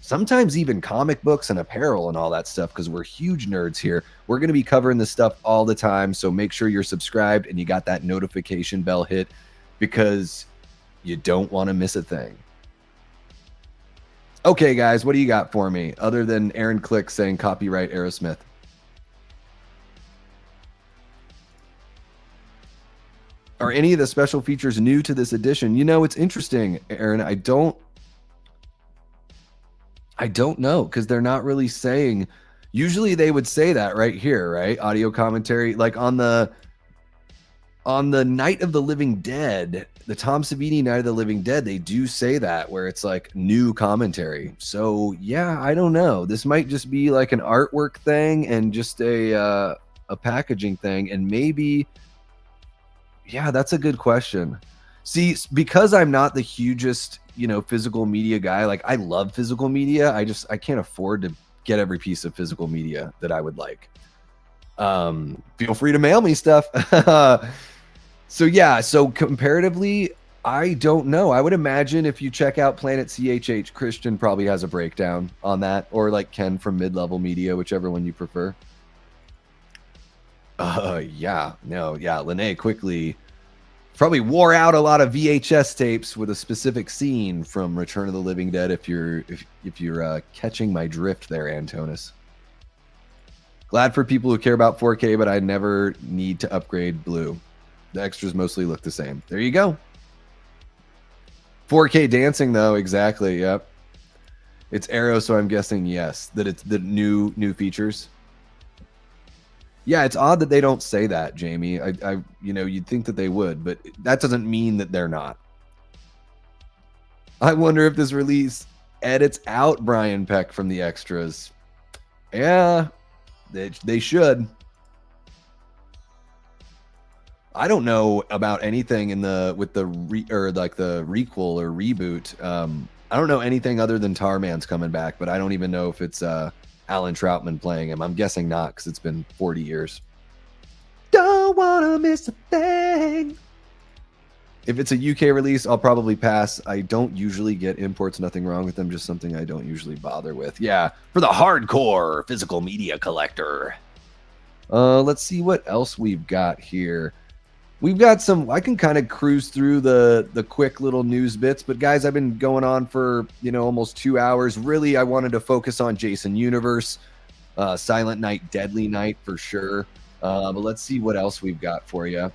sometimes even comic books and apparel and all that stuff, because we're huge nerds here. We're going to be covering this stuff all the time, so make sure you're subscribed and you got that notification bell hit, because you don't want to miss a thing. Okay, guys, what do you got for me, other than Aaron Click saying copyright Aerosmith? Are any of the special features new to this edition? You know, it's interesting, Aaron. I don't know, because they're not really saying. Usually they would say that right here, right? Audio commentary, like on the Night of the Living Dead, the Tom Savini Night of the Living Dead, they do say that, where it's like new commentary. So yeah, I don't know. This might just be like an artwork thing and just a packaging thing, and maybe. Yeah, that's a good question. See, because I'm not the hugest, you know, physical media guy. Like, I love physical media. I can't afford to get every piece of physical media that I would like. Feel free to mail me stuff. So yeah, so comparatively, I don't know. I would imagine if you check out Planet CHH, Christian probably has a breakdown on that, or like Ken from Mid-Level Media, whichever one you prefer. Lene quickly probably wore out a lot of VHS tapes with a specific scene from Return of the Living Dead. If you're catching my drift there, Antonis. Glad for people who care about 4K, but I never need to upgrade blue. The extras mostly look the same. There you go. 4K dancing though, exactly. Yep. It's Arrow, so I'm guessing yes, that it's the new features. Yeah, it's odd that they don't say that, Jamie. I you know, you'd think that they would, but that doesn't mean that they're not. I wonder if this release edits out Brian Peck from the extras. Yeah, they should. I don't know about anything in the with the the requel or reboot. I don't know anything other than Tarman's coming back, but I don't even know if it's Alan Troutman playing him. I'm guessing not because it's been 40 years. Don't wanna miss a thing. If it's a UK release, I'll probably pass. I don't usually get imports. Nothing wrong with them. Just something I don't usually bother with. Yeah, for the hardcore physical media collector. Let's see what else we've got here. We've got some, I can kind of cruise through the quick little news bits, but guys, I've been going on for, almost 2 hours. Really, I wanted to focus on Jason Universe, Silent Night, Deadly Night for sure. But let's see what else we've got for you.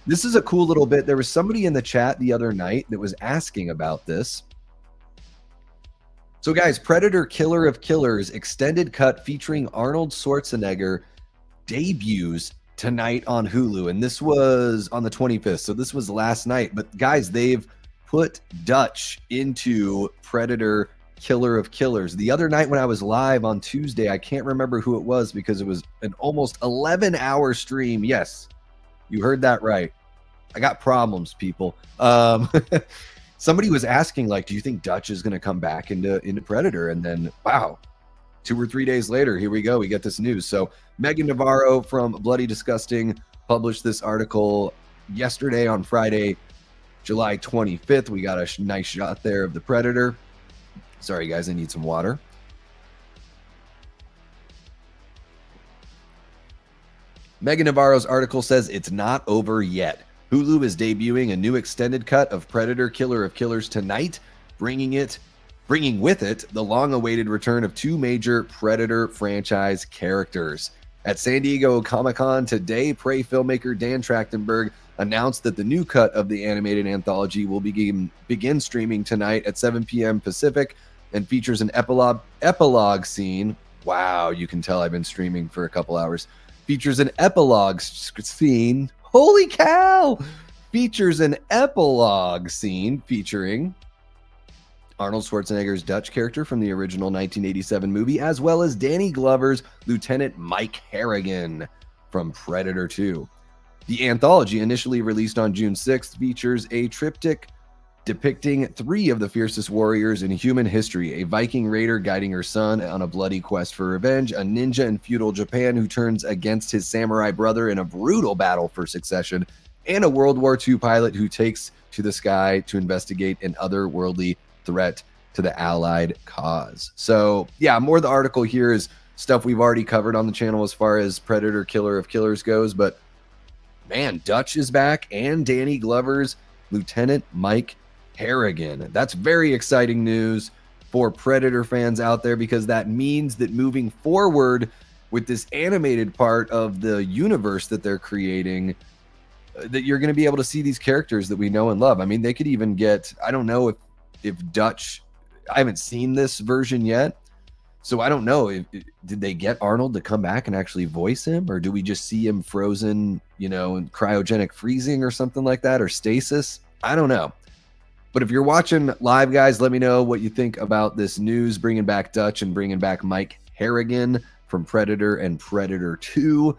This is a cool little bit. There was somebody in the chat the other night that was asking about this. So guys, Predator Killer of Killers extended cut featuring Arnold Schwarzenegger debuts tonight on Hulu, and this was on the 25th, so this was last night. But guys, they've put Dutch into Predator Killer of Killers. The other night when I was live on Tuesday, I can't remember who it was because it was an almost 11-hour stream. Yes, you heard that right. I got problems, people. Somebody was asking, like, do you think Dutch is going to come back into Predator? And then, wow, 2 or 3 days later, here we go. We get this news. So Megan Navarro from Bloody Disgusting published this article yesterday on Friday, July 25th. We got a nice shot there of the Predator. Sorry, guys, I need some water. Megan Navarro's article says it's not over yet. Hulu is debuting a new extended cut of Predator Killer of Killers tonight, bringing with it the long-awaited return of 2 major Predator franchise characters. At San Diego Comic-Con today, Prey filmmaker Dan Trachtenberg announced that the new cut of the animated anthology will begin streaming tonight at 7 p.m. Pacific and features an epilogue scene. Wow, you can tell I've been streaming for a couple hours. Features an epilogue scene. Holy cow! Features an epilogue scene featuring Arnold Schwarzenegger's Dutch character from the original 1987 movie, as well as Danny Glover's Lieutenant Mike Harrigan from Predator 2. The anthology, initially released on June 6th, features a triptych depicting 3 of the fiercest warriors in human history: a Viking raider guiding her son on a bloody quest for revenge, a ninja in feudal Japan who turns against his samurai brother in a brutal battle for succession, and a World War II pilot who takes to the sky to investigate an otherworldly threat to the Allied cause. So yeah, more of the article here is stuff we've already covered on the channel as far as Predator Killer of Killers goes, but man, Dutch is back and Danny Glover's Lieutenant Mike Harrigan. That's very exciting news for Predator fans out there, because that means that moving forward with this animated part of the universe that they're creating, that you're going to be able to see these characters that we know and love. I mean, they could even get, I don't know if Dutch, I haven't seen this version yet, so I don't know did they get Arnold to come back and actually voice him, or do we just see him frozen, in cryogenic freezing or something like that, or stasis? I don't know. But if you're watching live, guys, let me know what you think about this news, bringing back Dutch and bringing back Mike Harrigan from Predator and Predator 2.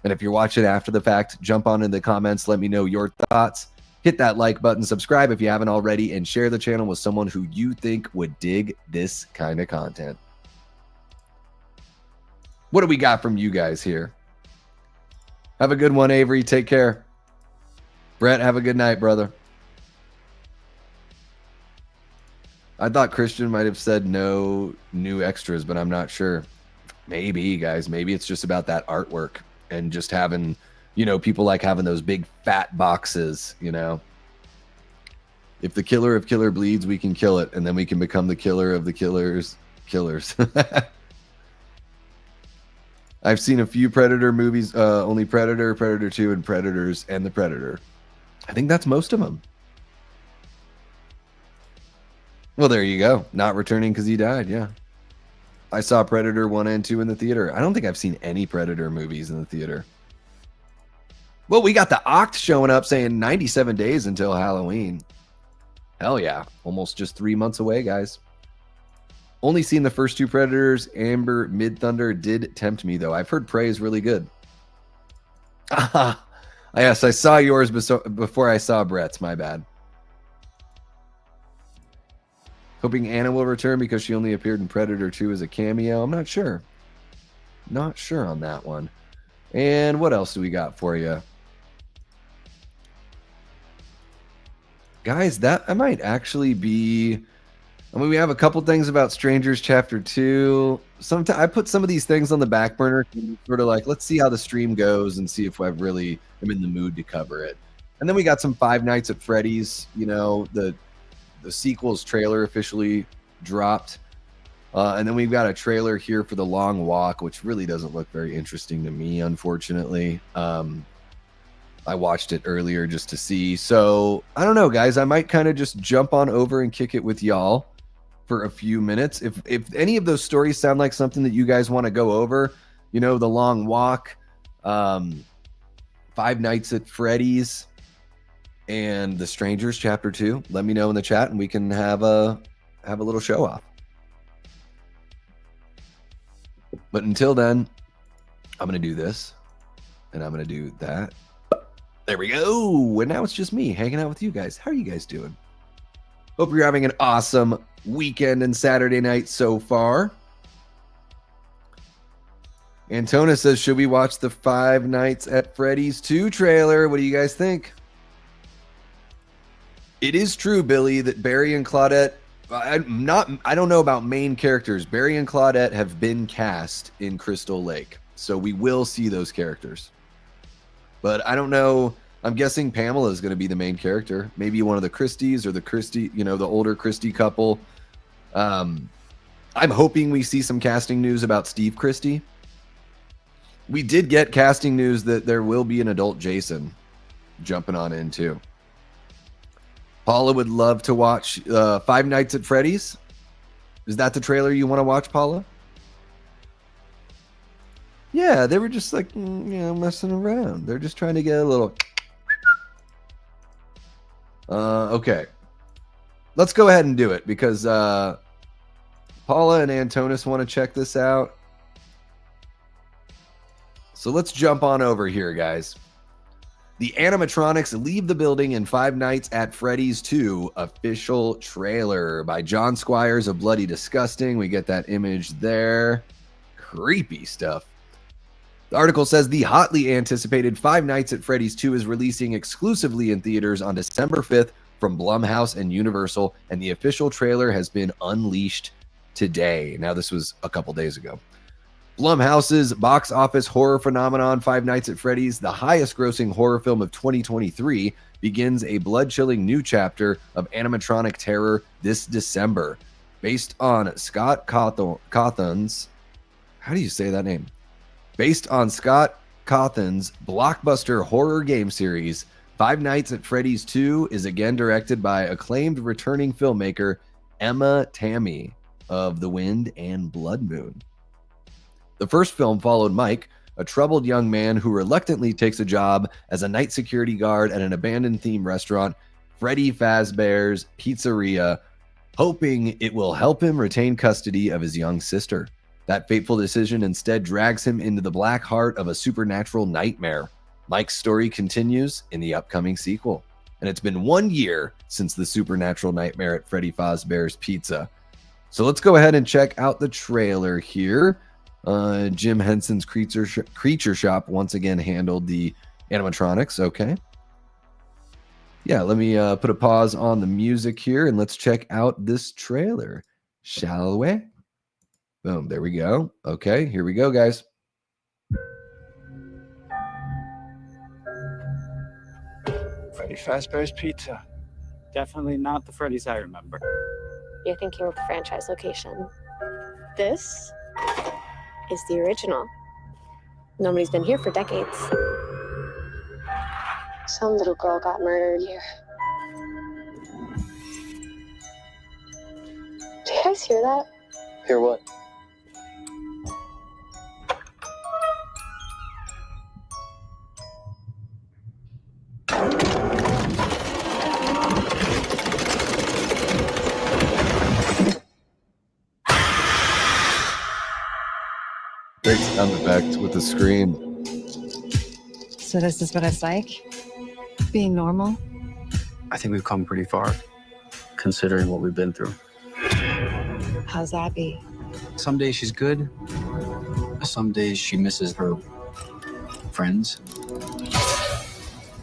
And if you're watching after the fact, jump on in the comments, let me know your thoughts. Hit that like button, subscribe if you haven't already, and share the channel with someone who you think would dig this kind of content. What do we got from you guys here? Have a good one, Avery. Take care. Brett, have a good night, brother. I thought Christian might have said no new extras, but I'm not sure. Maybe, guys. Maybe it's just about that artwork and just having, people like having those big fat boxes, If the killer of killer bleeds, we can kill it, and then we can become the killer of the killers. I've seen a few Predator movies, only Predator, Predator 2, and Predators and the Predator. I think that's most of them. Well, there you go. Not returning because he died, yeah. I saw Predator 1 and 2 in the theater. I don't think I've seen any Predator movies in the theater. Well, we got the Oct showing up saying 97 days until Halloween. Hell yeah. Almost just 3 months away, guys. Only seen the first 2 Predators. Amber Mid Thunder did tempt me, though. I've heard Prey is really good. Yes, I saw yours before I saw Brett's. My bad. Hoping Anna will return because she only appeared in Predator 2 as a cameo. I'm not sure. Not sure on that one. And what else do we got for you? Guys, that I might actually be... I mean, we have a couple things about Strangers Chapter 2. Sometimes I put some of these things on the back burner, sort of like, let's see how the stream goes and see if I really am in the mood to cover it. And then we got some Five Nights at Freddy's. You know, the sequel's trailer officially dropped. And then we've got a trailer here for The Long Walk, which really doesn't look very interesting to me, unfortunately. I watched it earlier just to see. So, I don't know, guys. I might kind of just jump on over and kick it with y'all for a few minutes. If any of those stories sound like something that you guys want to go over, you know, The Long Walk, Five Nights at Freddy's, and The Strangers Chapter 2, let me know in the chat and we can have a little show off. But until then, I'm going to do this and I'm going to do that. There we go. And now it's just me hanging out with you guys. How are you guys doing? Hope you're having an awesome weekend and Saturday night so far. Antona says, should we watch the Five Nights at Freddy's 2 trailer? What do you guys think? It is true, Billy, that Barry and Claudette, I don't know about main characters. Barry and Claudette have been cast in Crystal Lake, so we will see those characters. But I don't know. I'm guessing Pamela is going to be the main character. Maybe one of the Christies or the Christie, you know, the older Christie couple. I'm hoping we see some casting news about Steve Christie. We did get casting news that there will be an adult Jason jumping on in too. Paula would love to watch Five Nights at Freddy's. Is that the trailer you want to watch, Paula? Yeah, they were just like, messing around. They're just trying to get a little... okay. Let's go ahead and do it because Paula and Antonis want to check this out. So let's jump on over here, guys. The animatronics leave the building in Five Nights at Freddy's 2 official trailer by John Squires of Bloody Disgusting. We get that image there. Creepy stuff. The article says the hotly anticipated Five Nights at Freddy's 2 is releasing exclusively in theaters on December 5th from Blumhouse and Universal, and the official trailer has been unleashed today. Now, this was a couple days ago. Blumhouse's box office horror phenomenon, Five Nights at Freddy's, the highest grossing horror film of 2023, begins a blood-chilling new chapter of animatronic terror this December. Based on Scott Cawthon's... How do you say that name? Based on Scott Cawthon's blockbuster horror game series, Five Nights at Freddy's 2 is again directed by acclaimed returning filmmaker Emma Tammy of The Wind and Blood Moon. The first film followed Mike, a troubled young man who reluctantly takes a job as a night security guard at an abandoned theme restaurant, Freddy Fazbear's Pizzeria, hoping it will help him retain custody of his young sister. That fateful decision instead drags him into the black heart of a supernatural nightmare. Mike's story continues in the upcoming sequel. And it's been 1 year since the supernatural nightmare at Freddy Fazbear's Pizza. So let's go ahead and check out the trailer here. Jim Henson's Creature Shop once again handled the animatronics. Okay. Yeah, let me put a pause on the music here and let's check out this trailer. Shall we? Boom, there we go. Okay, here we go, guys. Freddy Fazbear's Pizza. Definitely not the Freddy's I remember. You're thinking of the franchise location. This is the original. Nobody's been here for decades. Some little girl got murdered here. Do you guys hear that? Hear what? Great sound effect with the screen. So this is what it's like? Being normal? I think we've come pretty far, considering what we've been through. How's Abby? Some days she's good. Some days she misses her friends.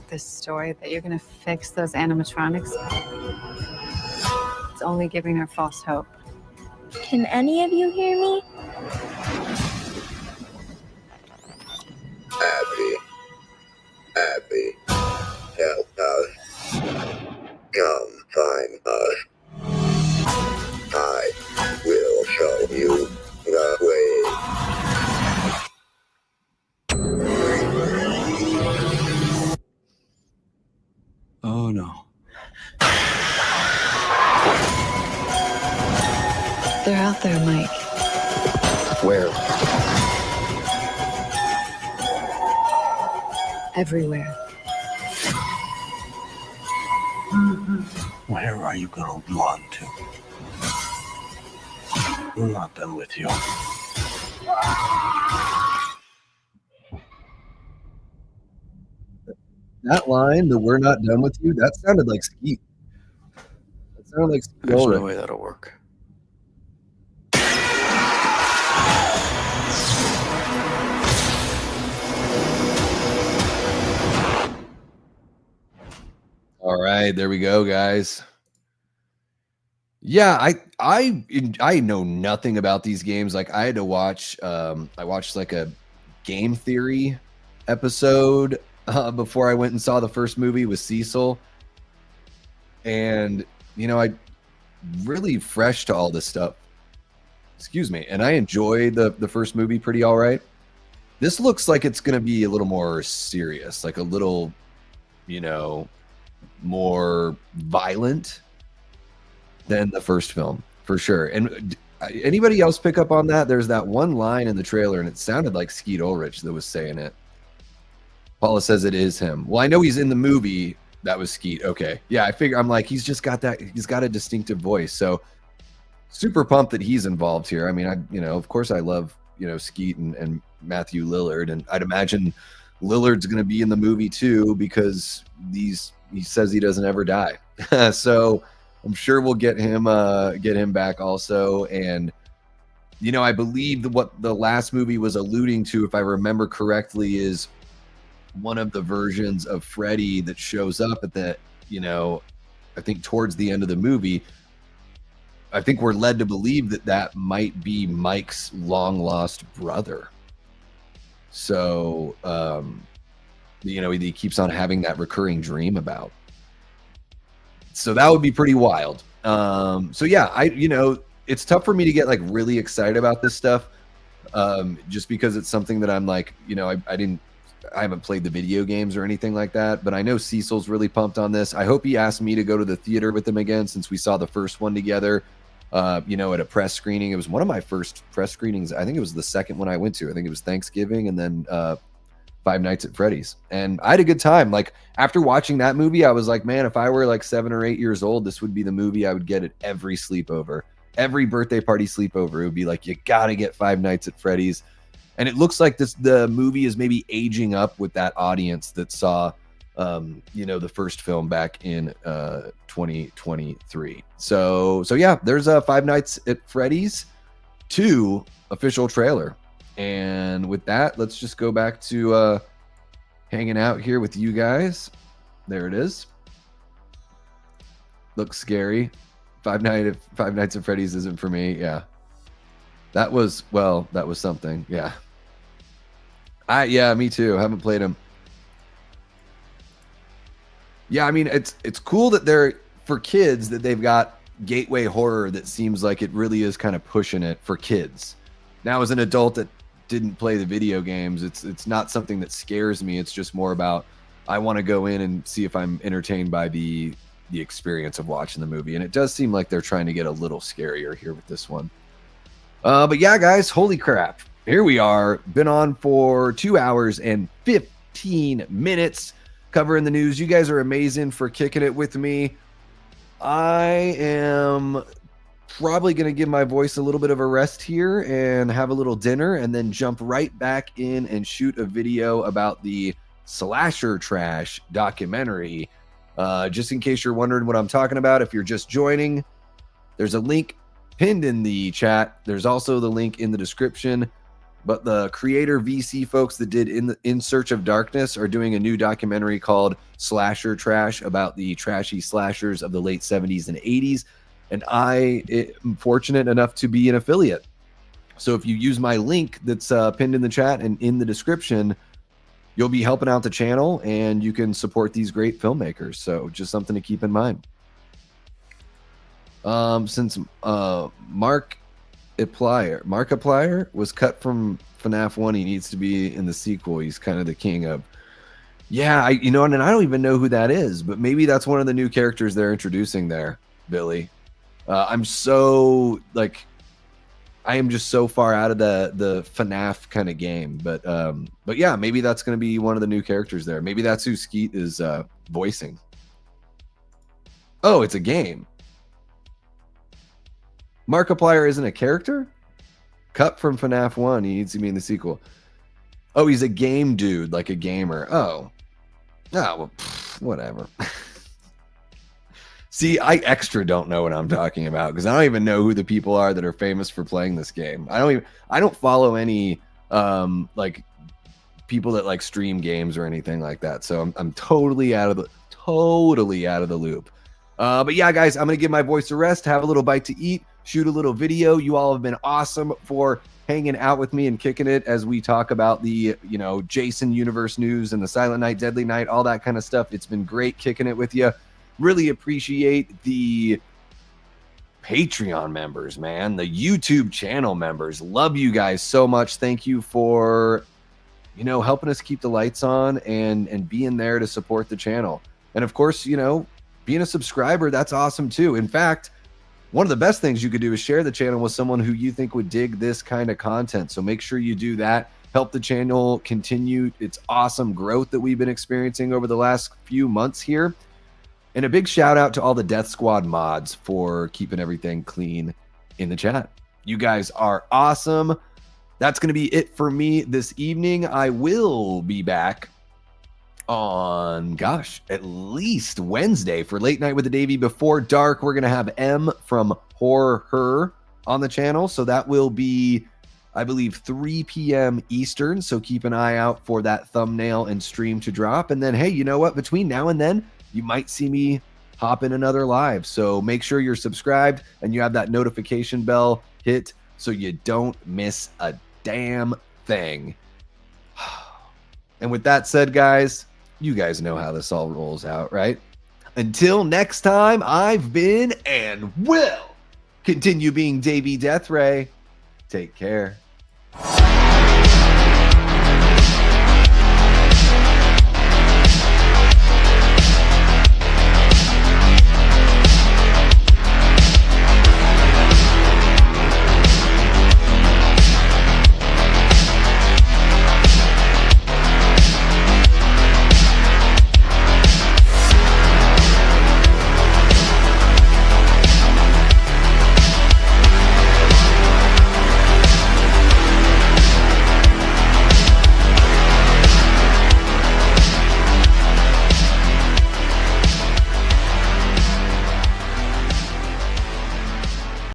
This story that you're gonna fix those animatronics? It's only giving her false hope. Can any of you hear me? Abby, help us. Come find us. I will show you the way. Oh no. They're out there, Mike. Where? Everywhere. Where are you gonna run to? We're not done with you. That line, the "we're not done with you," that sounded like Skeet. That sounded like Skeet There's no Ulrich. way that'll work. All right, there we go, guys. Yeah, I know nothing about these games. Like I had to watch I watched like a game theory episode before I went and saw the first movie with Cecil. And you know, I really fresh to all this stuff. Excuse me. And I enjoyed the first movie pretty all right. This looks like it's going to be a little more serious, like a little, you know, more violent than the first film for sure. And anybody else pick up on that? There's that one line in the trailer and it sounded like Skeet Ulrich that was saying it. Paula says it is him. Well, I know he's in the movie. That was Skeet. Okay. Yeah, I figure I'm like, he's just got that, he's got a distinctive voice. So super pumped that he's involved here. I mean, you know, of course I love, you know, Skeet and Matthew Lillard, and I'd imagine Lillard's going to be in the movie too, because he says he doesn't ever die. So I'm sure we'll get him back also. And, you know, I believe what the last movie was alluding to, if I remember correctly, is one of the versions of Freddy that shows up at the, you know, I think towards the end of the movie. I think we're led to believe that that might be Mike's long lost brother. So, you know, he keeps on having that recurring dream about. So that would be pretty wild. So yeah, you know, it's tough for me to get like really excited about this stuff. Just because it's something that I'm like, you know, I haven't played the video games or anything like that, but I know Cecil's really pumped on this. I hope he asked me to go to the theater with him again, since we saw the first one together, you know, at a press screening. It was one of my first press screenings. I think it was the second one I went to. I think it was Thanksgiving and then Five Nights at Freddy's. And I had a good time. Like after watching that movie, I was like, man, if I were like 7 or 8 years old, this would be the movie I would get at every sleepover, every birthday party sleepover. It would be like, you got to get Five Nights at Freddy's. And it looks like the movie is maybe aging up with that audience that saw, you know, the first film back in 2023. So yeah, there's a Five Nights at Freddy's 2 official trailer. And with that, let's just go back to hanging out here with you guys. There it is. Looks scary. Five Nights at Freddy's isn't for me. Yeah. That was something. Yeah. Yeah, me too. I haven't played them. Yeah, I mean, it's cool that they're, for kids, that they've got gateway horror that seems like it really is kind of pushing it for kids. Now, as an adult that didn't play the video games, it's not something that scares me. It's just more about, I want to go in and see if I'm entertained by the experience of watching the movie. And it does seem like they're trying to get a little scarier here with this one. But yeah, guys, holy crap. Here we are. Been on for 2 hours and 15 minutes covering the news. You guys are amazing for kicking it with me. I am probably going to give my voice a little bit of a rest here and have a little dinner and then jump right back in and shoot a video about the slasher trash documentary. Just in case you're wondering what I'm talking about, if you're just joining, there's a link pinned in the chat. There's also the link in the description. But the creator VC folks that did In Search of Darkness are doing a new documentary called Slasher Trash about the trashy slashers of the late 70s and 80s. And I am fortunate enough to be an affiliate. So if you use my link that's pinned in the chat and in the description, you'll be helping out the channel and you can support these great filmmakers. So just something to keep in mind. Since Markiplier was cut from FNAF 1, he needs to be in the sequel. He's kind of the king of, yeah, and I don't even know who that is, but maybe that's one of the new characters they're introducing there, Billy. I am just so far out of the FNAF kind of game, but yeah, maybe that's going to be one of the new characters there. Maybe that's who Skeet is voicing. Oh, it's a game. Markiplier isn't a character? Cut from FNAF 1. He needs to be in the sequel. Oh, he's a game dude, like a gamer. Oh, well, whatever. See, I extra don't know what I'm talking about because I don't even know who the people are that are famous for playing this game. I don't follow any like people that like stream games or anything like that. So I'm totally out of the loop. But yeah, guys, I'm gonna give my voice a rest, have a little bite to eat, shoot a little video. You all have been awesome for hanging out with me and kicking it as we talk about the Jason universe news and the Silent Night, Deadly Night, all that kind of stuff. It's been great kicking it with you. Really appreciate the Patreon members, man, the YouTube channel members. Love you guys so much. Thank you for helping us keep the lights on and being there to support the channel. And of course, being a subscriber, that's awesome too. In fact, one of the best things you could do is share the channel with someone who you think would dig this kind of content. So make sure you do that. Help the channel continue its awesome growth that we've been experiencing over the last few months here. And a big shout out to all the Death Squad mods for keeping everything clean in the chat. You guys are awesome. That's going to be it for me this evening. I will be back on, at least Wednesday for Late Night with the Davey Before Dark. We're going to have M from Horror Her on the channel. So that will be, I believe, 3 p.m. Eastern. So keep an eye out for that thumbnail and stream to drop. And then, hey, you know what? Between now and then, you might see me hop in another live. So make sure you're subscribed and you have that notification bell hit so you don't miss a damn thing. And with that said, guys, you guys know how this all rolls out, right? Until next time, I've been and will continue being Davey Deathray. Take care.